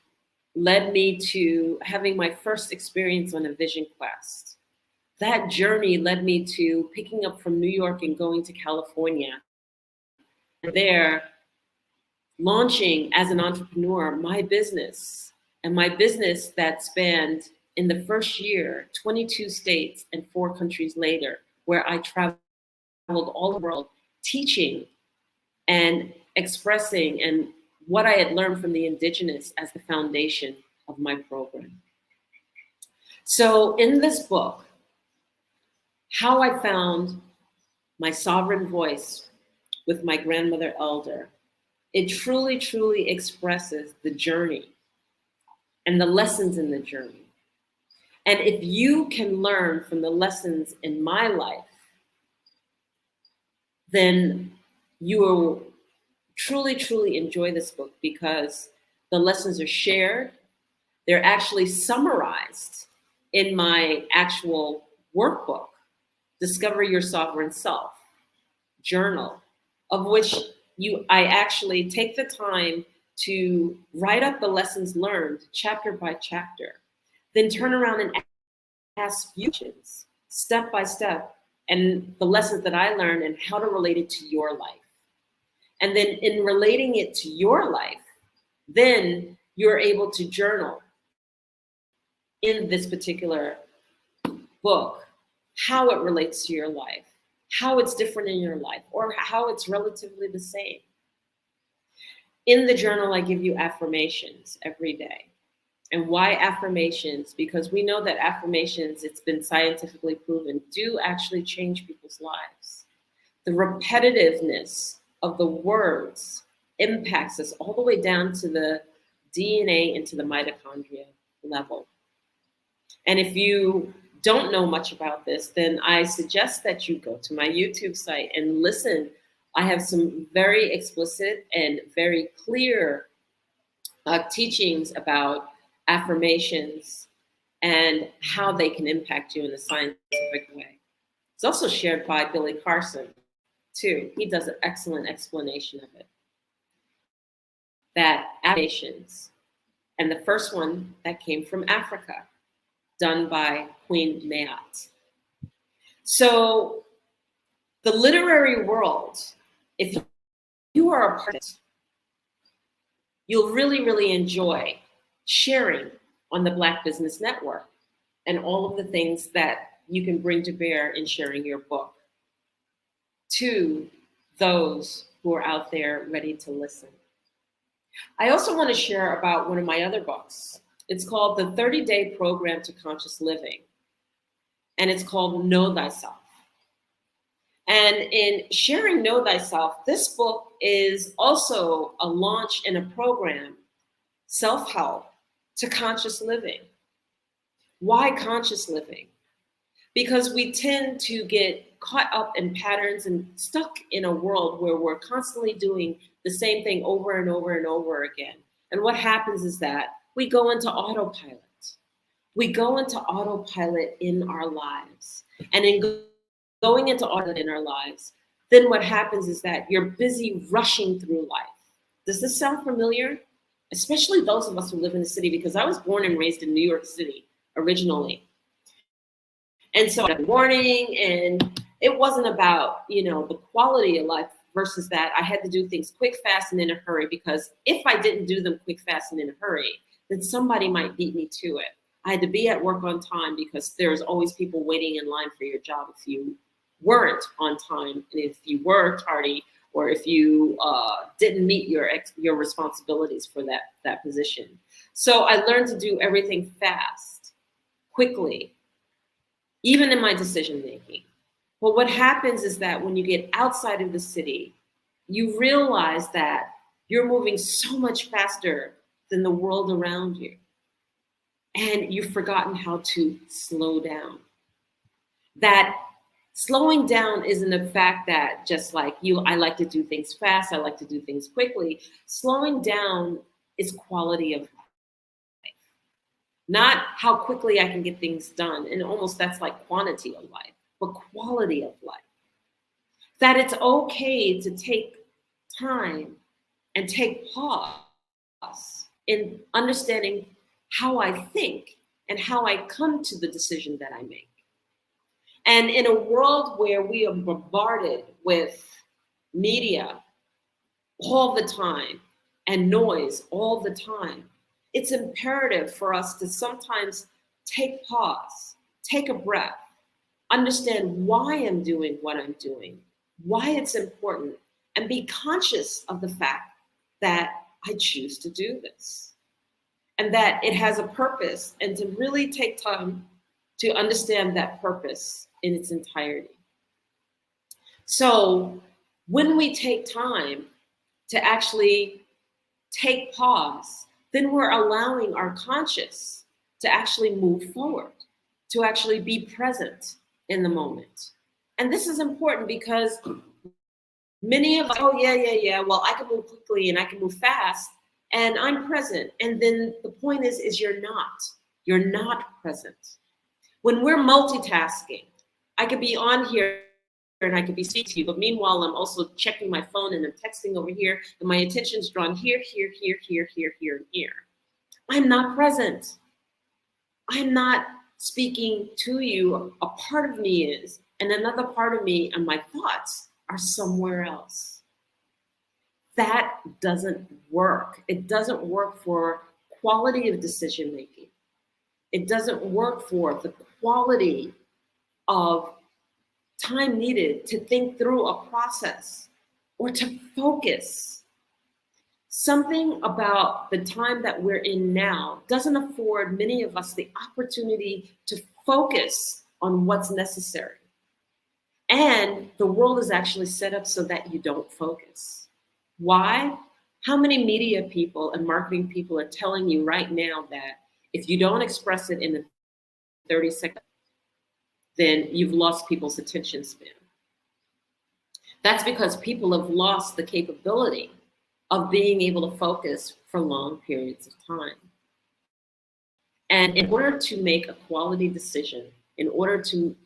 led me to having my first experience on a vision quest. That journey led me to picking up from New York and going to California. There, launching as an entrepreneur my business, and my business that spanned in the first year 22 states and 4 countries later, where I traveled all the world teaching and expressing and what I had learned from the indigenous as the foundation of my program. So in this book, How I Found My Sovereign Voice with My Grandmother Elder, it truly, truly expresses the journey and the lessons in the journey. And if you can learn from the lessons in my life, then you will truly, truly enjoy this book, because the lessons are shared. They're actually summarized in my actual workbook, Discover Your Sovereign Self journal, of which I actually take the time to write up the lessons learned chapter by chapter, then turn around and ask questions step by step, and the lessons that I learned and how to relate it to your life. And then in relating it to your life, then you're able to journal in this particular book how it relates to your life, how it's different in your life, or how it's relatively the same. In the journal, I give you affirmations every day. And why affirmations? Because we know that affirmations, it's been scientifically proven, do actually change people's lives. The repetitiveness of the words impacts us all the way down to the DNA and to the mitochondria level. And if you don't know much about this, then I suggest that you go to my YouTube site and listen. I have some very explicit and very clear teachings about affirmations and how they can impact you in a scientific way. It's also shared by Billy Carson, too. He does an excellent explanation of it. That affirmations, and the first one that came from Africa, done by Queen Mayat. So the literary world, if you are a part of it, you'll really, really enjoy sharing on the Black Business Network and all of the things that you can bring to bear in sharing your book to those who are out there ready to listen. I also want to share about one of my other books. It's called The 30-Day Program to Conscious Living, and it's called Know Thyself. And in sharing Know Thyself, this book is also a launch in a program, self-help to conscious living. Why conscious living? Because we tend to get caught up in patterns and stuck in a world where we're constantly doing the same thing over and over and over again. And what happens is that we go into autopilot. We go into autopilot in our lives. And in going into autopilot in our lives, then what happens is that you're busy rushing through life. Does this sound familiar? Especially those of us who live in the city, because I was born and raised in New York City originally. And so in the morning, and it wasn't about, the quality of life versus that I had to do things quick, fast, and in a hurry, because if I didn't do them quick, fast, and in a hurry, then somebody might beat me to it. I had to be at work on time because there's always people waiting in line for your job if you weren't on time, and if you were tardy, or if you didn't meet your responsibilities for that position. So I learned to do everything fast, quickly, even in my decision making. But what happens is that when you get outside of the city, you realize that you're moving so much faster than the world around you. And you've forgotten how to slow down. That slowing down isn't a fact that just like you, I like to do things fast, I like to do things quickly. Slowing down is quality of life. Not how quickly I can get things done. And almost that's like quantity of life, but quality of life. That it's okay to take time and take pause in understanding how I think and how I come to the decision that I make. And in a world where we are bombarded with media all the time and noise all the time, it's imperative for us to sometimes take pause, take a breath, understand why I'm doing what I'm doing, why it's important, and be conscious of the fact that I choose to do this and that it has a purpose, and to really take time to understand that purpose in its entirety. So when we take time to actually take pause, then we're allowing our conscious to actually move forward, to actually be present in the moment. And this is important because many of us, oh yeah, well, I can move quickly and I can move fast and I'm present. And then the point is you're not present. When we're multitasking, I could be on here and I could be speaking to you, but meanwhile, I'm also checking my phone and I'm texting over here and my attention's drawn here, here, here, here, here, here, and here. I'm not present. I'm not speaking to you. A part of me is, and another part of me and my thoughts are somewhere else. That doesn't work. It doesn't work for quality of decision making. It doesn't work for the quality of time needed to think through a process or to focus. Something about the time that we're in now doesn't afford many of us the opportunity to focus on what's necessary. And the world is actually set up so that you don't focus. Why? How many media people and marketing people are telling you right now that if you don't express it in 30 seconds, then you've lost people's attention span? That's because people have lost the capability of being able to focus for long periods of time. And in order to make a quality decision, in order to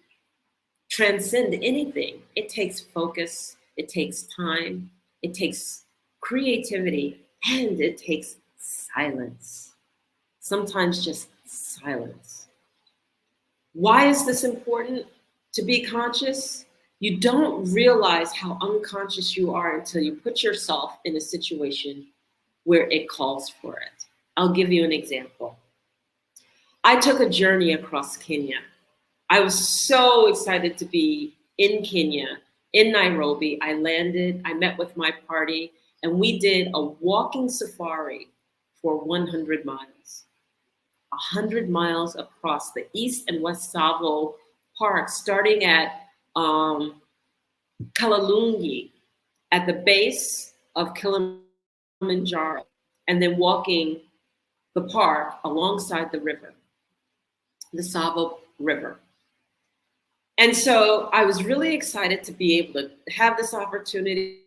transcend anything, it takes focus, it takes time, it takes creativity, and it takes silence. Sometimes just silence. Why is this important to be conscious? You don't realize how unconscious you are until you put yourself in a situation where it calls for it. I'll give you an example. I took a journey across Kenya. I was so excited to be in Kenya, in Nairobi. I landed, I met with my party, and we did a walking safari for 100 miles. 100 miles across the East and West Tsavo Park, starting at Kalalungi, at the base of Kilimanjaro, and then walking the park alongside the river, the Tsavo River. And so I was really excited to be able to have this opportunity.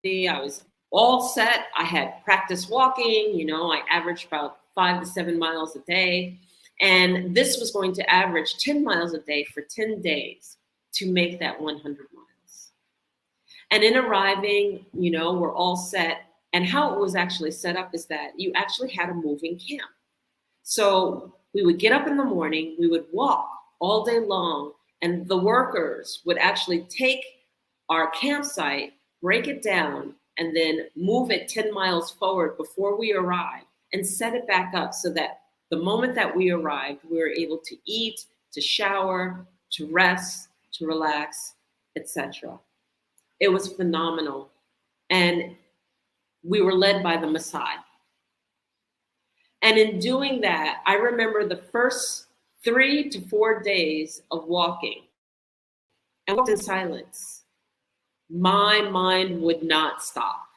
I was all set. I had practiced walking, I averaged about 5 to 7 miles a day. And this was going to average 10 miles a day for 10 days to make that 100 miles. And in arriving, we're all set. And how it was actually set up is that you actually had a moving camp. So we would get up in the morning, we would walk all day long, and the workers would actually take our campsite, break it down, and then move it 10 miles forward before we arrived and set it back up so that the moment that we arrived, we were able to eat, to shower, to rest, to relax, etc. It was phenomenal. And we were led by the Maasai. And in doing that, I remember the first 3 to 4 days of walking and walked in silence. my mind would not stop.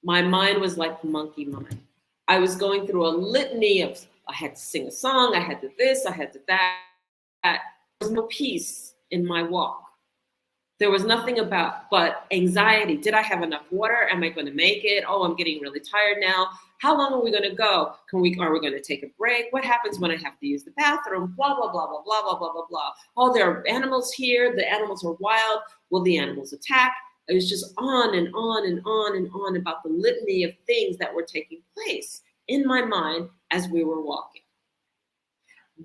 My mind was like the monkey mind. I was going through a litany of, I had to sing a song, I had to this, I had to that. There was no peace in my walk. There was nothing but anxiety. Did I have enough water? Am I going to make it? Oh, I'm getting really tired now. How long are we going to go? Are we going to take a break? What happens when I have to use the bathroom? Blah, blah, blah, blah, blah, blah, blah, blah, blah. Oh, there are animals here. The animals are wild. Will the animals attack? It was just on and on and on and on about the litany of things that were taking place in my mind as we were walking.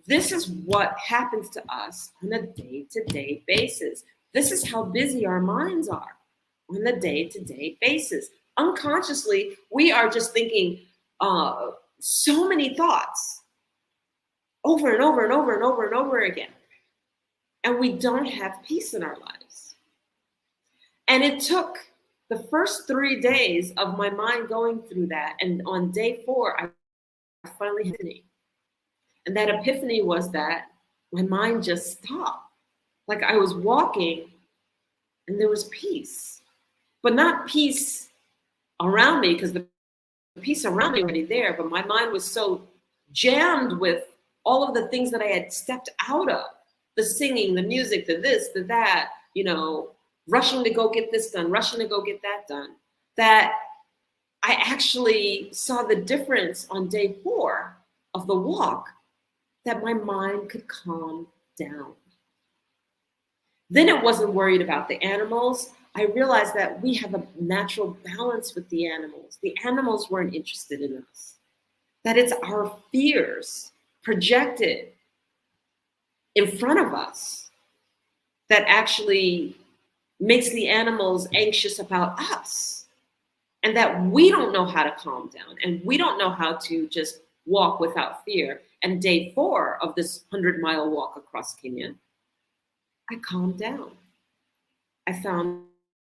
This is what happens to us on a day-to-day basis. This is how busy our minds are on a day-to-day basis. Unconsciously, we are just thinking so many thoughts over and over and over and over and over again. And we don't have peace in our lives. And it took the first 3 days of my mind going through that. And on day 4, I finally had an epiphany. And that epiphany was that my mind just stopped. Like I was walking and there was peace, but not peace around me, because the peace around me was already there, but my mind was so jammed with all of the things that I had stepped out of, the singing, the music, the this, the that, rushing to go get this done, rushing to go get that done, that I actually saw the difference on day 4 of the walk, that my mind could calm down. Then it wasn't worried about the animals. I realized that we have a natural balance with the animals. The animals weren't interested in us. That it's our fears projected in front of us that actually makes the animals anxious about us. And that we don't know how to calm down, and we don't know how to just walk without fear. And day 4 of this 100-mile walk across Kenya, I calmed down. I found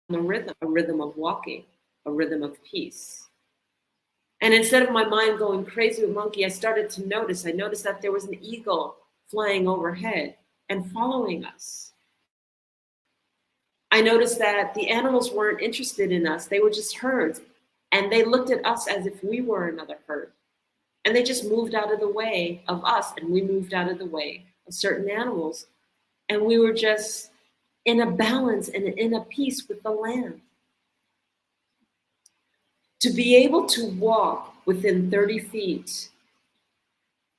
a rhythm of walking, a rhythm of peace. And instead of my mind going crazy with monkey, I started to notice. I noticed that there was an eagle flying overhead and following us. I noticed that the animals weren't interested in us. They were just herds. And they looked at us as if we were another herd. And they just moved out of the way of us, and we moved out of the way of certain animals. And we were just in a balance and in a peace with the land. To be able to walk within 30 feet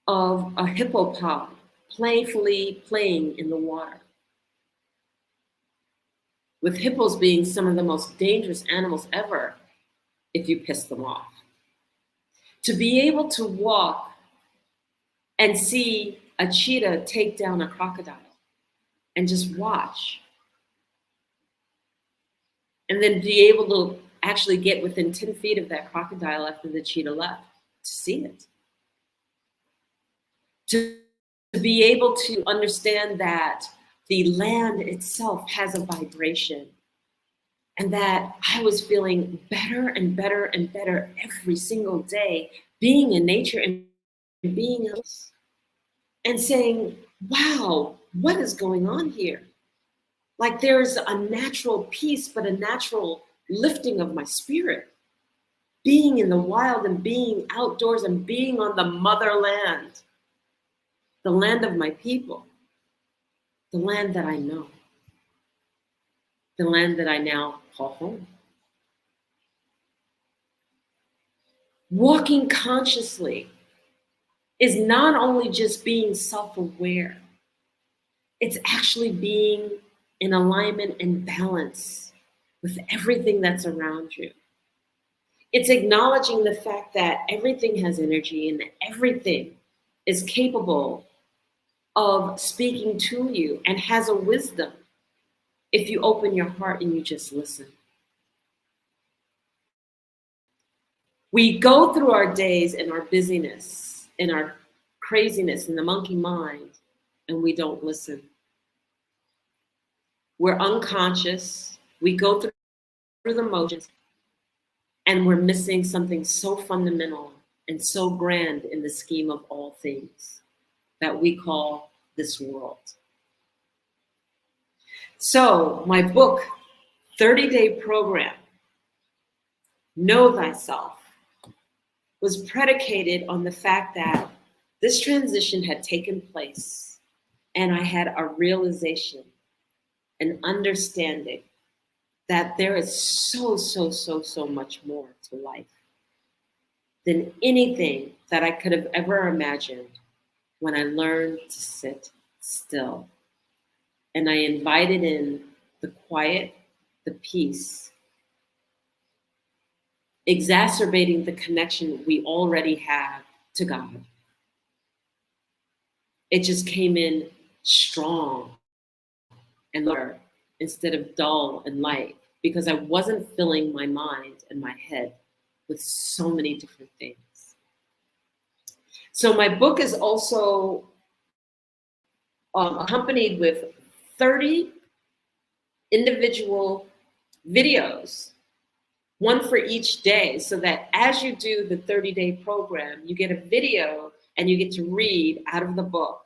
of a hippopod playfully playing in the water, with hippos being some of the most dangerous animals ever if you piss them off. To be able to walk and see a cheetah take down a crocodile and just watch. And then be able to actually get within 10 feet of that crocodile after the cheetah left to see it. To be able to understand that the land itself has a vibration, and that I was feeling better and better and better every single day, being in nature and being else, and saying, wow, what is going on here? Like there's a natural peace, but a natural lifting of my spirit. Being in the wild and being outdoors and being on the motherland, the land of my people, the land that I know, the land that I now call home. Walking consciously is not only just being self-aware, it's actually being in alignment and balance with everything that's around you. It's acknowledging the fact that everything has energy and that everything is capable of speaking to you and has a wisdom if you open your heart and you just listen. We go through our days and our busyness and our craziness and the monkey mind, and we don't listen. We're unconscious. We go through the motions, and we're missing something so fundamental and so grand in the scheme of all things that we call this world. So my book 30-day program, Know Thyself, was predicated on the fact that this transition had taken place and I had a realization, an understanding that there is so much more to life than anything that I could have ever imagined when I learned to sit still. And I invited in the quiet, the peace, exacerbating the connection we already have to God. It just came in strong and lighter instead of dull and light, because I wasn't filling my mind and my head with so many different things. So my book is also accompanied with 30 individual videos, one for each day, so that as you do the 30-day program, you get a video and you get to read out of the book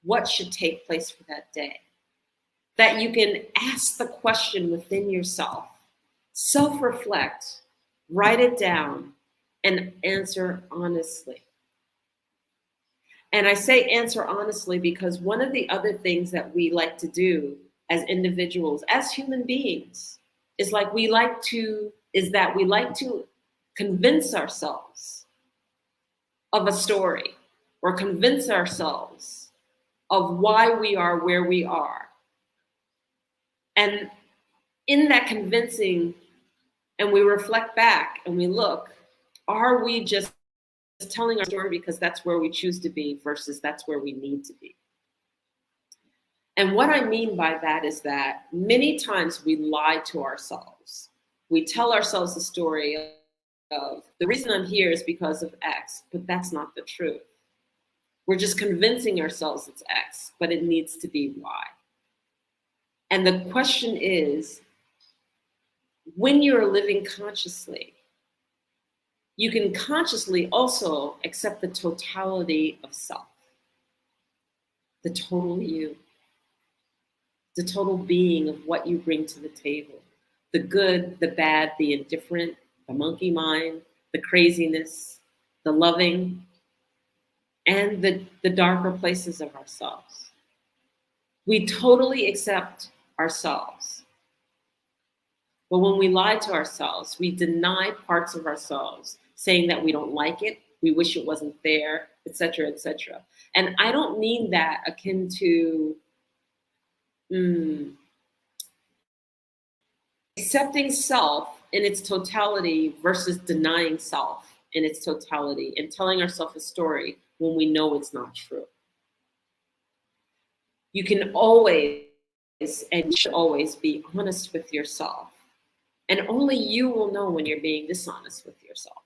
what should take place for that day. That you can ask the question within yourself, self-reflect, write it down, and answer honestly. And I say answer honestly because one of the other things that we like to do as individuals, as human beings, is we like to convince ourselves of a story, or convince ourselves of why we are where we are. And in that convincing, and we reflect back and we look, are we just telling our story because that's where we choose to be versus that's where we need to be? And what I mean by that is that many times we lie to ourselves. We tell ourselves the story of the reason I'm here is because of X, but that's not the truth. We're just convincing ourselves it's X, but it needs to be Y. And the question is, when you're living consciously, you can consciously also accept the totality of self, the total you, the total being of what you bring to the table, the good, the bad, the indifferent, the monkey mind, the craziness, the loving, and the darker places of ourselves. We totally accept ourselves. But when we lie to ourselves, we deny parts of ourselves, saying that we don't like it, we wish it wasn't there, etc., etc. And I don't mean that akin to accepting self in its totality versus denying self in its totality and telling ourselves a story when we know it's not true. You can always and should always be honest with yourself. And only you will know when you're being dishonest with yourself.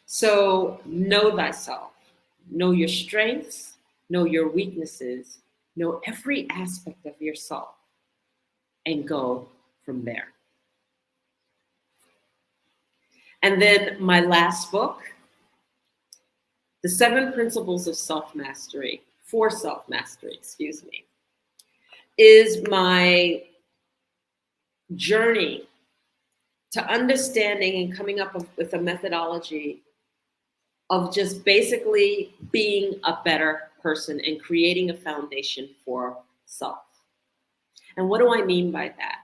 So know thyself, know your strengths, know your weaknesses, know every aspect of yourself, and go from there. And then my last book, The 7 Principles of Self-Mastery, for Self-Mastery, is my journey to understanding and coming up with a methodology of just basically being a better person and creating a foundation for self. And what do I mean by that?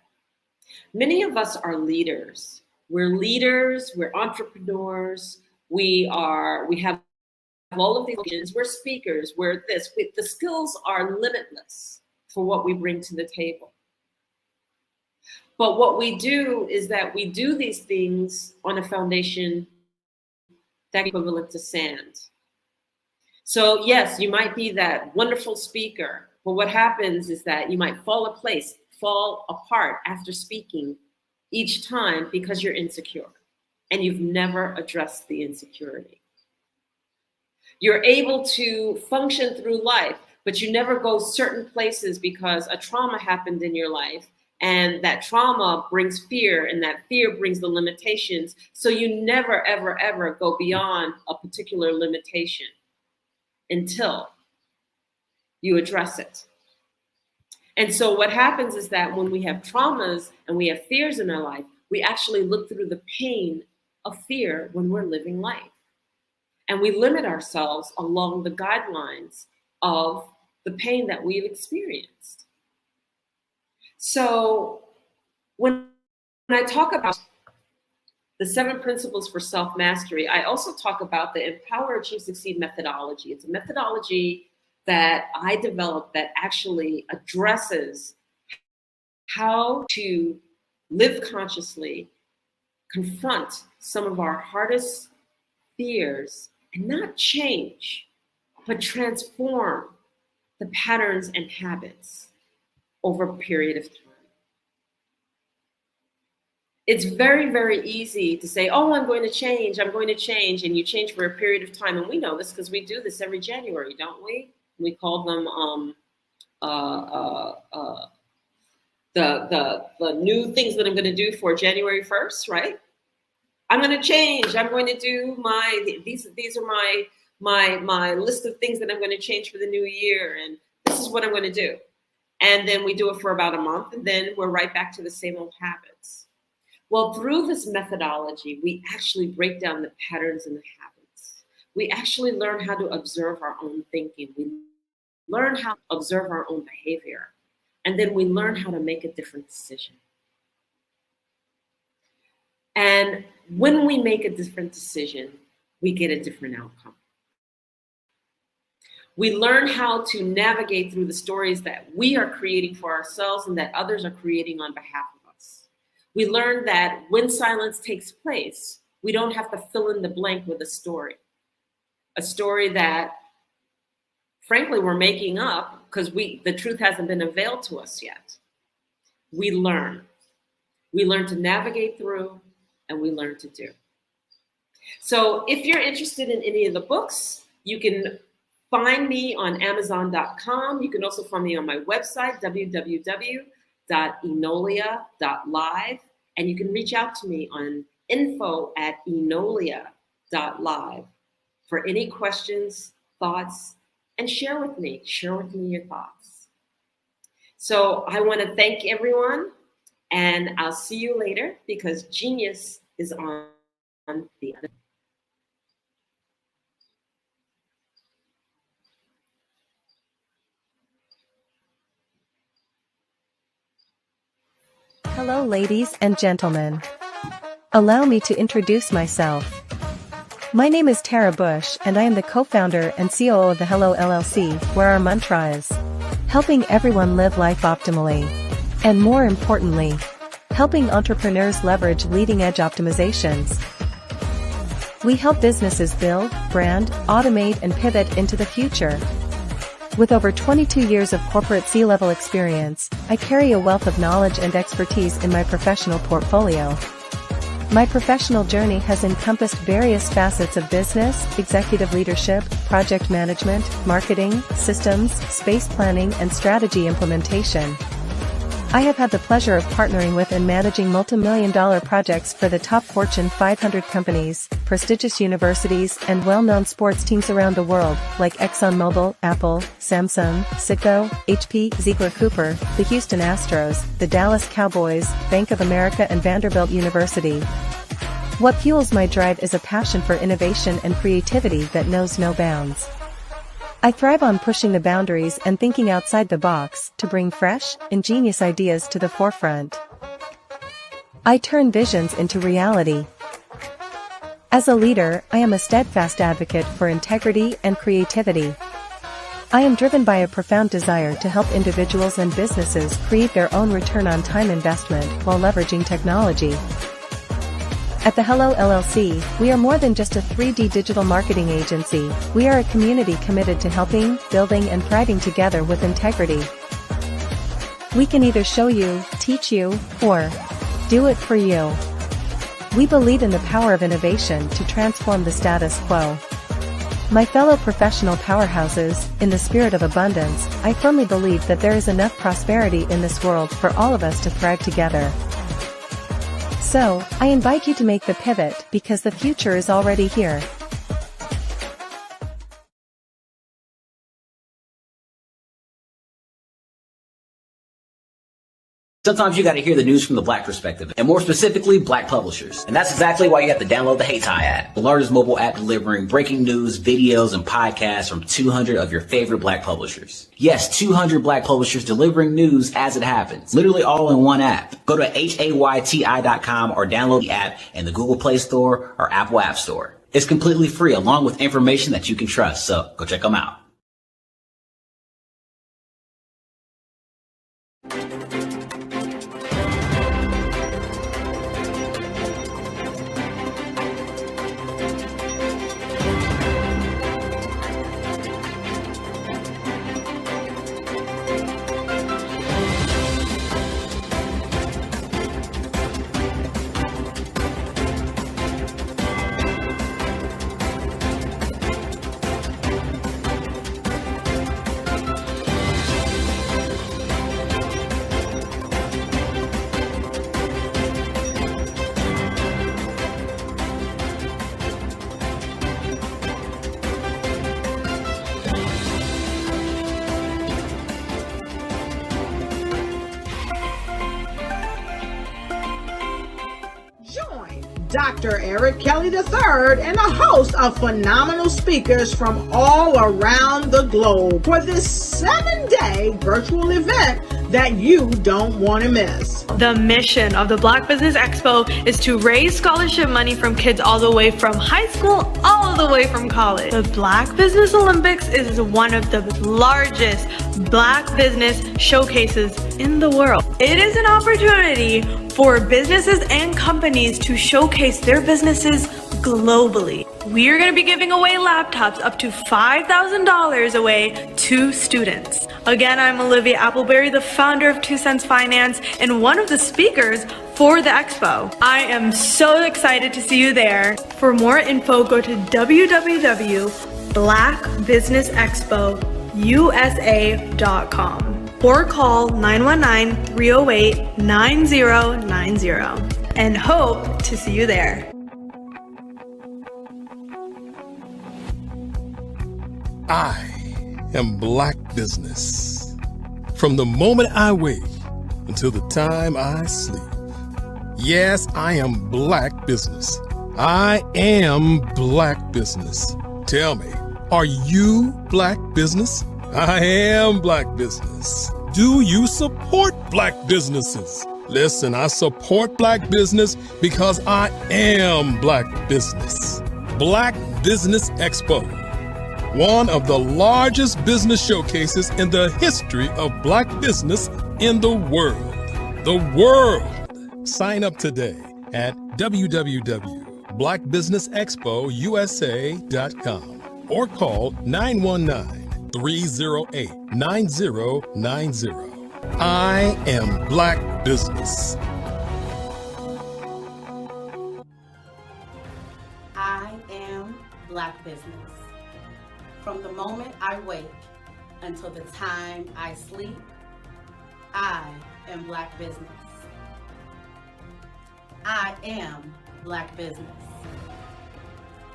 Many of us are leaders. We're leaders, we're entrepreneurs, we have all of these visions, we're speakers, we're this. The skills are limitless for what we bring to the table. But what we do is that we do these things on a foundation that's equivalent to sand. So yes, you might be that wonderful speaker, but what happens is that you might fall apart after speaking each time because you're insecure and you've never addressed the insecurity. You're able to function through life, but you never go certain places because a trauma happened in your life, and that trauma brings fear, and that fear brings the limitations. So you never, ever, ever go beyond a particular limitation until you address it. And so what happens is that when we have traumas and we have fears in our life, we actually look through the pain of fear when we're living life. And we limit ourselves along the guidelines of the pain that we've experienced. So when I talk about the 7 principles for self-mastery, I also talk about the Empower, Achieve, Succeed methodology. It's a methodology that I developed that actually addresses how to live consciously, confront some of our hardest fears, and not change, but transform the patterns and habits over a period of time. It's very, very easy to say, oh, I'm going to change, and you change for a period of time. And we know this because we do this every January, don't we? We call them the new things that I'm going to do for January 1st, right? I'm going to change. I'm going to do these are my list of things that I'm going to change for the new year, and this is what I'm going to do. And then we do it for about a month, and then we're right back to the same old habits. Well, through this methodology, we actually break down the patterns and the habits. We actually learn how to observe our own thinking. We learn how to observe our own behavior, and then we learn how to make a different decision. And when we make a different decision, we get a different outcome. We learn how to navigate through the stories that we are creating for ourselves and that others are creating on behalf of us. We learn that when silence takes place, we don't have to fill in the blank with a story that, frankly, we're making up because the truth hasn't been unveiled to us yet. We learn to navigate through, and we learn to do. So if you're interested in any of the books, you can find me on Amazon.com. You can also find me on my website, www.enolia.live. And you can reach out to me on info@enolia.live for any questions, thoughts, and share with me your thoughts. So I want to thank everyone, and I'll see you later because genius is on the other. Hello, ladies and gentlemen. Allow me to introduce myself. My name is Tara Bush, and I am the co-founder and COO of the Hello LLC, where our mantra is helping everyone live life optimally. And more importantly, helping entrepreneurs leverage leading-edge optimizations. We help businesses build, brand, automate, and pivot into the future. With over 22 years of corporate C-level experience, I carry a wealth of knowledge and expertise in my professional portfolio. My professional journey has encompassed various facets of business, executive leadership, project management, marketing, systems, space planning, and strategy implementation. I have had the pleasure of partnering with and managing multi-million-dollar projects for the top Fortune 500 companies, prestigious universities, and well-known sports teams around the world, like ExxonMobil, Apple, Samsung, Citgo, HP, Ziegler-Cooper, the Houston Astros, the Dallas Cowboys, Bank of America, and Vanderbilt University. What fuels my drive is a passion for innovation and creativity that knows no bounds. I thrive on pushing the boundaries and thinking outside the box to bring fresh, ingenious ideas to the forefront. I turn visions into reality. As a leader, I am a steadfast advocate for integrity and creativity. I am driven by a profound desire to help individuals and businesses create their own return on time investment while leveraging technology. At the Hello LLC, we are more than just a 3D digital marketing agency. We are a community committed to helping, building, and thriving together with integrity. We can either show you, teach you, or do it for you. We believe in the power of innovation to transform the status quo. My fellow professional powerhouses, in the spirit of abundance, I firmly believe that there is enough prosperity in this world for all of us to thrive together. So, I invite you to make the pivot because the future is already here. Sometimes you got to hear the news from the Black perspective, and more specifically, Black publishers. And that's exactly why you have to download the HeyTie app, the largest mobile app delivering breaking news, videos, and podcasts from 200 of your favorite Black publishers. Yes, 200 Black publishers delivering news as it happens, literally all in one app. Go to HAYTI.com or download the app in the Google Play Store or Apple App Store. It's completely free, along with information that you can trust, so go check them out. Dr. Eric Kelly III and a host of phenomenal speakers from all around the globe for this 7-day virtual event that you don't want to miss. The mission of the Black Business Expo is to raise scholarship money from kids all the way from high school, all the way from college. The Black Business Olympics is one of the largest Black business showcases in the world. It is an opportunity for businesses and companies to showcase their businesses globally. We are going to be giving away laptops up to $5,000 away to students. Again, I'm Olivia Appleberry, the founder of 2 Cents Finance and one of the speakers for the expo. I am so excited to see you there. For more info, go to www.blackbusinessexpousa.com or call 919-308-9090 and hope to see you there. I am Black Business. From the moment I wake until the time I sleep. Yes, I am Black Business. I am Black Business. Tell me, are you Black Business? I am Black Business. Do you support Black businesses? Listen, I support Black business because I am Black Business. Black Business Expo, one of the largest business showcases in the history of Black business in the world. The world! Sign up today at www.blackbusinessexpousa.com or call 919-308-9090. I am Black Business. I am Black Business. From the moment I wake until the time I sleep, I am Black Business. I am Black Business.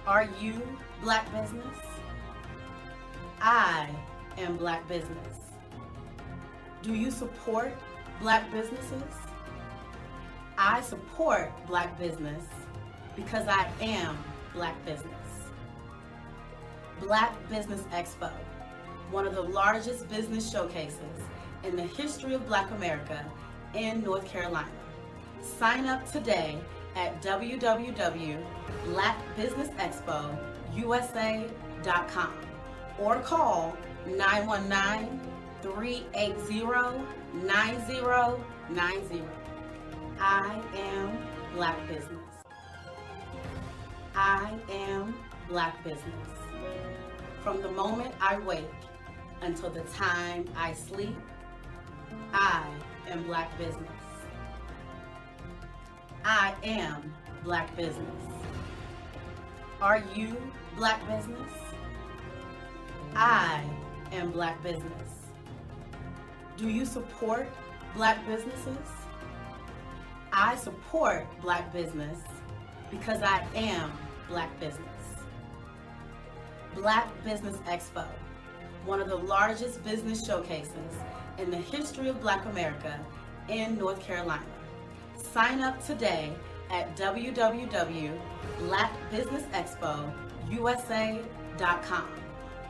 Are you Black Business? I am Black Business. Do you support Black businesses? I support Black business because I am Black business. Black Business Expo, one of the largest business showcases in the history of Black America in North Carolina. Sign up today at www.blackbusinessexpousa.com or call 919-380-9090. I am Black Business. I am Black Business. From the moment I wake until the time I sleep, I am Black Business. I am Black Business. Are you Black Business? I am Black Business. Do you support Black businesses? I support Black business because I am Black business. Black Business Expo, one of the largest business showcases in the history of Black America in North Carolina. Sign up today at www.blackbusinessexpousa.com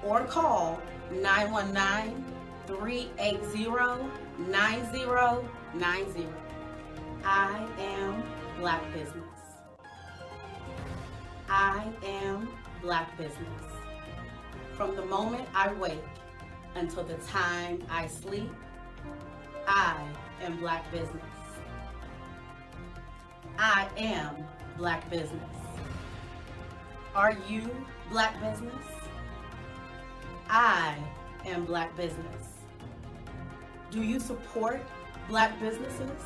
or call 919-380-9090. I am Black Business. I am Black Business. From the moment I wake until the time I sleep, I am Black Business. I am Black Business. Are you Black Business? I am Black Business. Do you support Black businesses?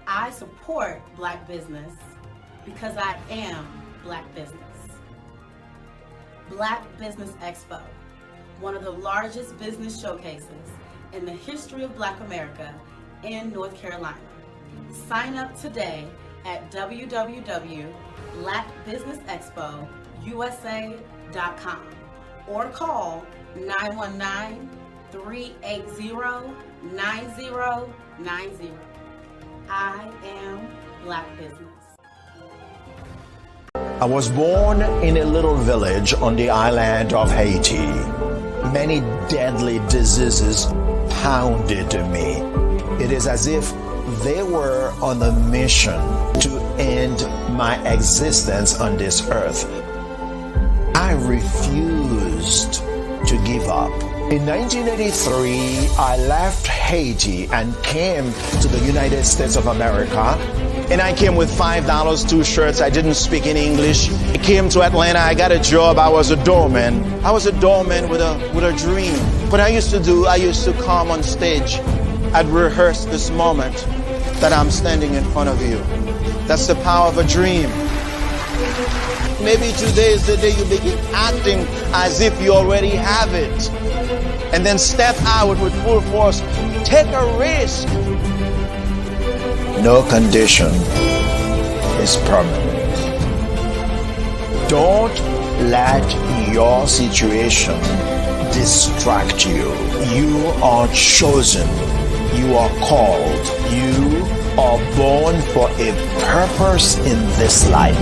I support Black business because I am Black Business. Black Business Expo, one of the largest business showcases in the history of Black America in North Carolina. Sign up today at www.blackbusinessexpousa.com or call 919-380-9090. I am Black Business. I was born in a little village on the island of Haiti. Many deadly diseases pounded me. It is as if they were on a mission to end my existence on this earth. I refused to give up. In 1983, I left Haiti and came to the United States of America. And I came with $5, 2 shirts. I didn't speak in English. I came to Atlanta. I got a job. I was a doorman. I was a doorman with a dream. What I used to come on stage. I'd rehearse this moment that I'm standing in front of you. That's the power of a dream. Maybe today is the day you begin acting as if you already have it. And then step out with full force. Take a risk. No condition is permanent. Don't let your situation distract you. You are chosen. You are called. You are born for a purpose in this life.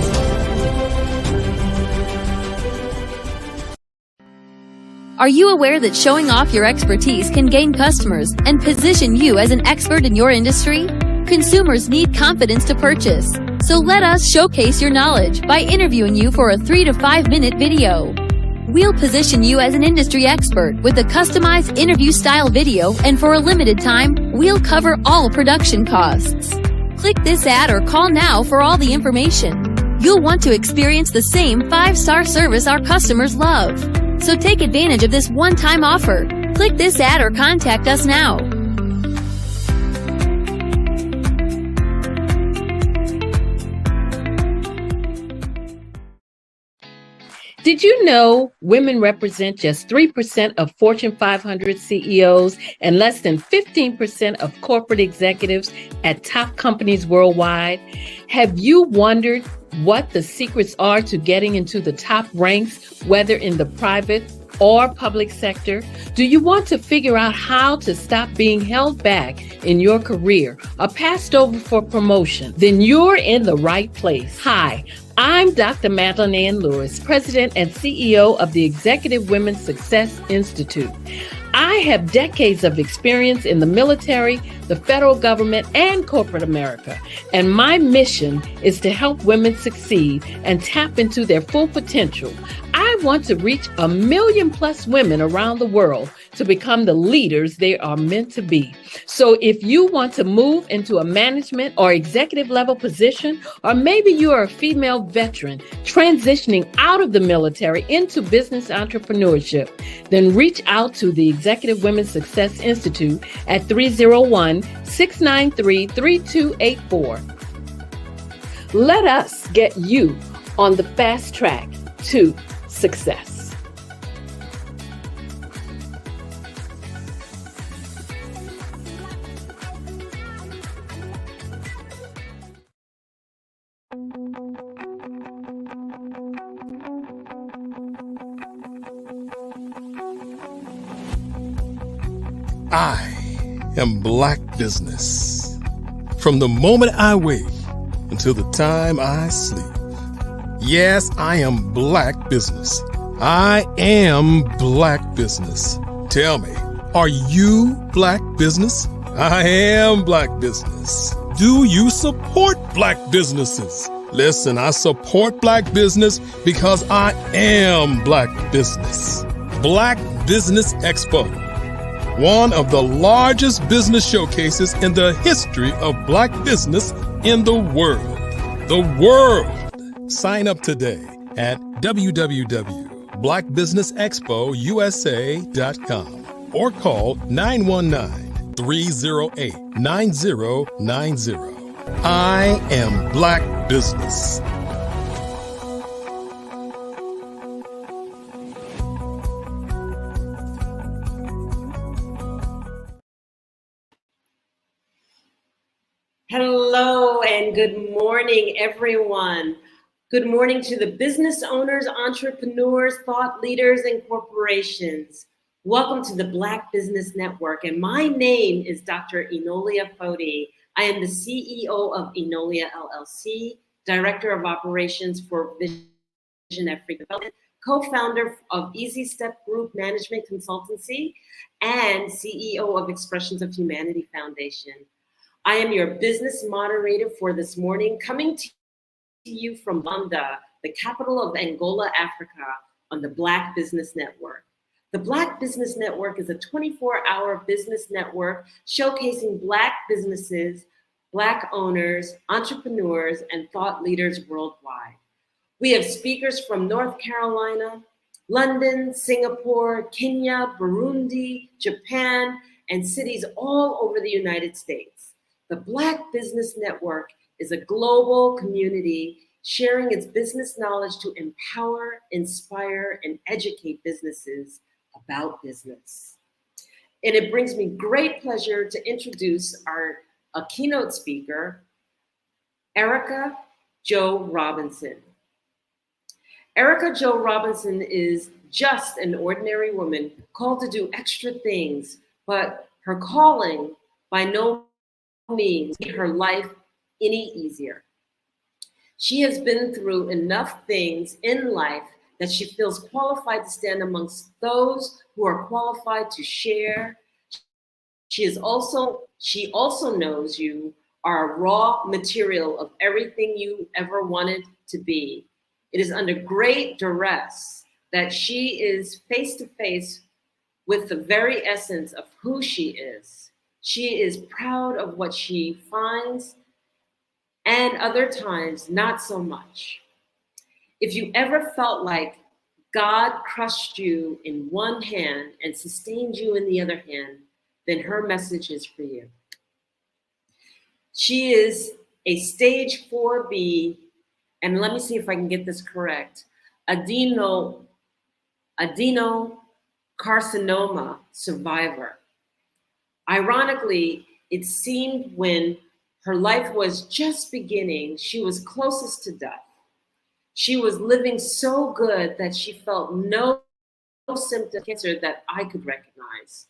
Are you aware that showing off your expertise can gain customers and position you as an expert in your industry? Consumers need confidence to purchase. So let us showcase your knowledge by interviewing you for a 3 to 5 minute video. We'll position you as an industry expert with a customized interview style video, and for a limited time, we'll cover all production costs. Click this ad or call now for all the information. You'll want to experience the same 5-star service our customers love. So take advantage of this one-time offer. Click this ad or contact us now. Did you know women represent just 3% of Fortune 500 CEOs and less than 15% of corporate executives at top companies worldwide? Have you wondered what the secrets are to getting into the top ranks, whether in the private or public sector? Do you want to figure out how to stop being held back in your career or passed over for promotion? Then you're in the right place. Hi, I'm Dr. Madeline Ann Lewis, President and CEO of the Executive Women's Success Institute. I have decades of experience in the military, the federal government, and corporate America, and my mission is to help women succeed and tap into their full potential. I want to reach 1 million+ women around the world to become the leaders they are meant to be. So if you want to move into a management or executive level position, or maybe you are a female veteran transitioning out of the military into business entrepreneurship, then reach out to the Executive Women's Success Institute at 301-693-3284. Let us get you on the fast track to success. I am Black business. From the moment I wake until the time I sleep. Yes, I am Black business. I am Black business. Tell me, are you Black business? I am Black business. Do you support Black businesses? Listen, I support Black business because I am Black business. Black Business Expo, one of the largest business showcases in the history of Black business in the world. The world! Sign up today at www.blackbusinessexpousa.com or call 919-308-9090. I am Black business. Hello and good morning, everyone. Good morning to the business owners, entrepreneurs, thought leaders, and corporations. Welcome to the Black Business Network, and my name is Dr. Enolia Foti. I am the CEO of Enolia LLC, Director of Operations for Vision Africa Development, co-founder of Easy Step Group Management Consultancy, and CEO of Expressions of Humanity Foundation. I am your business moderator for this morning, coming to you from Luanda, the capital of Angola, Africa, on the Black Business Network. The Black Business Network is a 24-hour business network showcasing Black businesses, Black owners, entrepreneurs, and thought leaders worldwide. We have speakers from North Carolina, London, Singapore, Kenya, Burundi, Japan, and cities all over the United States. The Black Business Network is a global community sharing its business knowledge to empower, inspire, and educate businesses about business. And it brings me great pleasure to introduce a keynote speaker, Erica Jo Robinson. Erica Jo Robinson is just an ordinary woman called to do extra things, but her calling by no means made her life any easier. She has been through enough things in life that she feels qualified to stand amongst those who are qualified to share. She also knows you are a raw material of everything you ever wanted to be. It is under great duress that she is face to face with the very essence of who she is. She is proud of what she finds, and other times, not so much. If you ever felt like God crushed you in one hand and sustained you in the other hand, then her message is for you. She is a stage 4B, and let me see if I can get this correct, adenocarcinoma survivor. Ironically, it seemed when her life was just beginning, she was closest to death. She was living so good that she felt no symptom of cancer that I could recognize,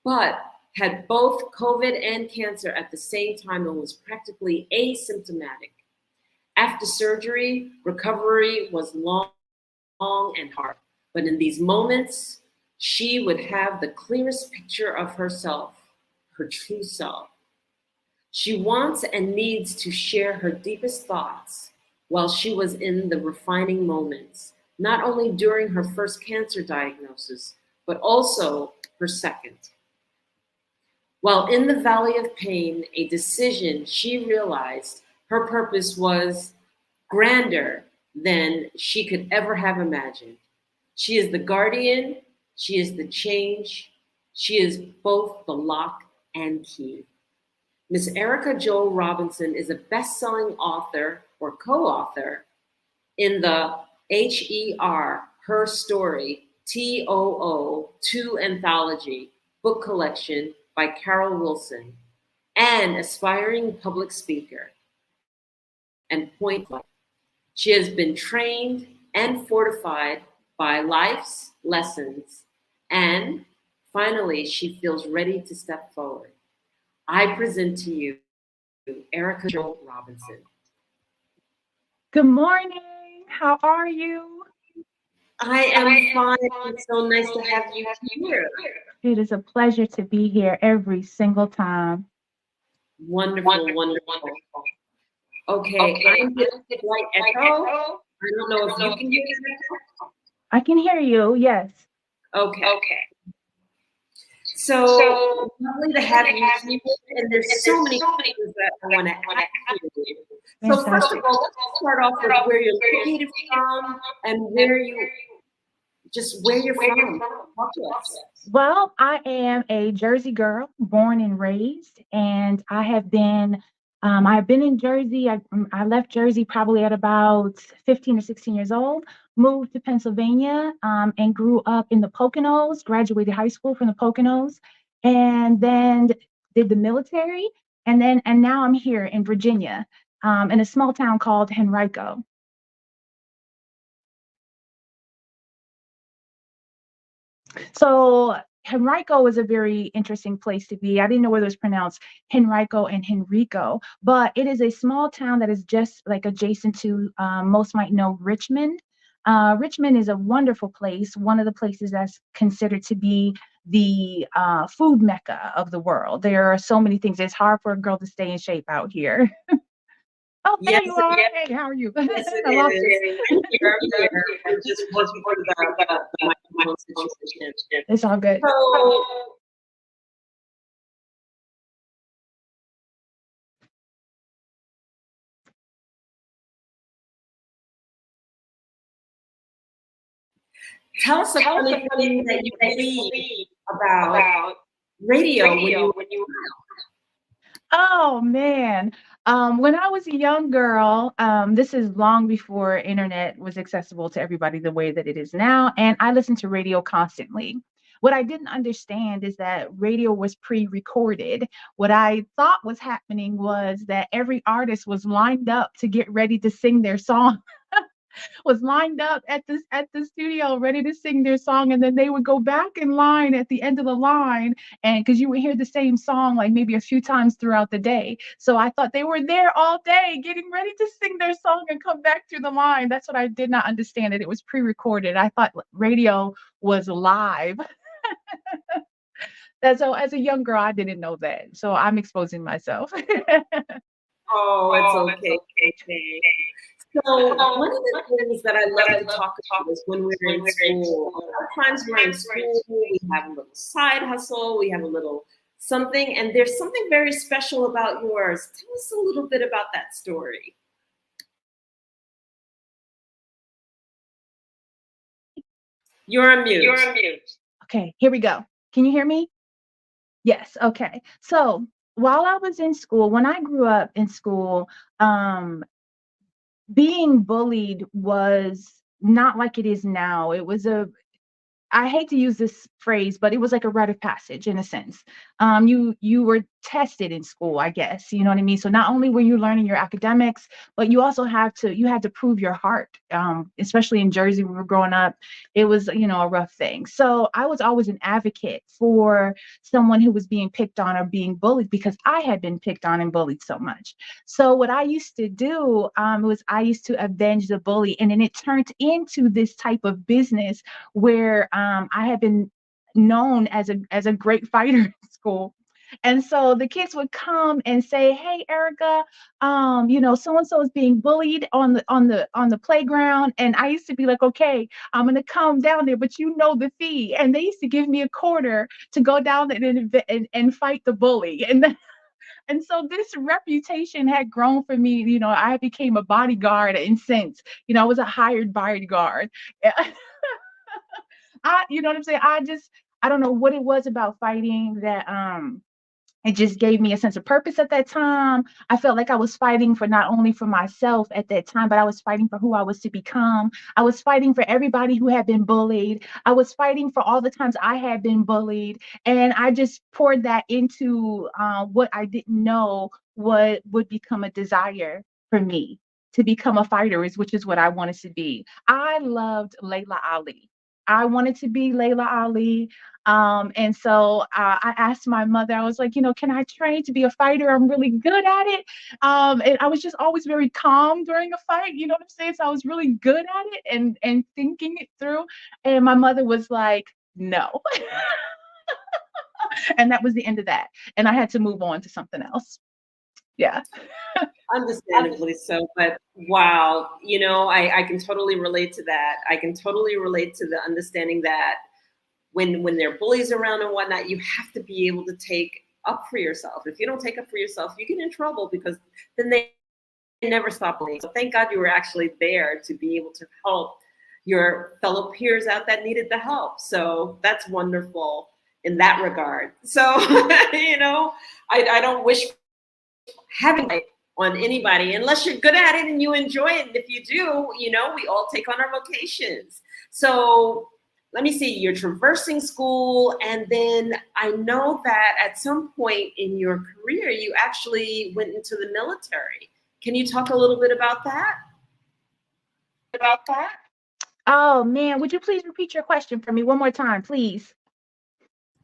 but had both COVID and cancer at the same time and was practically asymptomatic. After surgery, recovery was long and hard, but in these moments, she would have the clearest picture of herself, her true self. She wants and needs to share her deepest thoughts while she was in the refining moments, not only during her first cancer diagnosis, but also her second. While in the valley of pain, a decision she realized her purpose was grander than she could ever have imagined. She is the guardian, she is the change, she is both the lock and key. Ms. Erica Jo Robinson is a best-selling author or co-author in the HER, Her Story, TOO 2 anthology book collection by Carol Wilson, and aspiring public speaker and point blank. She has been trained and fortified by life's lessons, and finally, she feels ready to step forward. I present to you Erica Jo Robinson. Good morning. How are you? I am fine. It's so nice to have you here. It is a pleasure to be here every single time. Wonderful, wonderful. Okay, I'm getting a slight echo. I don't know if you can hear that. I can hear you, yes. Okay. So lovely to have you here, and there's so many things that I want to ask you. So first of all, let's start off with where you're located from and where you're from. Talk to us. Well, I am a Jersey girl, born and raised, and I have been in Jersey. I left Jersey probably at about 15 or 16 years old, moved to Pennsylvania, and grew up in the Poconos, graduated high school from the Poconos, and then did the military. And now I'm here in Virginia, in a small town called Henrico. So Henrico is a very interesting place to be. I didn't know whether it was pronounced Henrico and Henrico, but it is a small town that is just like adjacent to, most might know, Richmond. Richmond is a wonderful place, one of the places that's considered to be the food mecca of the world. There are so many things. It's hard for a girl to stay in shape out here. Oh, there you are. Hey, how are you? Yes, I lost it is. I'm here. I'm just working for the microphone situation. It's all good. So, tell us a funny thing that you believe about radio when you Oh man. When I was a young girl, this is long before internet was accessible to everybody the way that it is now, and I listened to radio constantly. What I didn't understand is that radio was pre-recorded. What I thought was happening was that every artist was lined up to get ready to sing their song. Was lined up at the studio ready to sing their song, and then they would go back in line at the end of the line, and because you would hear the same song like maybe a few times throughout the day. So I thought they were there all day getting ready to sing their song and come back through the line. That's what I did not understand, that it was pre-recorded. I thought radio was live. And so as a young girl, I didn't know that, so I'm exposing myself. Oh, it's okay. So one of the things that I love to talk about is when we're in school. A lot of times we're in school, we have a little side hustle, we have a little something, and there's something very special about yours. Tell us a little bit about that story. You're on mute. Okay, here we go. Can you hear me? Yes. Okay. So while I was in school, when I grew up in school, being bullied was not like it is now. It was I hate to use this phrase, but it was like a rite of passage in a sense. You were tested in school, I guess. You know what I mean? So not only were you learning your academics, but you also had to prove your heart. Especially in Jersey, when we were growing up, it was, a rough thing. So I was always an advocate for someone who was being picked on or being bullied, because I had been picked on and bullied so much. So what I used to do was I used to avenge the bully, and then it turned into this type of business where I had been known as a great fighter in school. And so the kids would come and say, "Hey, Erica, so and so is being bullied on the playground." And I used to be like, "Okay, I'm gonna come down there, but you know the fee." And they used to give me a quarter to go down there and fight the bully. And so this reputation had grown for me. I became a bodyguard in sense. I was a hired bodyguard. You know what I'm saying? I don't know what it was about fighting that it just gave me a sense of purpose at that time. I felt like I was fighting for not only for myself at that time, but I was fighting for who I was to become. I was fighting for everybody who had been bullied. I was fighting for all the times I had been bullied. And I just poured that into what I didn't know what would become a desire for me to become a fighter, which is what I wanted to be. I loved Layla Ali. I wanted to be Layla Ali. And so I asked my mother, I was like, can I train to be a fighter? I'm really good at it. And I was just always very calm during a fight. You know what I'm saying? So I was really good at it and thinking it through. And my mother was like, no. And that was the end of that. And I had to move on to something else. Yeah. Understandably so, but wow, I can totally relate to that. I can totally relate to the understanding that when there are bullies around and whatnot, you have to be able to take up for yourself. If you don't take up for yourself, you get in trouble because then they never stop bullying. So thank God you were actually there to be able to help your fellow peers out that needed the help. So that's wonderful in that regard. So, I don't wish having it on anybody unless you're good at it and you enjoy it. And if you do, we all take on our vocations. So let me see, you're traversing school, and then I know that at some point in your career, you actually went into the military. Can you talk a little bit about that? Oh man, would you please repeat your question for me one more time, please?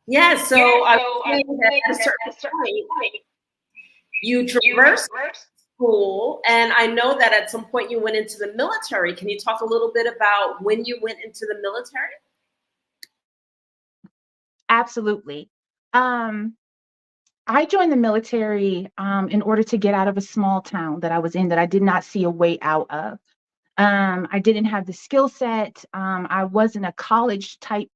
Yeah, so I was saying that at a certain point, you traversed school, and I know that at some point you went into the military. Can you talk a little bit about when you went into the military? Absolutely. I joined the military in order to get out of a small town that I was in that I did not see a way out of. I didn't have the skill set. I wasn't a college type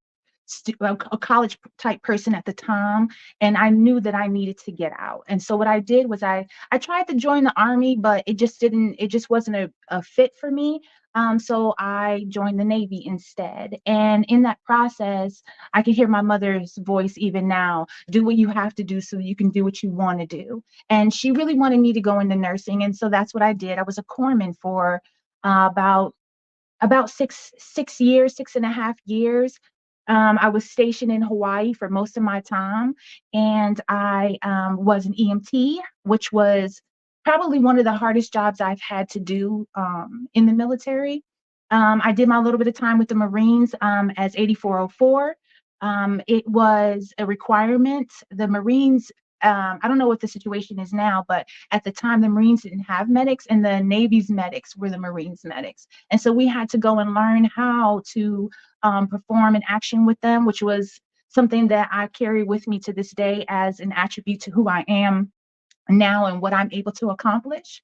person at the time, and I knew that I needed to get out. And so what I did was I tried to join the army, but it just wasn't a fit for me. So I joined the Navy instead. And in that process, I can hear my mother's voice even now: do what you have to do so you can do what you want to do. And she really wanted me to go into nursing, and so that's what I did. I was a corpsman for about 6 years, 6.5 years. I was stationed in Hawaii for most of my time, and I was an EMT, which was probably one of the hardest jobs I've had to do in the military. I did my little bit of time with the Marines as 8404. It was a requirement. The Marines, I don't know what the situation is now, but at the time, the Marines didn't have medics, and the Navy's medics were the Marines medics. And so we had to go and learn how to perform an action with them, which was something that I carry with me to this day as an attribute to who I am now and what I'm able to accomplish.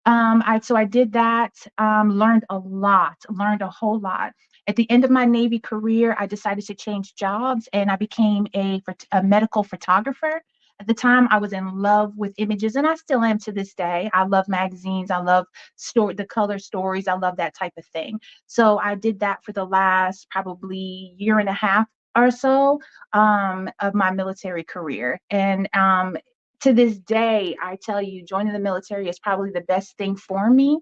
So I did that, learned a whole lot. At the end of my Navy career, I decided to change jobs, and I became a medical photographer. At the time, I was in love with images, and I still am to this day. I love magazines. I love the color stories. I love that type of thing. So I did that for the last probably year and a half or so of my military career. And to this day, I tell you, joining the military is probably the best thing for me.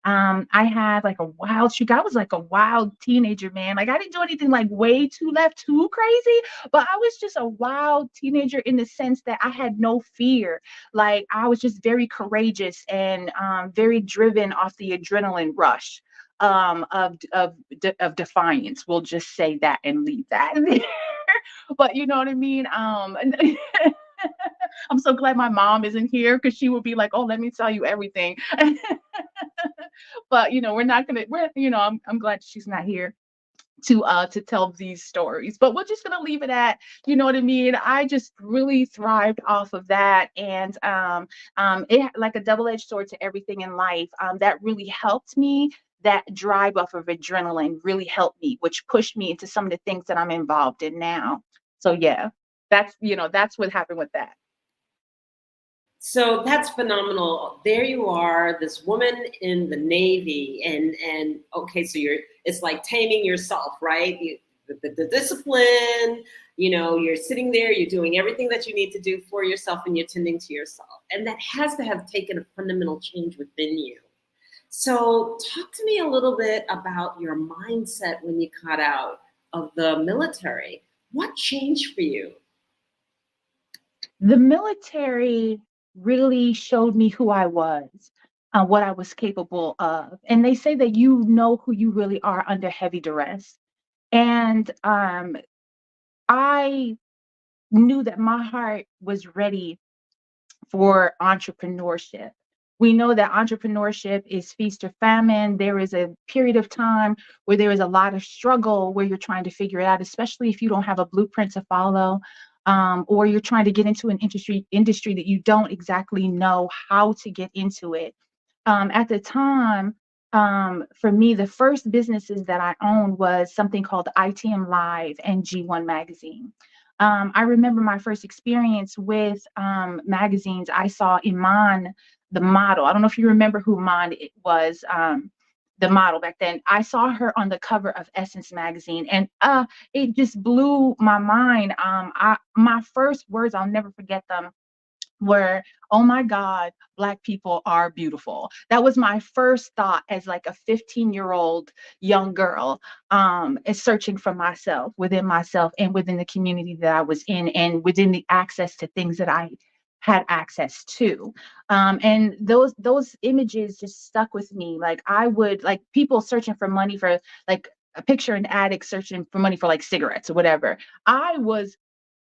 I had like a wild streak. I was like a wild teenager, man. Like I didn't do anything like way too left, too crazy, but I was just a wild teenager in the sense that I had no fear. Like I was just very courageous and very driven off the adrenaline rush of defiance. We'll just say that and leave that there. But you know what I mean? I'm so glad my mom isn't here because she would be like, "Oh, let me tell you everything." But we're not gonna. I'm glad she's not here to tell these stories. But we're just gonna leave it at, you know what I mean. I just really thrived off of that, and it like a double-edged sword to everything in life. That really helped me. That drive off of adrenaline really helped me, which pushed me into some of the things that I'm involved in now. So yeah, that's what happened with that. So that's phenomenal. There you are, this woman in the Navy, and okay, so it's like taming yourself, right? The discipline, you're sitting there, you're doing everything that you need to do for yourself, and you're tending to yourself. And that has to have taken a fundamental change within you. So talk to me a little bit about your mindset when you got out of the military. What changed for you? The military really showed me who I was, what I was capable of. And they say that you know who you really are under heavy duress. And I knew that my heart was ready for entrepreneurship. We know that entrepreneurship is feast or famine. There is a period of time where there is a lot of struggle where you're trying to figure it out, especially if you don't have a blueprint to follow, or you're trying to get into an industry that you don't exactly know how to get into it. At the time, for me, the first businesses that I owned was something called ITM Live and G1 Magazine. I remember my first experience with magazines. I saw Iman, the model. I don't know if you remember who Iman it was, the model back then. I saw her on the cover of Essence magazine, and it just blew my mind. My first words, I'll never forget them, were, oh my God, Black people are beautiful. That was my first thought as like a 15-year-old young girl, is searching for myself and within the community that I was in and within the access to things that I had access to. And those images just stuck with me. Like I would, like people searching for money for, like a picture an addict searching for money for like cigarettes or whatever. I was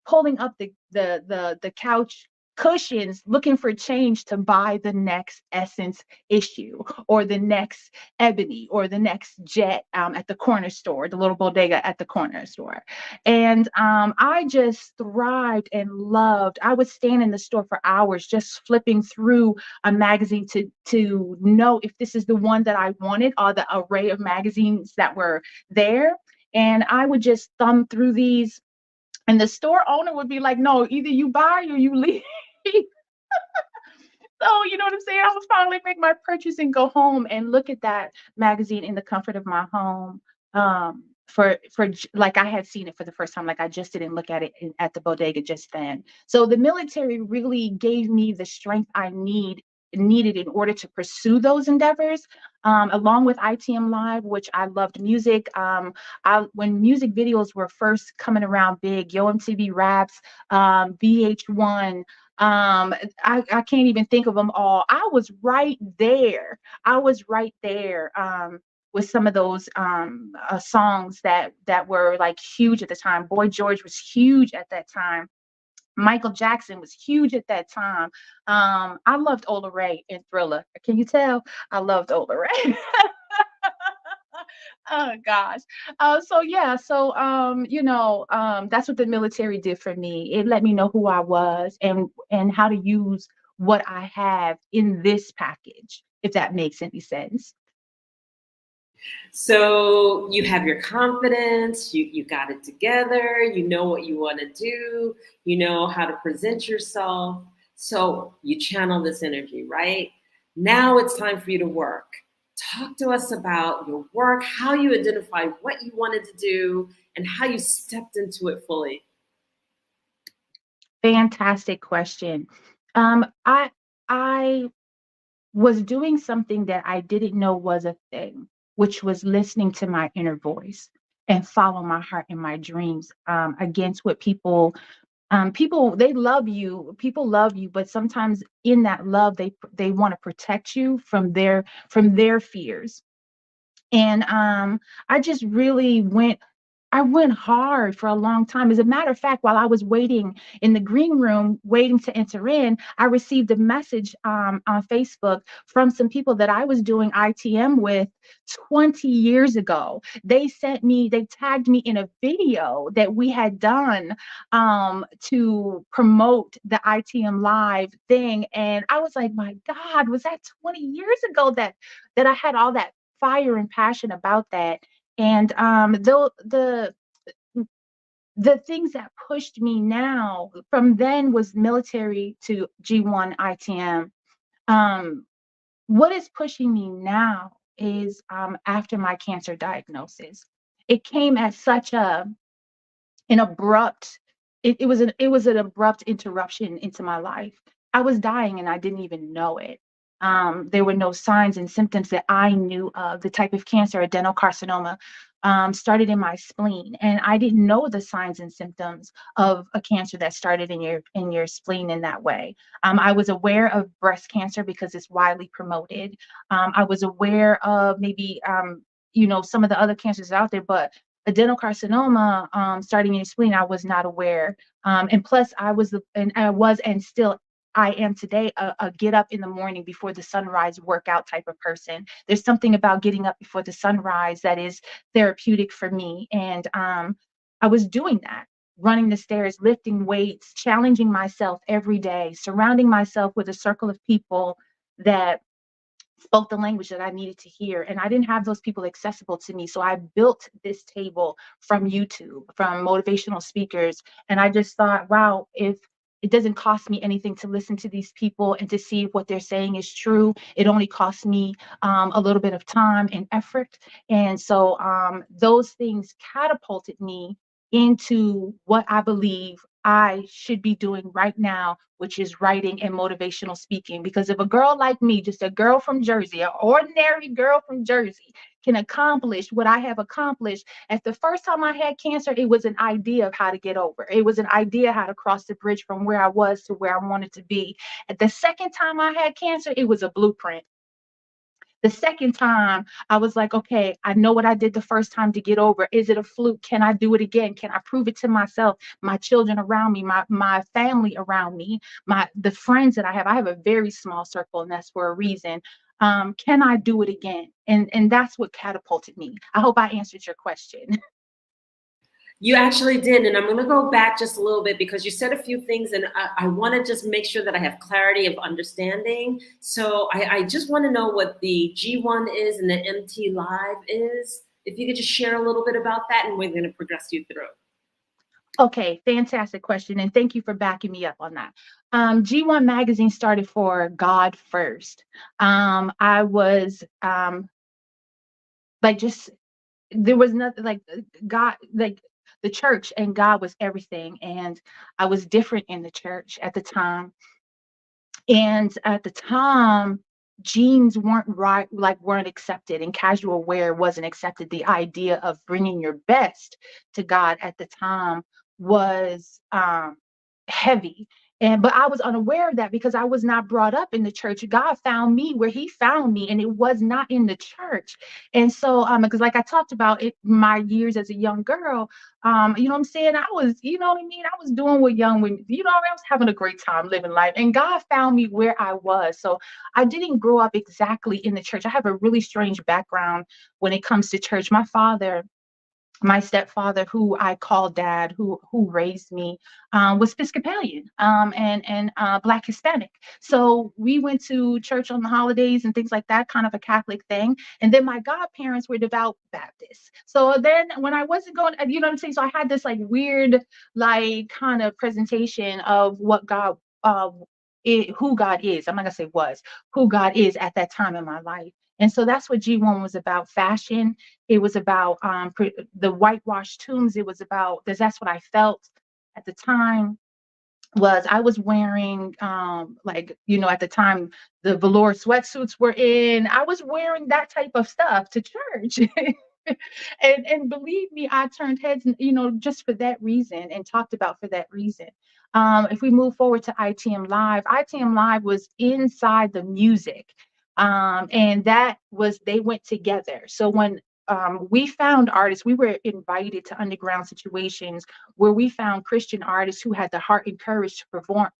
pulling up the couch cushions looking for change to buy the next Essence issue or the next Ebony or the next Jet at the corner store, the little bodega at the corner store. And I just thrived and loved. I would stand in the store for hours just flipping through a magazine to know if this is the one that I wanted, or the array of magazines that were there. And I would just thumb through these, and the store owner would be like, no, either you buy or you leave. So, you know what I'm saying? I would finally make my purchase and go home and look at that magazine in the comfort of my home. Like I had seen it for the first time, like I just didn't look at it at the bodega just then. So the military really gave me the strength I needed in order to pursue those endeavors, along with ITM Live, which I loved music. When music videos were first coming around big, Yo MTV Raps, VH1, I can't even think of them all. I was right there. With some of those songs that were like huge at the time. Boy George was huge at that time. Michael Jackson was huge at that time. I loved Ola Ray and Thriller. Can you tell? I loved Ola Ray. Oh gosh. That's what the military did for me. It let me know who I was and how to use what I have in this package, if that makes any sense. So you have your confidence, you got it together, you know what you want to do, you know how to present yourself. So you channel this energy, right? Now it's time for you to work. Talk to us about your work, how you identified what you wanted to do, and how you stepped into it fully. Fantastic question. I was doing something that I didn't know was a thing, which was listening to my inner voice and follow my heart and my dreams, against what people they love you. People love you, but sometimes in that love, they want to protect you from their fears. And I just really I went hard for a long time. As a matter of fact, while I was waiting in the green room, waiting to enter in, I received a message on Facebook from some people that I was doing ITM with 20 years ago. They tagged me in a video that we had done to promote the ITM Live thing. And I was like, my God, was that 20 years ago that I had all that fire and passion about that? And the things that pushed me now from then was military to G1 ITM. What is pushing me now is after my cancer diagnosis. It came as such an abrupt. It was an abrupt interruption into my life. I was dying and I didn't even know it. There were no signs and symptoms that I knew of. The type of cancer, adenocarcinoma, started in my spleen, and I didn't know the signs and symptoms of a cancer that started in your spleen in that way. I was aware of breast cancer because it's widely promoted. I was aware of maybe some of the other cancers out there, but adenocarcinoma starting in your spleen, I was not aware. And plus, and still I am today a get up in the morning before the sunrise workout type of person. There's something about getting up before the sunrise that is therapeutic for me. And I was doing that, running the stairs, lifting weights, challenging myself every day, surrounding myself with a circle of people that spoke the language that I needed to hear. And I didn't have those people accessible to me. So I built this table from YouTube, from motivational speakers. And I just thought, wow, if it doesn't cost me anything to listen to these people and to see if what they're saying is true, it only costs me a little bit of time and effort. And so those things catapulted me into what I believe I should be doing right now, which is writing and motivational speaking. Because if a girl like me, just a girl from Jersey, an ordinary girl from Jersey, can accomplish what I have accomplished, at the first time I had cancer, it was an idea of how to get over. It was an idea how to cross the bridge from where I was to where I wanted to be. At the second time I had cancer, it was a blueprint. The second time, I was like, okay, I know what I did the first time to get over. Is it a fluke? Can I do it again? Can I prove it to myself, my children around me, my family around me, the friends that I have? I have a very small circle, and that's for a reason. Can I do it again? And that's what catapulted me. I hope I answered your question. You actually did. And I'm going to go back just a little bit because you said a few things and I want to just make sure that I have clarity of understanding. So I just want to know what the G1 is and the MT Live is. If you could just share a little bit about that, and we're going to progress you through. Okay, fantastic question. And thank you for backing me up on that. G1 magazine started for God first. I was there was nothing like God, like the church and God was everything. And I was different in the church at the time. And at the time, jeans weren't accepted, and casual wear wasn't accepted. The idea of bringing your best to God at the time was heavy. But I was unaware of that because I was not brought up in the church. God found me where he found me, and it was not in the church. And so, because like I talked about it, my years as a young girl, you know what I'm saying? I was, you know what I mean? I was doing what young women, I was having a great time living life, and God found me where I was. So I didn't grow up exactly in the church. I have a really strange background when it comes to church. My stepfather, who I call dad, who raised me, was Episcopalian and Black Hispanic. So we went to church on the holidays and things like that, kind of a Catholic thing. And then my godparents were devout Baptists. So then when I wasn't going, you know what I'm saying? So I had this like weird, like kind of presentation of what God, who God is. I'm not gonna say was, who God is at that time in my life. And so that's what G1 was about: fashion. It was about the whitewashed tombs. It was about, that's what I felt at the time. I was wearing at the time the velour sweatsuits were in. I was wearing that type of stuff to church. And believe me, I turned heads, just for that reason, and talked about for that reason. If we move forward to ITM Live was inside the music. And they went together. So when we found artists, we were invited to underground situations where we found Christian artists who had the heart and courage to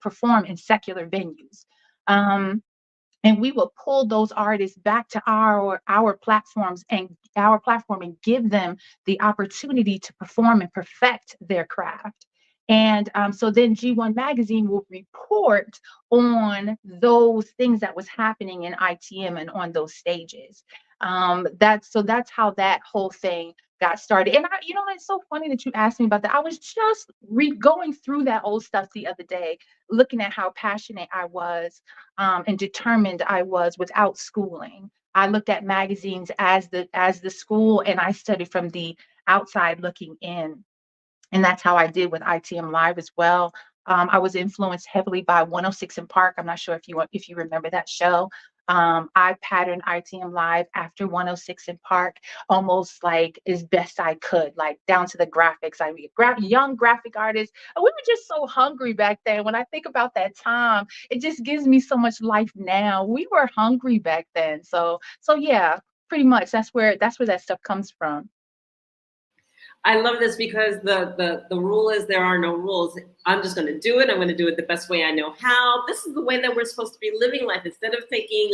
perform in secular venues. And we will pull those artists back to our platforms and our platform and give them the opportunity to perform and perfect their craft. And so then G1 magazine will report on those things that was happening in ITM and on those stages. That's how that whole thing got started. And it's so funny that you asked me about that. I was just going through that old stuff the other day, looking at how passionate I was and determined I was without schooling. I looked at magazines as the school, and I studied from the outside looking in. And that's how I did with ITM Live as well. I was influenced heavily by 106 in Park. I'm not sure if you remember that show. I patterned ITM Live after 106 in Park, almost like as best I could, like down to the graphics. I mean, young graphic artists. We were just so hungry back then. When I think about that time, it just gives me so much life now. We were hungry back then. So yeah, pretty much that's where that stuff comes from. I love this because the rule is there are no rules. I'm just going to do it. I'm going to do it the best way I know how. This is the way that we're supposed to be living life, instead of taking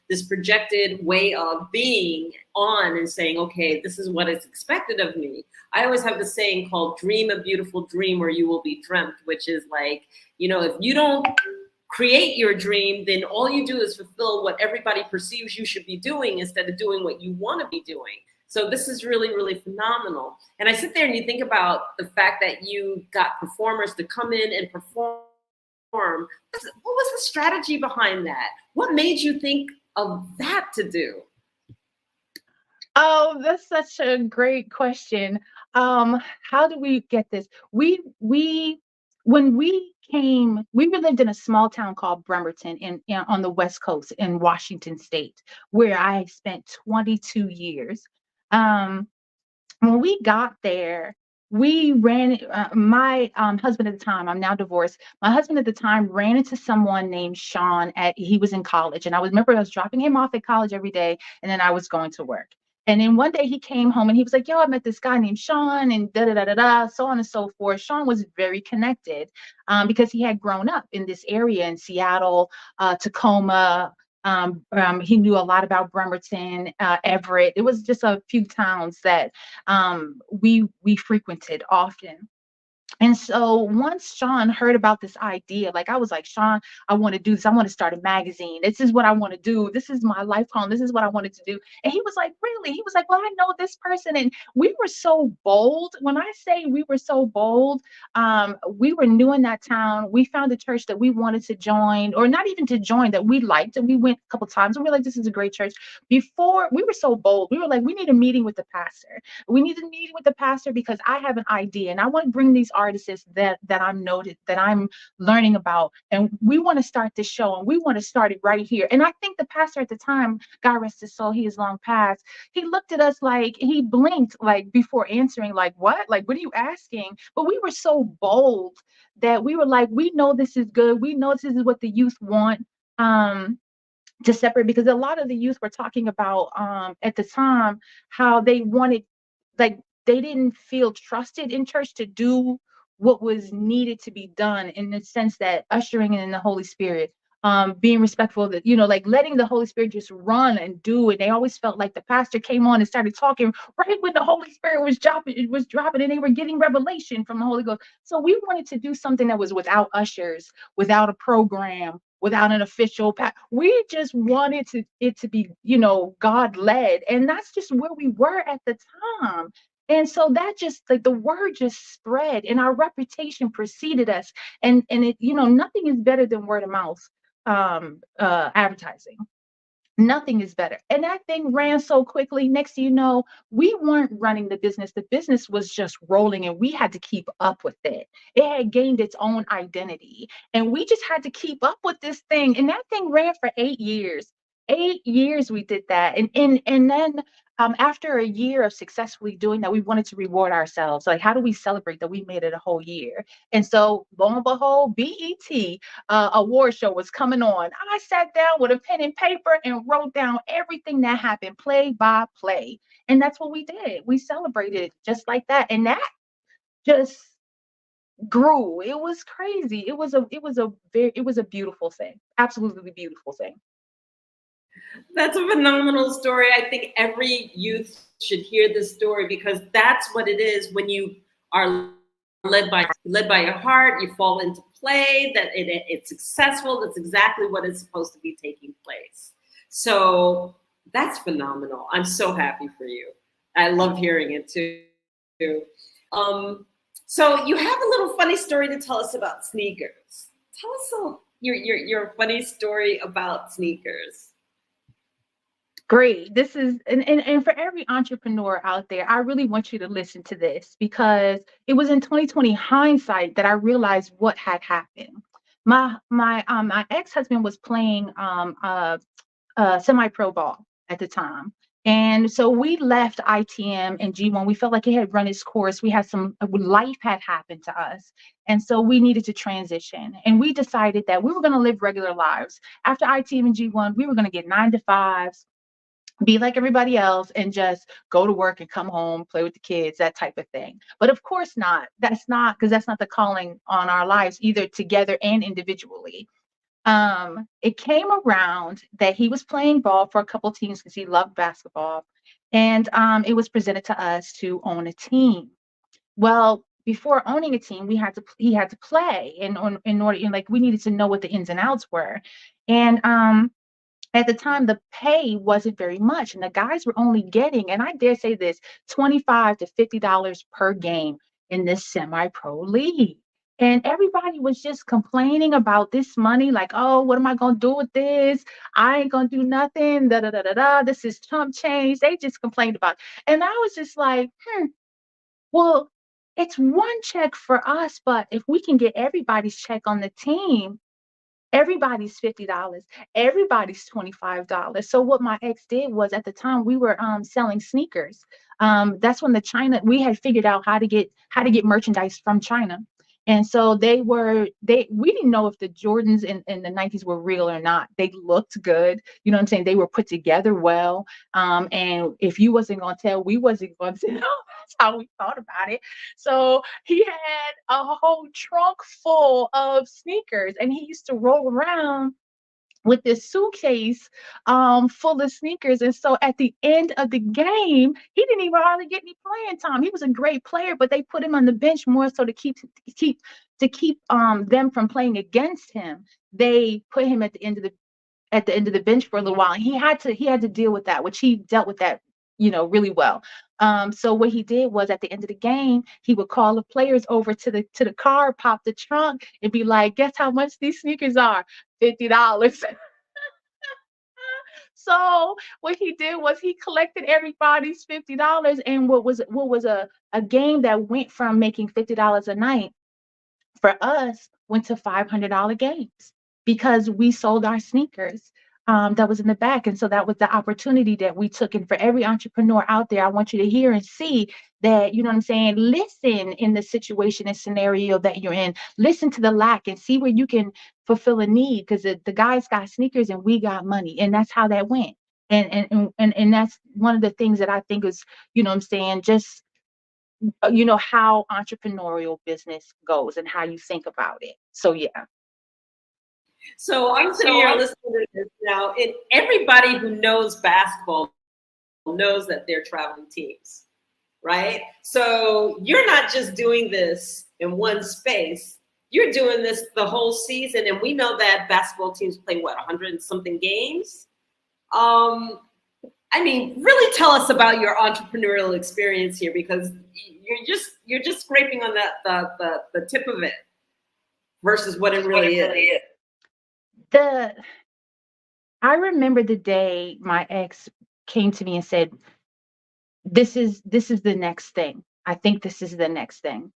this projected way of being on and saying, okay, this is what is expected of me. I always have the saying called dream a beautiful dream or you will be dreamt, which is like, if you don't create your dream, then all you do is fulfill what everybody perceives you should be doing instead of doing what you want to be doing. So this is really, really phenomenal. And I sit there and you think about the fact that you got performers to come in and perform. What was the strategy behind that? What made you think of that to do? Oh, that's such a great question. How do we get this? When we came, we lived in a small town called Bremerton on the West Coast in Washington State, where I spent 22 years. When we got there, we ran, my husband at the time, I'm now divorced. My husband at the time ran into someone named Sean he was in college. And I remember I was dropping him off at college every day. And then I was going to work. And then one day he came home and he was like, yo, I met this guy named Sean and da da da da da, so on and so forth. Sean was very connected because he had grown up in this area in Seattle, Tacoma. He knew a lot about Bremerton, Everett. It was just a few towns that we frequented often. And so once Sean heard about this idea, like I was like, Sean, I want to do this. I want to start a magazine. This is what I want to do. This is my life home. This is what I wanted to do. And he was like, really? He was like, well, I know this person. And we were so bold. When I say we were so bold, we were new in that town. We found a church that we wanted to join, or not even to join, that we liked. And we went a couple times and we were like, this is a great church. Before, we were so bold. We were like, we need a meeting with the pastor. We need a meeting with the pastor because I have an idea and I want to bring these artists that I'm noted, that I'm learning about, and we want to start this show and we want to start it right here. And I think the pastor at the time, God rest his soul, he is long past, he looked at us like, he blinked like before answering, like what are you asking? But we were so bold that we were like, we know this is good, we know this is what the youth want, to separate, because a lot of the youth were talking about at the time how they wanted, like, they didn't feel trusted in church to do what was needed to be done, in the sense that ushering in the Holy Spirit, being respectful, that, like letting the Holy Spirit just run and do it. They always felt like the pastor came on and started talking right when the Holy Spirit was dropping and they were getting revelation from the Holy Ghost. So we wanted to do something that was without ushers, without a program, without an official we just wanted it to be, God led. And that's just where we were at the time. And so that just, like, the word just spread and our reputation preceded us. And it, nothing is better than word of mouth advertising. Nothing is better. And that thing ran so quickly. Next thing you know, we weren't running the business. The business was just rolling and we had to keep up with it. It had gained its own identity and we just had to keep up with this thing. And that thing ran for 8 years. 8 years we did that. And then after a year of successfully doing that, we wanted to reward ourselves. Like, how do we celebrate that we made it a whole year? And so, lo and behold, BET award show was coming on. I sat down with a pen and paper and wrote down everything that happened, play by play. And that's what we did. We celebrated just like that. And that just grew. It was crazy. It was a beautiful thing. Absolutely beautiful thing. That's a phenomenal story. I think every youth should hear this story, because that's what it is when you are led by your heart. You fall into play, that it's successful. That's exactly what is supposed to be taking place. So that's phenomenal. I'm so happy for you. I love hearing it too. So you have a little funny story to tell us about sneakers. Tell us your funny story about sneakers. Great. This is, and for every entrepreneur out there, I really want you to listen to this, because it was in 2020 hindsight that I realized what had happened. My ex-husband was playing semi-pro ball at the time. And so we left ITM and G1. We felt like it had run its course. We had life had happened to us. And so we needed to transition. And we decided that we were going to live regular lives. After ITM and G1, we were going to get 9 to 5s. be like everybody else and just go to work and come home, play with the kids, that type of thing. But of course not. That's not, because that's not the calling on our lives, either together and individually. It came around that he was playing ball for a couple teams because he loved basketball. And it was presented to us to own a team. Well, before owning a team, he had to play in order, and like we needed to know what the ins and outs were. And at the time, the pay wasn't very much, and the guys were only getting, and I dare say this, $25 to $50 per game in this semi-pro league. And everybody was just complaining about this money, like, oh, what am I gonna do with this? I ain't gonna do nothing. Da da da da da. This is chump change. They just complained about it. And I was just like, well, it's one check for us, but if we can get everybody's check on the team, everybody's $50, everybody's $25. So what my ex did was, at the time we were selling sneakers. That's when we had figured out how to get merchandise from China. And so we didn't know if the Jordans in the Nikes were real or not. They looked good. You know what I'm saying? They were put together well. And if you wasn't gonna tell, we wasn't gonna tell. That's how we thought about it. So he had a whole trunk full of sneakers, and he used to roll around with this suitcase full of sneakers. And so at the end of the game, he didn't even hardly get any playing time. He was a great player, but they put him on the bench more so to keep them from playing against him. They put him at the end of the bench for a little while, and he had to deal with that, which he dealt with that, really well. So what he did was, at the end of the game, he would call the players over to the car, pop the trunk, and be like, "Guess how much these sneakers are? $50." So what he did was he collected everybody's $50, and what was a game that went from making $50 a night for us went to $500 games because we sold our sneakers that was in the back. And so that was the opportunity that we took. And for every entrepreneur out there, I want you to hear and see that, you know what I'm saying? Listen in the situation and scenario that you're in. Listen to the lack and see where you can fulfill a need, because the guys got sneakers and we got money. And that's how that went. And that's one of the things that I think is, you know what I'm saying, just how entrepreneurial business goes and how you think about it. So yeah. So I'm sitting here listening to this now, and everybody who knows basketball knows that they're traveling teams, right? So you're not just doing this in one space, you're doing this the whole season. And we know that basketball teams play, 100 and something games? Really tell us about your entrepreneurial experience here, because you're just scraping on the tip of it versus what it really is. I remember the day my ex came to me and said, this is the next thing. I think this is the next thing.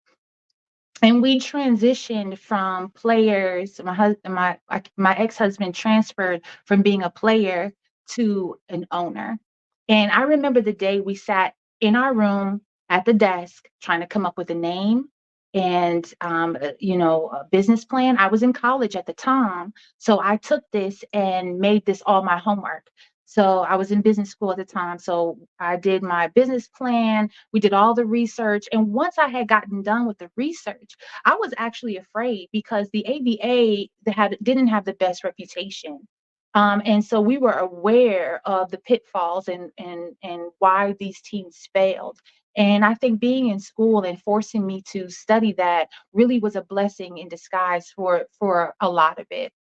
And we transitioned from players. My ex-husband transferred from being a player to an owner. And I remember the day we sat in our room at the desk trying to come up with a name and a business plan. I was in college at the time, so I took this and made this all my homework. So I was in business school at the time, so I did my business plan. We did all the research, and once I had gotten done with the research, I was actually afraid because the ABA didn't have the best reputation. And so we were aware of the pitfalls and why these teams failed. And I think being in school and forcing me to study that really was a blessing in disguise for a lot of it.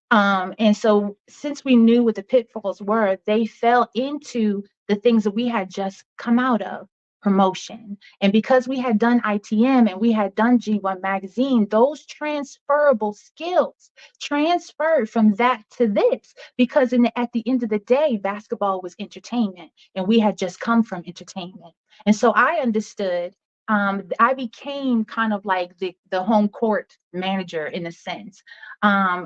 And so since we knew what the pitfalls were, they fell into the things that we had just come out of, promotion. And because we had done ITM and we had done G1 magazine, those transferable skills transferred from that to this, because at the end of the day, basketball was entertainment and we had just come from entertainment. And so I understood. I became kind of like the home court manager in a sense,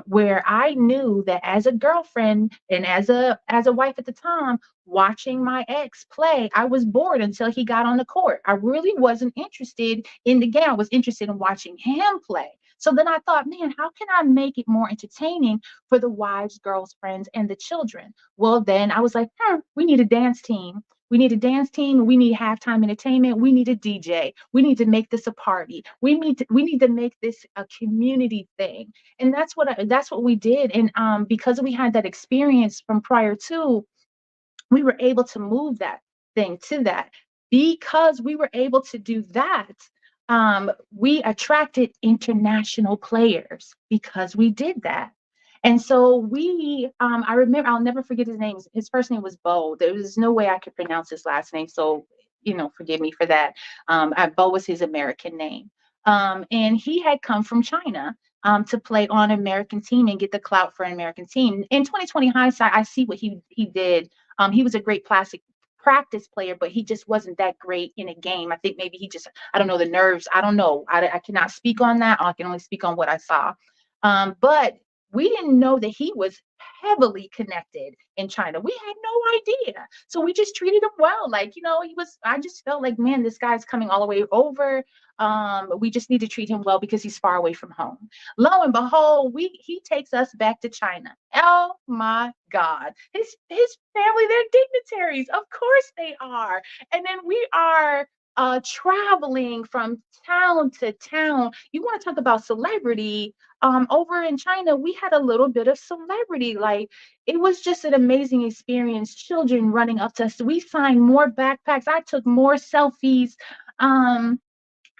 where I knew that as a girlfriend and as a wife at the time, watching my ex play, I was bored until he got on the court. I really wasn't interested in the game. I was interested in watching him play. So then I thought, man, how can I make it more entertaining for the wives, girlfriends, and the children? Well, then I was like, we need a dance team. We need a dance team. We need halftime entertainment. We need a DJ. We need to make this a party. We need to make this a community thing. And that's what we did. And because we had that experience from prior to, we were able to move that thing to that. Because we were able to do that, we attracted international players because we did that. And so I remember, I'll never forget his name. His first name was Bo. There was no way I could pronounce his last name. So, forgive me for that. Bo was his American name. And he had come from China to play on an American team and get the clout for an American team. In 2020 hindsight, I see what he did. He was a great practice player, but he just wasn't that great in a game. I think maybe I don't know, the nerves. I don't know. I cannot speak on that. I can only speak on what I saw. But we didn't know that he was heavily connected in China. We had no idea. So we just treated him well. Like, I just felt like, man, this guy's coming all the way over. We just need to treat him well because he's far away from home. Lo and behold, he takes us back to China. Oh my God. His family, they're dignitaries. Of course they are. And then we are traveling from town to town. You want to talk about celebrity? Over in China, we had a little bit of celebrity. Like, it was just an amazing experience. Children running up to us. We signed more backpacks. I took more selfies.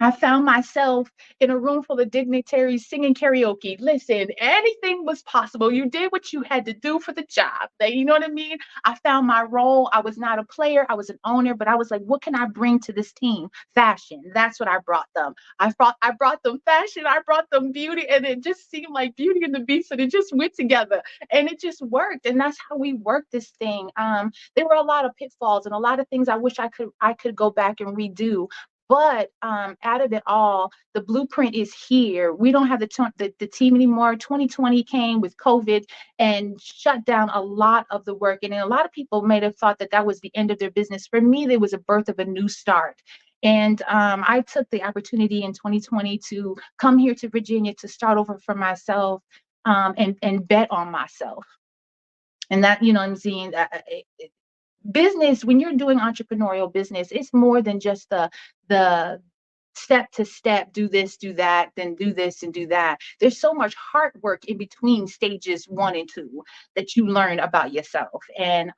I found myself in a room full of dignitaries singing karaoke. Listen, anything was possible. You did what you had to do for the job. You know what I mean? I found my role. I was not a player. I was an owner, but I was like, what can I bring to this team? Fashion. That's what I brought them. I brought them fashion. I brought them beauty. And it just seemed like Beauty and the Beast. And it just went together. And it just worked. And that's how we worked this thing. There were a lot of pitfalls and a lot of things I wish I could go back and redo. But out of it all, the blueprint is here. We don't have the team anymore. 2020 came with COVID and shut down a lot of the work. And a lot of people may have thought that was the end of their business. For me, there was a birth of a new start. And I took the opportunity in 2020 to come here to Virginia to start over for myself and bet on myself. And that, I'm seeing business, when you're doing entrepreneurial business, it's more than just the step to step, do this, do that, then do this and do that. There's so much hard work in between stages 1 and 2 that you learn about yourself. And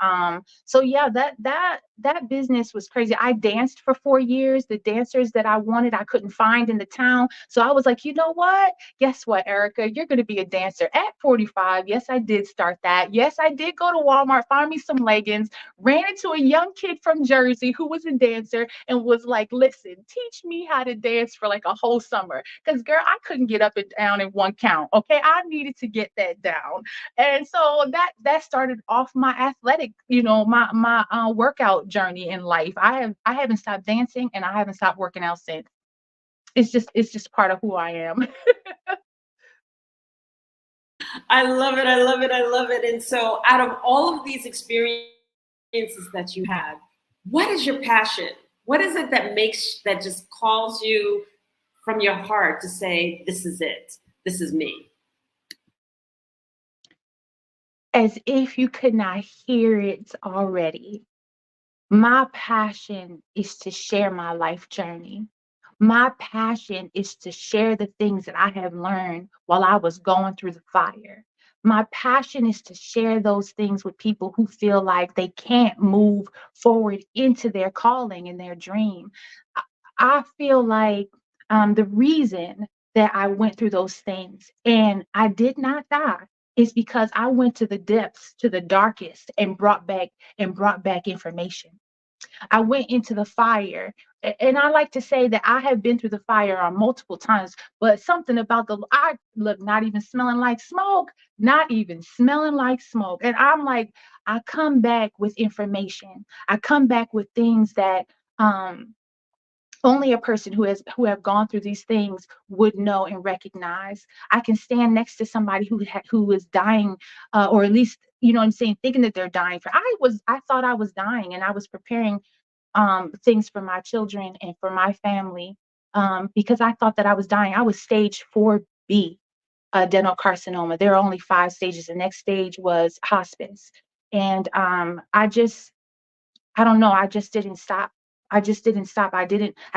so yeah, that business was crazy. I danced for 4 years. The dancers that I wanted, I couldn't find in the town. So I was like, you know what? Guess what, Erica? You're going to be a dancer at 45. Yes, I did start that. Yes, I did go to Walmart, find me some leggings, ran into a young kid from Jersey who was a dancer and was like, listen, teach me how to dance for like a whole summer. Because girl, I couldn't get up and down in one count. Okay. I needed to get that down. And so that started off my athletic, my workout journey in life. I haven't stopped dancing and I haven't stopped working out since. It's just part of who I am. I love it. I love it. I love it. And so out of all of these experiences that you had, what is your passion? What is it that just calls you from your heart to say, this is it, this is me? As if you could not hear it already, my passion is to share my life journey. My passion is to share the things that I have learned while I was going through the fire. My passion is to share those things with people who feel like they can't move forward into their calling and their dream. I feel like the reason that I went through those things and I did not die is because I went to the depths, to the darkest, and brought back information. I went into the fire. And I like to say that I have been through the fire on multiple times, but something about I look not even smelling like smoke, not even smelling like smoke. And I'm like, I come back with information. I come back with things that only a person who have gone through these things would know and recognize. I can stand next to somebody who is dying, or at least, you know what I'm saying, thinking that they're dying. I thought I was dying, and I was preparing things for my children and for my family, because I thought that I was dying. I was stage 4 B, adenocarcinoma. There are only 5 stages. The next stage was hospice. And I don't know, I just didn't stop. I just didn't stop. I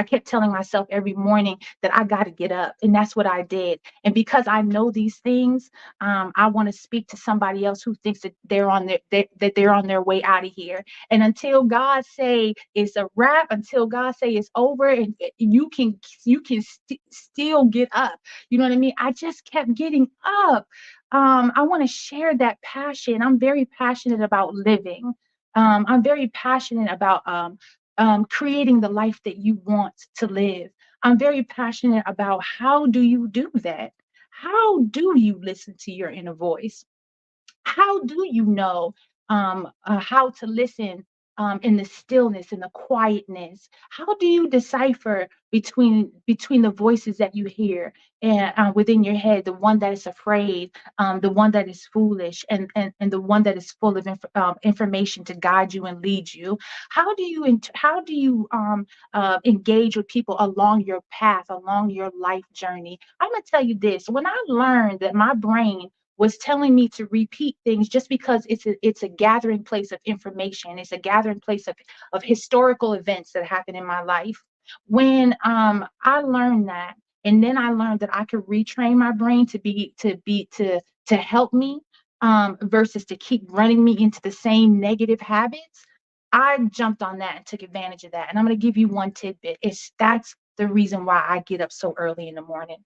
kept telling myself every morning that I got to get up. And that's what I did. And because I know these things, I want to speak to somebody else who thinks that that they're on their way out of here. And until God say it's a wrap, until God say it's over, and still get up. You know what I mean? I just kept getting up. I want to share that passion. I'm very passionate about living. I'm very passionate about creating the life that you want to live. I'm very passionate about how do you do that? How do you listen to your inner voice? How do you know how to listen in the stillness, in the quietness? How do you decipher between the voices that you hear and within your head, the one that is afraid, the one that is foolish, and the one that is full of information to guide you and lead you? How do you engage with people along your path, along your life journey? I'm gonna tell you this: when I learned that my brain was telling me to repeat things just because it's a gathering place of information. It's a gathering place of historical events that happened in my life. When I learned that, and then I learned that I could retrain my brain to help me versus to keep running me into the same negative habits. I jumped on that and took advantage of that. And I'm going to give you one tidbit. That's the reason why I get up so early in the morning.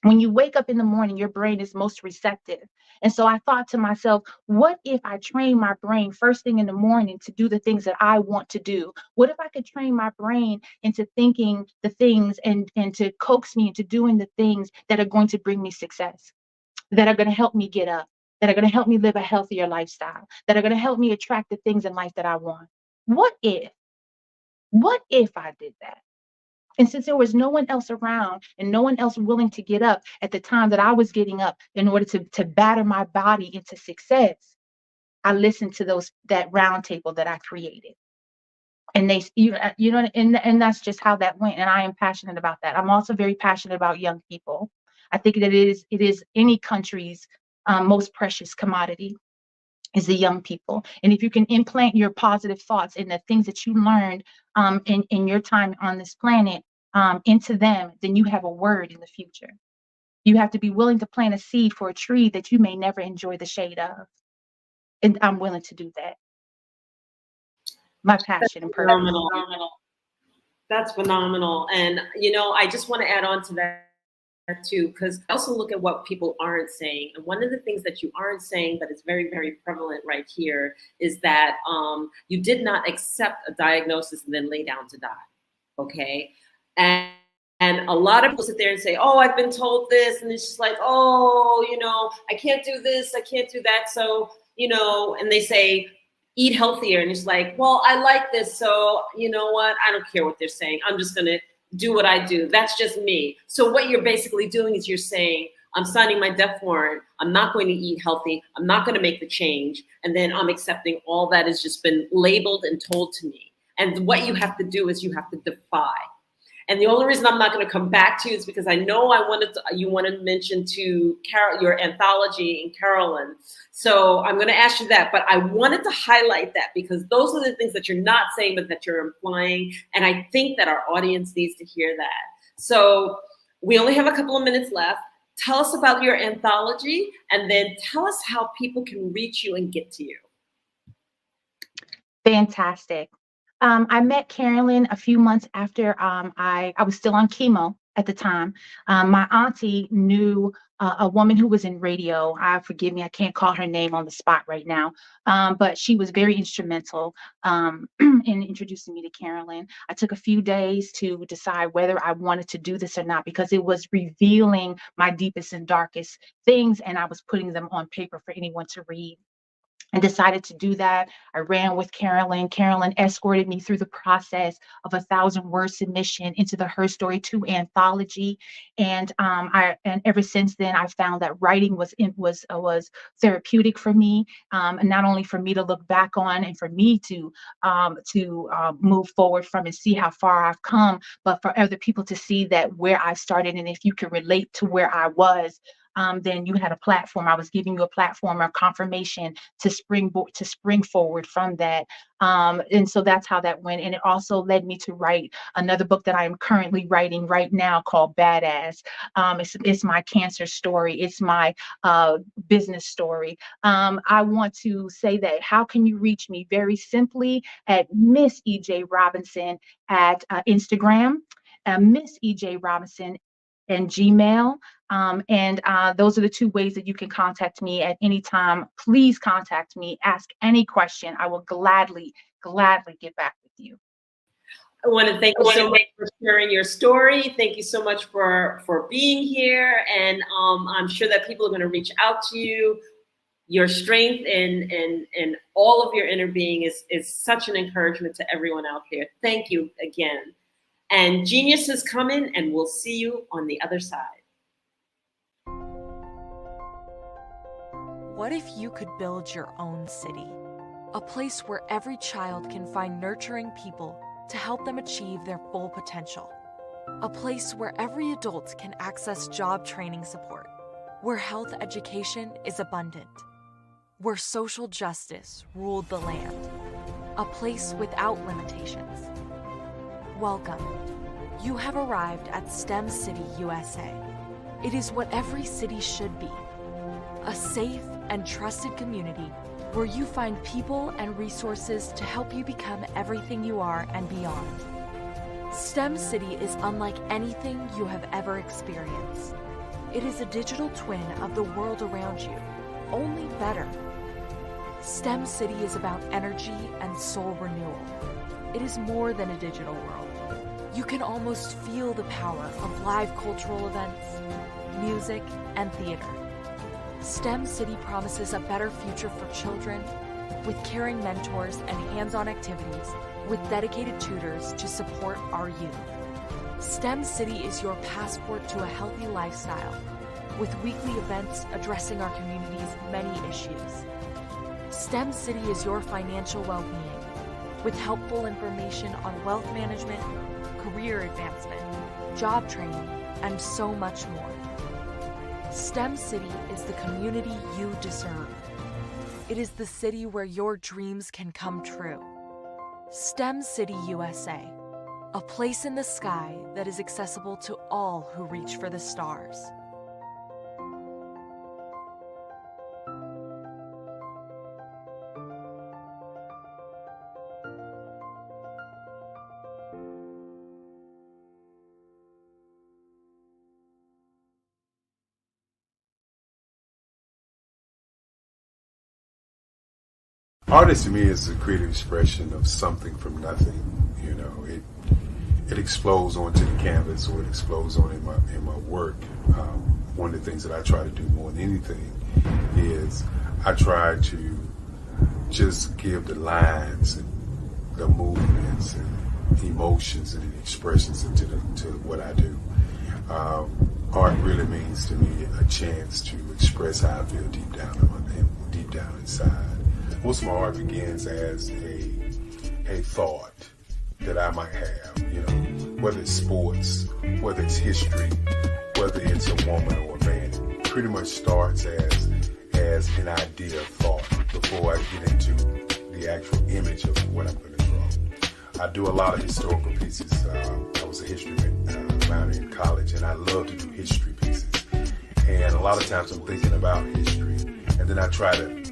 When you wake up in the morning, your brain is most receptive. And so I thought to myself, what if I train my brain first thing in the morning to do the things that I want to do? What if I could train my brain into thinking the things and to coax me into doing the things that are going to bring me success, that are going to help me get up, that are going to help me live a healthier lifestyle, that are going to help me attract the things in life that I want? What if I did that? And since there was no one else around and no one else willing to get up at the time that I was getting up in order to batter my body into success, I listened to that round table that I created. And and that's just how that went. And I am passionate about that. I'm also very passionate about young people. I think that it is any country's most precious commodity is the young people. And if you can implant your positive thoughts and the things that you learned in your time on this planet into them, then you have a word in the future. You have to be willing to plant a seed for a tree that you may never enjoy the shade of. And I'm willing to do that. My passion and purpose. That's phenomenal. And, I just want to add on to that too, because I also look at what people aren't saying. And one of the things that you aren't saying, but it's very, very prevalent right here, is that you did not accept a diagnosis and then lay down to die. Okay. And a lot of people sit there and say, oh, I've been told this. And it's just like, oh, I can't do this. I can't do that. So, and they say, eat healthier. And it's like, well, I like this. So you know what? I don't care what they're saying. I'm just going to do what I do. That's just me. So what you're basically doing is you're saying, I'm signing my death warrant. I'm not going to eat healthy. I'm not going to make the change. And then I'm accepting all that has just been labeled and told to me. And what you have to do is you have to defy. And the only reason I'm not going to come back to you is because I know you wanted to mention to Carol, your anthology in Carolyn. So I'm going to ask you that, but I wanted to highlight that because those are the things that you're not saying, but that you're implying. And I think that our audience needs to hear that. So we only have a couple of minutes left. Tell us about your anthology and then tell us how people can reach you and get to you. Fantastic. I met Carolyn a few months after I was still on chemo at the time. My auntie knew a woman who was in radio. Forgive me, I can't call her name on the spot right now, but she was very instrumental in introducing me to Carolyn. I took a few days to decide whether I wanted to do this or not because it was revealing my deepest and darkest things, and I was putting them on paper for anyone to read. and decided to do that. I ran with Carolyn. Carolyn escorted me through the process of 1,000-word submission into the Her Story 2 anthology. And ever since then, I found that writing was therapeutic for me, and not only for me to look back on and for me to move forward from and see how far I've come, but for other people to see that where I started, and if you can relate to where I was, then you had a platform. I was giving you a platform or confirmation to spring forward from that. And so that's how that went. And it also led me to write another book that I am currently writing right now called Badass. It's my cancer story. It's my business story. I want to say that how can you reach me? Very simply at Miss EJ Robinson at Instagram, Miss EJ Robinson and Gmail. Those are the two ways that you can contact me at any time. Please contact me, ask any question. I will gladly get back with you. I want to thank you so much for sharing your story. Thank you so much for being here. And I'm sure that people are going to reach out to you. Your strength and all of your inner being is such an encouragement to everyone out there. Thank you again. And genius is coming, and we'll see you on the other side. What if you could build your own city? A place where every child can find nurturing people to help them achieve their full potential. A place where every adult can access job training support. Where health education is abundant. Where social justice ruled the land. A place without limitations. Welcome. You have arrived at STEM City USA. It is what every city should be. A safe and trusted community where you find people and resources to help you become everything you are and beyond. STEM City is unlike anything you have ever experienced. It is a digital twin of the world around you, only better. STEM City is about energy and soul renewal. It is more than a digital world. You can almost feel the power of live cultural events, music, and theater. STEM City promises a better future for children with caring mentors and hands-on activities with dedicated tutors to support our youth. STEM City is your passport to a healthy lifestyle with weekly events addressing our community's many issues. STEM City is your financial well-being with helpful information on wealth management, career advancement, job training, and so much more. STEM City is the community you deserve. It is the city where your dreams can come true. STEM City USA, a place in the sky that is accessible to all who reach for the stars. Artist to me is a creative expression of something from nothing. You know, it explodes onto the canvas, or it explodes on in my work. One of the things that I try to do more than anything is I try to just give the lines and the movements and emotions and expressions into what I do. Art really means to me a chance to express how I feel deep down inside. Most of my art begins as a thought that I might have, you know, whether it's sports, whether it's history, whether it's a woman or a man. It pretty much starts as an idea of thought before I get into the actual image of what I'm going to draw. I do a lot of historical pieces. I was a history minor in college, and I love to do history pieces. And a lot of times I'm thinking about history, and then I try to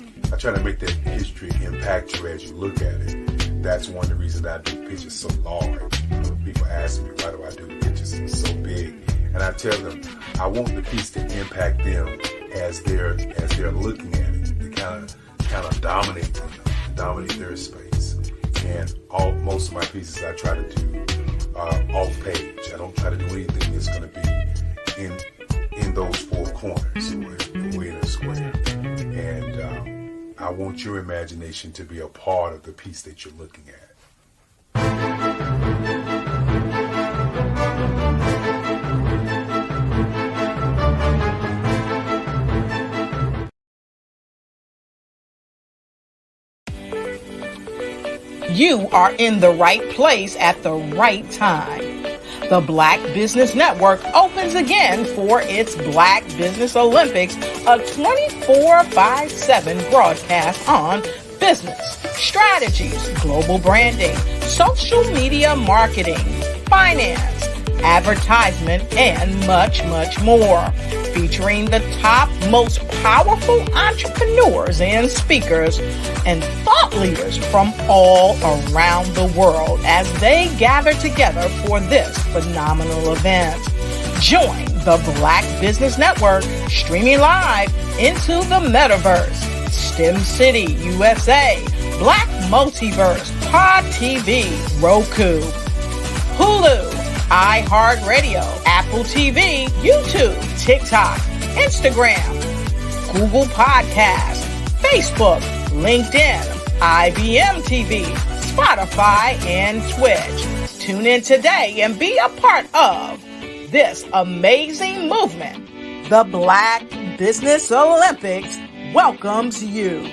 make that history impact you as you look at it. That's one of the reasons I do pictures so large. People ask me, why do I do pictures so big? And I tell them, I want the piece to impact them as they're looking at it, to kind of dominate them, dominate their space. And most of my pieces I try to do off page. I don't try to do anything that's going to be in those four corners or in a square. And I want your imagination to be a part of the piece that you're looking at. You are in the right place at the right time. The Black Business Network opens again for its Black Business Olympics, a 24/7 broadcast on business, strategies, global branding, social media marketing, finance, advertisement, and much, much more. Featuring the top, most powerful entrepreneurs and speakers and thought leaders from all around the world as they gather together for this phenomenal event. Join the Black Business Network streaming live into the metaverse, STEM City, USA, Black Multiverse, Pod TV, Roku, Hulu, iHeartRadio, Apple TV, YouTube, TikTok, Instagram, Google Podcasts, Facebook, LinkedIn, IBM TV, Spotify, and Twitch. Tune in today and be a part of this amazing movement. The Black Business Olympics welcomes you.